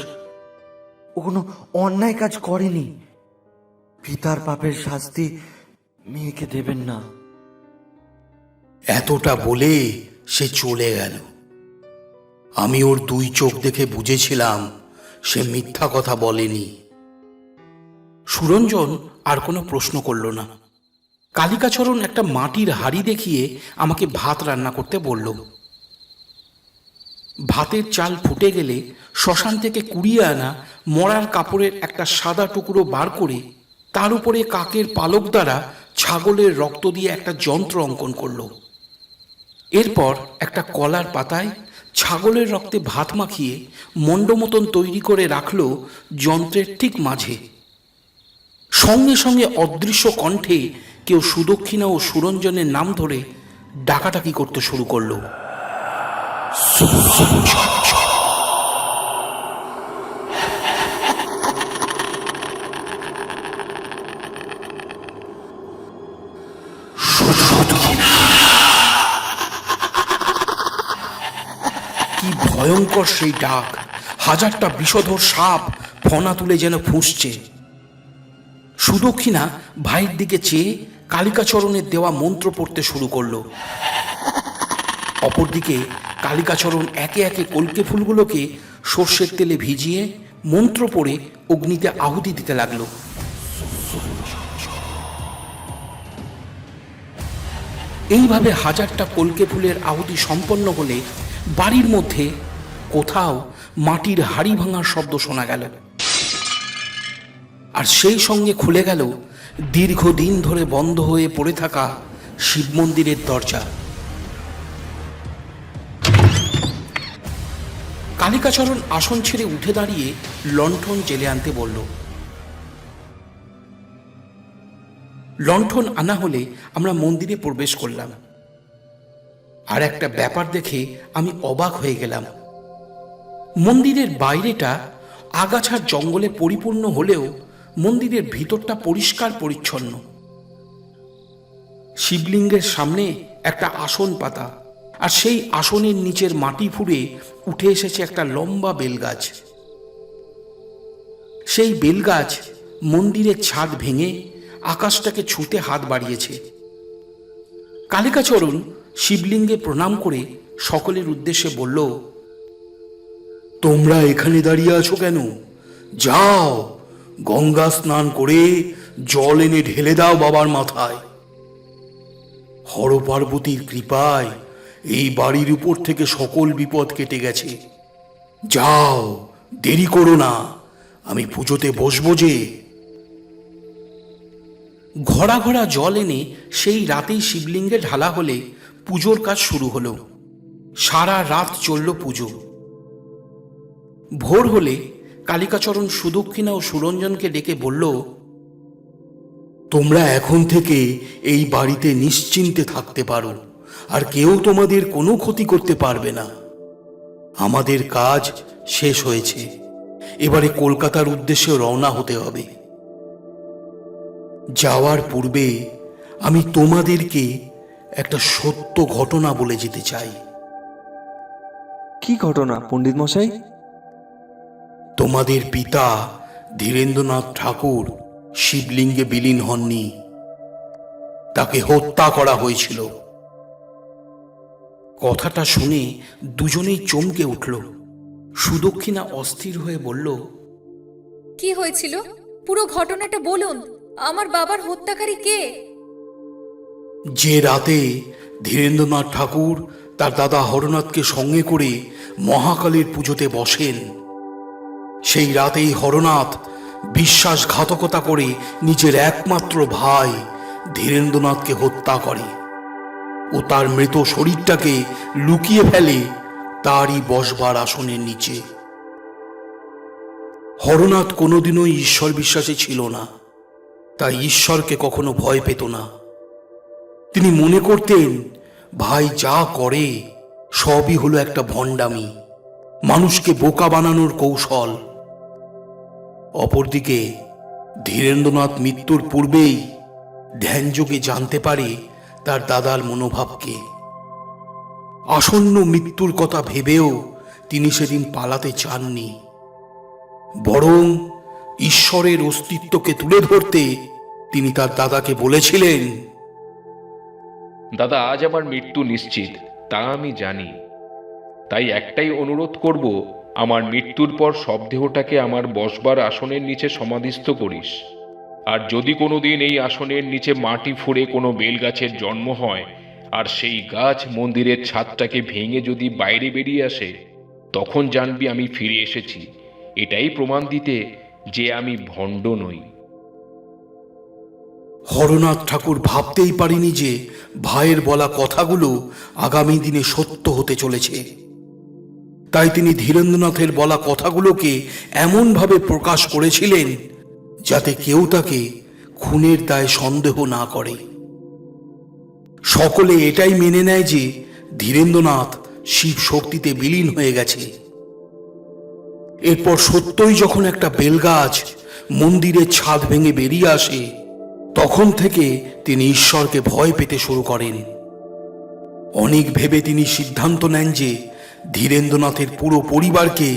ও কোনো অন্যায় কাজ করেনি। পিতার পাপের শাস্তি মেয়েকে দেবেন না। এতটা বলে সে চলে গেল। আমি ওর 2 চোখ দেখে বুঝেছিলাম সে মিথ্যা কথা বলেনি। সুরঞ্জন আর কোনো প্রশ্ন করল না। কালিকাচরণ একটা মাটির হাঁড়ি দেখিয়ে আমাকে ভাত রান্না করতে বলল। ভাতের চাল ফুটে গেলে শ্মশান থেকে কুড়িয়ে আনা মরার কাপড়ের একটা সাদা টুকরো বার করে তার উপরে কাকের পালক দ্বারা ছাগলের রক্ত দিয়ে একটা যন্ত্র অঙ্কন করল। এরপর একটা কলার পাতায় ছাগলের রক্তে ভাত মাখিয়ে মণ্ড মতন তৈরি করে রাখল যন্ত্রের ঠিক মাঝে। সঙ্গে সঙ্গে অদৃশ্য কণ্ঠে কেউ সুদক্ষিণা ও সুরঞ্জনের নাম ধরে ডাকাডাকি করতে শুরু করল। কি ভয়ঙ্কর সেই ডাক! 1000টা বিষধর সাপ ফনা তুলে যেন ফুঁসছে। সুদক্ষিণা ভাইয়ের দিকে চেয়ে কালিকাচরণের দেওয়া মন্ত্র পড়তে শুরু করলো। অপরদিকে কালিকাচরণ একে একে কলকে ফুলগুলোকে সর্ষের তেলে ভিজিয়ে মন্ত্র পড়ে অগ্নিতে আহুতি দিতে লাগলো। এইভাবে 1000টা কলকে ফুলের আহুতি সম্পন্ন হলে বাড়ির মধ্যে কোথাও মাটির হাড়ি ভাঙার শব্দ শোনা গেল, আর সেই সঙ্গে খুলে গেল দীর্ঘদিন ধরে বন্ধ হয়ে পড়ে থাকা শিব মন্দিরের দরজা। কালিকাচরণ আসন ছেড়ে উঠে দাঁড়িয়ে লণ্ঠন জেলে আনতে বলল। লণ্ঠন আনা হলে আমরা মন্দিরে প্রবেশ করলাম। আর একটা ব্যাপার দেখে আমি অবাক হয়ে গেলাম। মন্দিরের বাইরেটা আগাছার জঙ্গলে পরিপূর্ণ হলেও মন্দিরের ভিতরটা পরিষ্কার পরিচ্ছন্ন। শিবলিঙ্গের সামনে একটা আসন পাতা, আর সেই আসনের নিচের মাটি ফুঁড়ে উঠে এসেছে একটা লম্বা বেলগাছ। সেই বেলগাছ মন্দিরের ছাদ ভেঙে আকাশটাকে ছুঁতে হাত বাড়িয়েছে। কালিকাচরণ শিবলিঙ্গে প্রণাম করে সকলের উদ্দেশ্যে বলল, তোমরা এখানে দাঁড়িয়ে আছো কেন? যাও, গঙ্গা স্নান করে জল এনে ঢেলে দাও বাবার মাথায়। হর পার্বতীর কৃপায় এই বাড়ির উপর থেকে সকল বিপদ কেটে গেছে। যাও, দেরি করো না, আমি পুজোতে বসবো যে। ঘড়া ঘড়া জল এনে সেই রাতেই শিবলিঙ্গে ঢালা হলে পুজোর কাজ শুরু হলো। সারা রাত চলল পুজো। ভোর হলে কালিকাচরণ সুদক্ষিণা ও সুরঞ্জনকে ডেকে বলল, তোমরা এখন থেকে এই বাড়িতে নিশ্চিন্তে থাকতে পারো, আর কেউ তোমাদের কোনো ক্ষতি করতে পারবে না। আমাদের কাজ শেষ হয়েছে, এবারে কলকাতার উদ্দেশ্যে রওনা হতে হবে। যাওয়ার পূর্বে আমি তোমাদেরকে একটা সত্য ঘটনা বলে যেতে চাই। কি ঘটনা পণ্ডিত মশাই? তোমাদের পিতা ধীরেন্দ্রনাথ ঠাকুর শিবলিঙ্গে বিলীন হননি, তাকে হত্যা করা হয়েছিল। কথাটা শুনে দুজনেই চমকে উঠল। সুদক্ষিণা অস্থির হয়ে বলল, কি হয়েছিল? পুরো ঘটনাটা বলুন। আমার বাবার হত্যাকারী কে? যে রাতে ধীরেন্দ্রনাথ ঠাকুর তার দাদা হরনাথকে সঙ্গে করে মহাকালীর পুজোতে বসেন, সেই রাতেই হরনাথ বিশ্বাসঘাতকতা করে নিজের একমাত্র ভাই ধীরেন্দ্রনাথকে হত্যা করে ও তার মৃত শরীরটাকে লুকিয়ে ফেলে তারই বসবার আসনের নিচে। হরনাথ কোনোদিনও ঈশ্বর বিশ্বাসী ছিল না, তাই ঈশ্বরকে কখনো ভয় পেত না। তিনি মনে করতেন ভাই যা করে সবই হলো একটা ভণ্ডামি, মানুষকে বোকা বানানোর কৌশল। অপরদিকে ধীরেন্দ্রনাথ মৃত্যুর পূর্বেই ধ্যানযোগে জানতে পারে তার দাদার মনোভাবকে। আসন্ন মৃত্যুর কথা ভেবেও তিনি সেদিন পালাতে চাননি, বরং ঈশ্বরের অস্তিত্বকে তুলে ধরতে তিনি তার দাদাকে বলেছিলেন, দাদা, আজ আমার মৃত্যু নিশ্চিত, তা আমি জানি। তাই একটাই অনুরোধ করব, আমার মৃত্যুর পর শবদেহটাকে আমার বসবার আসনের নিচে সমাধিস্থ করিস। আর যদি কোনোদিন এই আসনের নিচে মাটি ফুঁড়ে কোনো বেলগাছের জন্ম হয় আর সেই গাছ মন্দিরের ছাদটাকে ভেঙে যদি বাইরে বেরিয়ে আসে, তখন জানবি আমি ফিরে এসেছি। এটাই প্রমাণ দিতে যে আমি ভণ্ড নই। হরনাথ ঠাকুর ভাবতেই পারেনি যে ভাইয়ের বলা কথাগুলো আগামী দিনে সত্য হতে চলেছে। তাই তিনি ধীরেন্দ্রনাথের বলা কথাগুলোকে এমনভাবে প্রকাশ করেছিলেন যাতে কেউ তাকে খুনের দায়ে সন্দেহ না করে। সকলে এটাই মেনে নেয় যে ধীরেন্দ্রনাথ শিব শক্তিতে বিলীন হয়ে গেছে। এরপর সত্যই যখন একটা বেলগাছ মন্দিরের ছাদ ভেঙে বেরিয়ে আসে, তখন থেকে তিনি ঈশ্বরকে ভয় পেতে শুরু করেন। অনেক ভেবে তিনি সিদ্ধান্ত নেন যে ধীরেন্দ্রনাথের পুরো পরিবারকে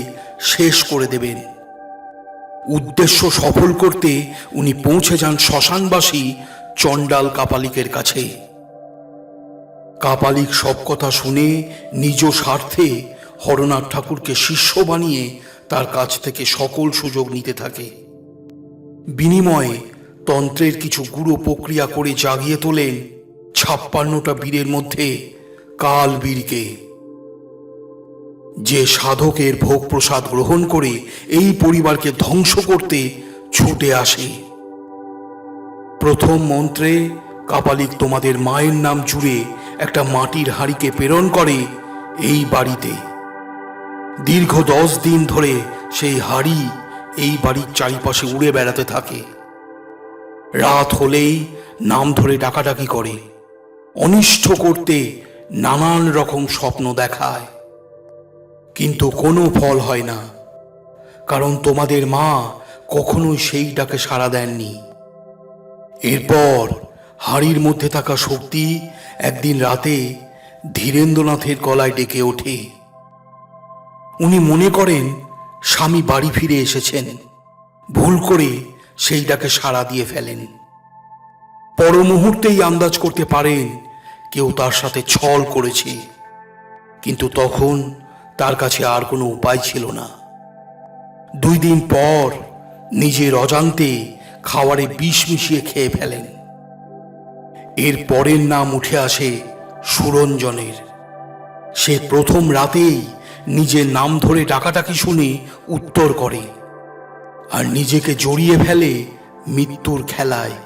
শেষ করে দেবেন। উদ্দেশ্য সফল করতে উনি পৌঁছে যান শ্মশানবাসী চণ্ডাল কাপালিকের কাছে। কাপালিক সব কথা শুনে নিজ স্বার্থে হরনাথ ঠাকুরকে শিষ্য বানিয়ে তার কাছ থেকে সকল সুযোগ নিতে থাকে। বিনিময়ে তন্ত্রের কিছু গুরু প্রক্রিয়া করে জাগিয়ে তোলেন 56টা বীরের মধ্যে কাল বীরকে, যে সাধকের ভোগ প্রসাদ গ্রহণ করে এই পরিবারকে ধ্বংস করতে ছুটে আসে। প্রথম মন্ত্রে কাপালিক তোমাদের মায়ের নাম জুড়ে একটা মাটির হাঁড়িকে প্রেরণ করে এই বাড়িতে। দীর্ঘ 10 দিন ধরে সেই হাঁড়ি এই বাড়ির চারিপাশে উড়ে বেড়াতে থাকে। রাত হলেই নাম ধরে ডাকাডাকি করে, অনিষ্ট করতে নানান রকম স্বপ্ন দেখায়, কিন্তু কোনো ফল হয় না, কারণ তোমাদের মা কখনোই সেই ডাকে সাড়া দেননি। এরপর হাড়ির মধ্যে থাকা শক্তি একদিন রাতে ধীরেন্দ্রনাথের গলায় ডেকে ওঠে। উনি মনে করেন স্বামী বাড়ি ফিরে এসেছেন, ভুল করে সেই ডাকে সাড়া দিয়ে ফেলেন। পর মুহূর্তেই আন্দাজ করতে পারেন কেউ তার সাথে ছল করেছে, কিন্তু তখন তার কাছে আর কোনো উপায় ছিল না। 2 দিন পর নিজের অজান্তে খাবারে বিষ মিশিয়ে খেয়ে ফেলেন। এর পরের নাম উঠে আসে সুরঞ্জনের। সে প্রথম রাতেই নিজের নাম ধরে ডাকাডাকি শুনে উত্তর করে আর নিজেকে জড়িয়ে ফেলে মৃত্যুর খেলায়।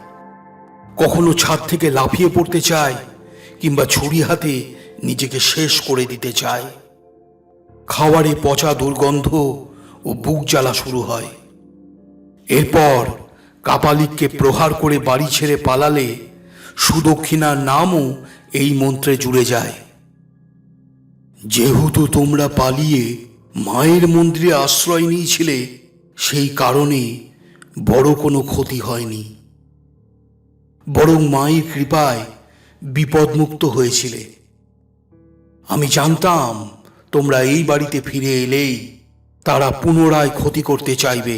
কখনো ছাদ থেকে লাফিয়ে পড়তে চায়, কিংবা ছুরি হাতে নিজেকে শেষ করে দিতে চায়। খাবারে পচা দুর্গন্ধ ও বুক জ্বালা শুরু হয়। এরপর কাপালিককে প্রহার করে বাড়ি ছেড়ে পালালে সুদক্ষিণার নামও এই মন্ত্রে জুড়ে যায়। যেহেতু তোমরা পালিয়ে মায়ের মন্দিরে আশ্রয় নিয়েছিলে, সেই কারণে বড় কোনো ক্ষতি হয়নি, বরং মায়ের কৃপায় বিপদমুক্ত হয়েছিলে। আমি জানতাম তোমরা এই বাড়িতে ফিরে এলেই তারা পুনরায় ক্ষতি করতে চাইবে।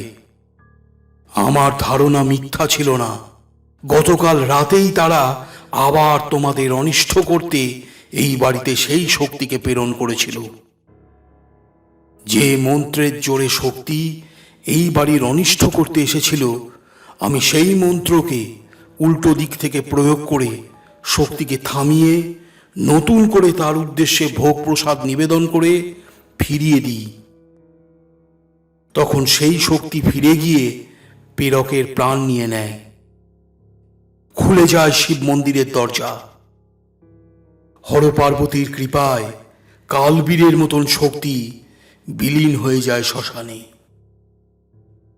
আমার ধারণা মিথ্যা ছিল না। গতকাল রাতেই তারা আবার তোমাদের অনিষ্ট করতে এই বাড়িতে সেই শক্তিকে প্রেরণ করেছিল। যে মন্ত্রের জোরে শক্তি এই বাড়ির অনিষ্ট করতে এসেছিল, আমি সেই মন্ত্রকে উল্টো দিক থেকে প্রয়োগ করে শক্তিকে থামিয়ে নতুন করে তার উদ্দেশ্যে ভোগ প্রসাদ নিবেদন করে ফিরিয়ে দিই। তখন সেই শক্তি ফিরে গিয়ে প্রেরকের প্রাণ নিয়ে নেয়। খুলে যায় শিব মন্দিরের দরজা। হর পার্বতীর কৃপায় কালবীরের মতন শক্তি বিলীন হয়ে যায় শ্মশানে।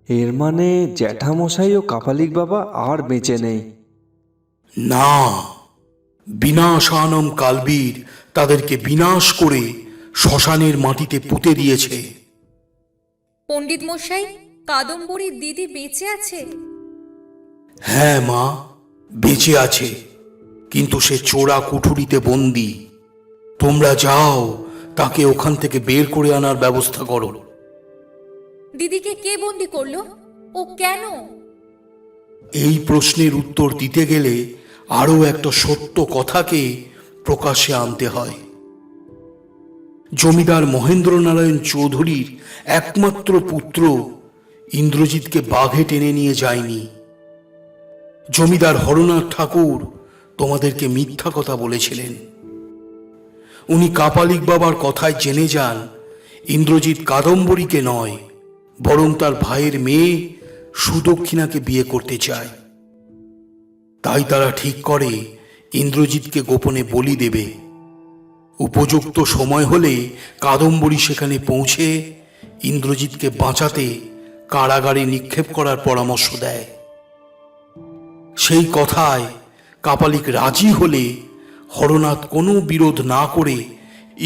এর মানে জ্যাঠামশাই ও কাপালিক বাবা আর বেঁচে নেই? না, বিনাশানম কালবীর তাদেরকে বিনাশ করে শ্মশানের মাটিতে পুঁতে দিয়েছে। পণ্ডিত মশাই, কাদম্বরীর দিদি বেঁচে আছে? হ্যাঁ মা, বেঁচে আছে, কিন্তু সে চোরা কুঠুরিতে বন্দি। তোমরা যাও, তাকে ওখান থেকে বের করে আনার ব্যবস্থা করো। দিদিকে কে বন্দি করলো ও কেন? এই প্রশ্নের উত্তর দিতে গেলে আরও একটা সত্য কথাকে প্রকাশ্যে আনতে হয়। জমিদার মহেন্দ্র নারায়ণ চৌধুরীর একমাত্র পুত্র ইন্দ্রজিৎকে বাঘে টেনে নিয়ে যায়নি। জমিদার হরনাথ ঠাকুর তোমাদেরকে মিথ্যা কথা বলেছিলেন। উনি কাপালিক বাবার কথায় জেনে যান ইন্দ্রজিৎ কাদম্বরীকে নয়, বরং তার ভাইয়ের মেয়ে সুদক্ষিণাকে বিয়ে করতে চায়। তাই তারা ঠিক করে ইন্দ্রজিৎকে গোপনে বলি দেবে। উপযুক্ত সময় হলে কাদম্বরী সেখানে পৌঁছে ইন্দ্রজিৎকে বাঁচাতে কারাগারে নিক্ষেপ করার পরামর্শ দেয়। সেই কথায় কাপালিক রাজি হলে হরনাথ কোনো বিরোধ না করে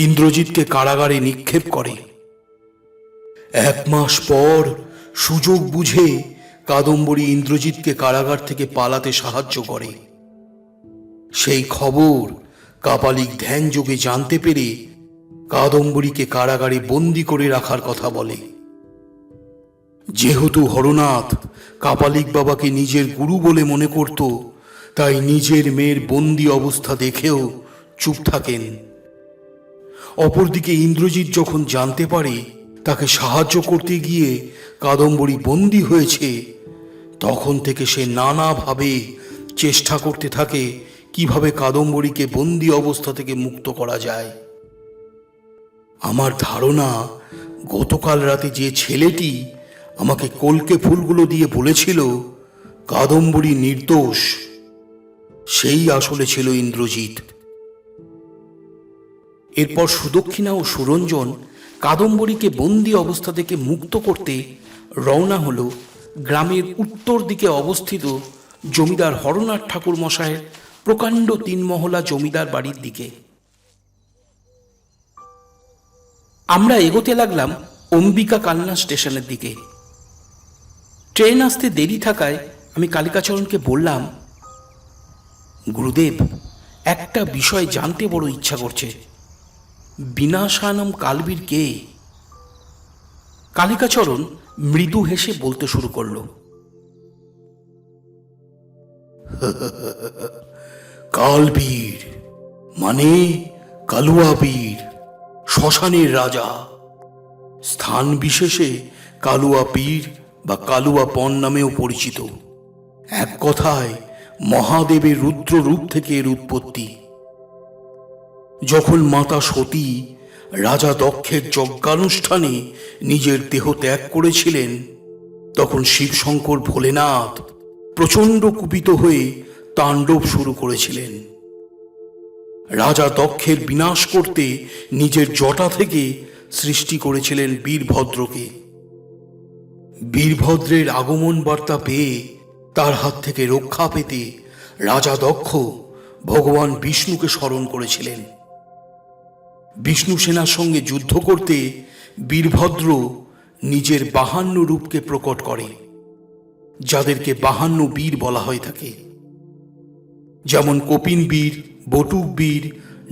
ইন্দ্রজিৎকে কারাগারে নিক্ষেপ করে। 1 মাস পর সুযোগ বুঝে কাদম্বরী ইন্দ্রজিৎকে কারাগার থেকে পালাতে সাহায্য করে। সেই খবর কাপালিক ধ্যানযোগে জানতে পেরে কাদম্বরীকে কারাগারে বন্দি করে রাখার কথা বলে। যেহেতু হরনাথ কাপালিক বাবাকে নিজের গুরু বলে মনে করত, তাই নিজের মেয়ের বন্দি অবস্থা দেখেও চুপ থাকেন। অপরদিকে ইন্দ্রজিৎ যখন জানতে পারে তাকে সাহায্য করতে গিয়ে কাদম্বরী বন্দি হয়েছে, তখন থেকে সে নানাভাবে চেষ্টা করতে থাকে কিভাবে কাদম্বরীকে বন্দি অবস্থা থেকে মুক্ত করা যায়। আমার ধারণা গতকাল রাতে যে ছেলেটি আমাকে কলকে ফুলগুলো দিয়ে বলেছিল কাদম্বরী নির্দোষ, সেই আসলে ছিল ইন্দ্রজিৎ। এরপর সুদক্ষিণা ও সুরঞ্জন কাদম্বরীকে বন্দি অবস্থা থেকে মুক্ত করতে রওনা হলো গ্রামের উত্তর দিকে অবস্থিত জমিদার হরনাথ ঠাকুর মশায়ের প্রকাণ্ড 3 মহলা জমিদার বাড়ির দিকে। আমরা এগোতে লাগলাম অম্বিকা কালনা স্টেশনের দিকে। ট্রেন আসতে দেরি থাকায় আমি কালিকাচরণকে বললাম, গুরুদেব, একটা বিষয় জানতে বড় ইচ্ছা করছে। বিনাশানম কালবীর কে? কালিকাচরণ মৃদু হেসে বলতে শুরু করল, কালবীর মানে কালুয়া বীর, শ্মশানের রাজা। স্থান বিশেষে কালুয়া পীর বা কালুয়া পণ নামেও পরিচিত। এক কথায় মহাদেবের রুদ্র রূপ থেকে এর উৎপত্তি। যখন মাতা সতী রাজা দক্ষের যজ্ঞানুষ্ঠানে নিজের দেহ ত্যাগ করেছিলেন, তখন শিবশঙ্কর ভোলেনাথ প্রচণ্ড কুপিত হয়ে তাণ্ডব শুরু করেছিলেন। রাজা দক্ষের বিনাশ করতে নিজের জটা থেকে সৃষ্টি করেছিলেন বীরভদ্রকে। বীরভদ্রের আগমন বার্তা পেয়ে তার হাত থেকে রক্ষা পেতে রাজা দক্ষ ভগবান বিষ্ণুকে স্মরণ করেছিলেন। বিষ্ণু সেনার সঙ্গে যুদ্ধ করতে বীরভদ্র নিজের 52 রূপকে প্রকট করে, যাদেরকে 52 বীর বলা হয়ে থাকে, যেমন কপিন বীর, বটুক বীর,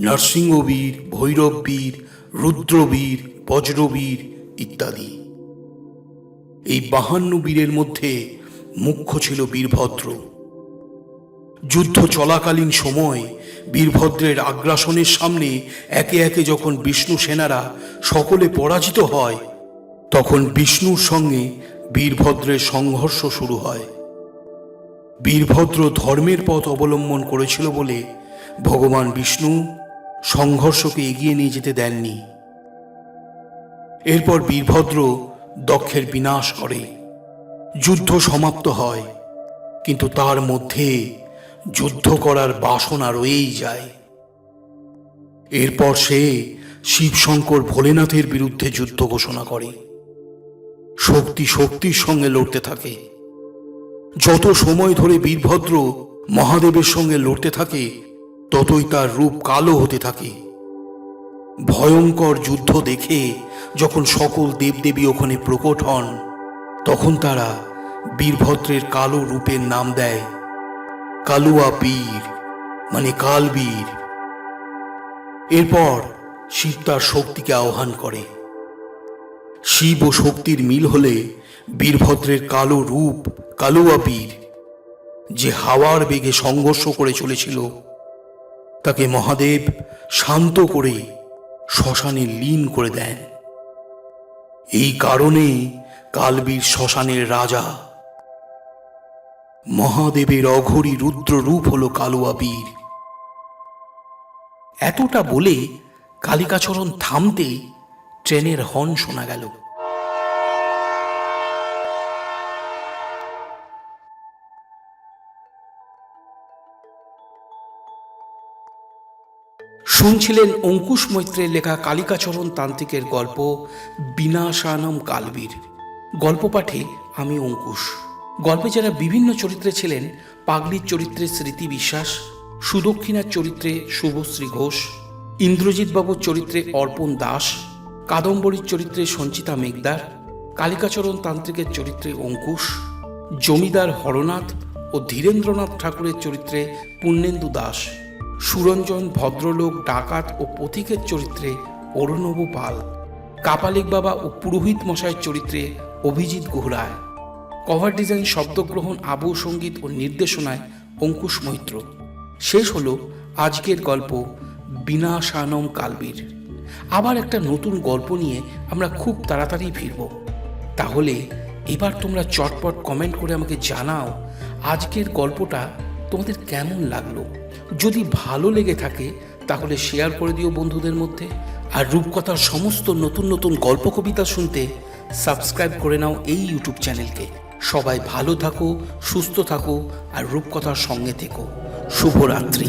নরসিংহ বীর, ভৈরব বীর, রুদ্রবীর, বজ্রবীর ইত্যাদি। এই 52 বীরের মধ্যে মুখ্য ছিল বীরভদ্র। যুদ্ধ চলাকালীন সময় বীরভদ্রের আগ্রাসনের সামনে একে একে যখন বিষ্ণু সেনারা সকলে পরাজিত হয়, তখন বিষ্ণুর সঙ্গে বীরভদ্রের সংঘর্ষ শুরু হয়। বীরভদ্র ধর্মের পথ অবলম্বন করেছিল বলে ভগবান বিষ্ণু সংঘর্ষকে এগিয়ে নিয়ে যেতে দেননি। এরপর বীরভদ্র দক্ষের বিনাশ করে, যুদ্ধ সমাপ্ত হয়, কিন্তু তার মধ্যে যুদ্ধ করার বাসনা রয়েই যায়। এরপর সে শিবশঙ্কর ভোলেনাথের বিরুদ্ধে যুদ্ধ ঘোষণা করে। শক্তির সঙ্গে লড়তে থাকে। যত সময় ধরে বীরভদ্র মহাদেবের সঙ্গে লড়তে থাকে, ততই তার রূপ কালো হতে থাকে। ভয়ঙ্কর যুদ্ধ দেখে যখন সকল দেবদেবী ওখানে প্রকট হন, তখন তারা বীরভদ্রের কালো রূপের নাম দেয় কালুয়া বীর, মানে কালবীর। এরপর শিব তার শক্তিকে আহ্বান করে। শিব ও শক্তির মিল হলে বীরভদ্রের কালো রূপ কালুয়া বীর, যে হাওয়ার বেগে সংঘর্ষ করে চলেছিল, তাকে মহাদেব শান্ত করে শ্মশানে লীন করে দেন। এই কারণে কালবীর শ্মশানের রাজা। মহাদেবের অঘোরী রুদ্র রূপ হল কালুয়া বীর। এতটা বলে কালিকাচরণ থামতে ট্রেনের হর্ন শোনা গেল। শুনছিলেন অঙ্কুশ মৈত্রের লেখা কালিকাচরণ তান্ত্রিকের গল্প বিনাশানম কালবীর। গল্প পাঠে আমি অঙ্কুশ। গল্পে যারা বিভিন্ন চরিত্রে ছিলেন, পাগলির চরিত্রে স্মৃতি বিশ্বাস, সুদক্ষিণার চরিত্রে শুভশ্রী ঘোষ, ইন্দ্রজিৎ বাবুর চরিত্রে অর্পণ দাস, কাদম্বরীর চরিত্রে সঞ্চিতা মেঘদার, কালিকাচরণ তান্ত্রিকের চরিত্রে অঙ্কুশ, জমিদার হরনাথ ও ধীরেন্দ্রনাথ ঠাকুরের চরিত্রে পূর্ণেন্দু দাস, সুরঞ্জন ভদ্রলোক ডাকাত ও পথিকের চরিত্রে অরুণব পাল, কাপালিক বাবা ও পুরোহিত মশাইয়ের চরিত্রে অভিজিৎ গুহরায়, কভার ডিজাইন, শব্দগ্রহণ, আবহ সঙ্গীত ও নির্দেশনায় অঙ্কুশ মৈত্র। শেষ হলো আজকের গল্প বিনাশানম কালবীর। আবার একটা নতুন গল্প নিয়ে আমরা খুব তাড়াতাড়ি ফিরব। তাহলে এবার তোমরা চটপট কমেন্ট করে আমাকে জানাও আজকের গল্পটা তোমাদের কেমন লাগলো। যদি ভালো লেগে থাকে তাহলে শেয়ার করে দিও বন্ধুদের মধ্যে। আর রূপকথার সমস্ত নতুন নতুন গল্প কবিতা শুনতে সাবস্ক্রাইব করে নাও এই ইউটিউব চ্যানেলকে। সবাই ভালো থাকো, সুস্থ থাকো আর রূপকথার সঙ্গে থেকো। শুভরাত্রি।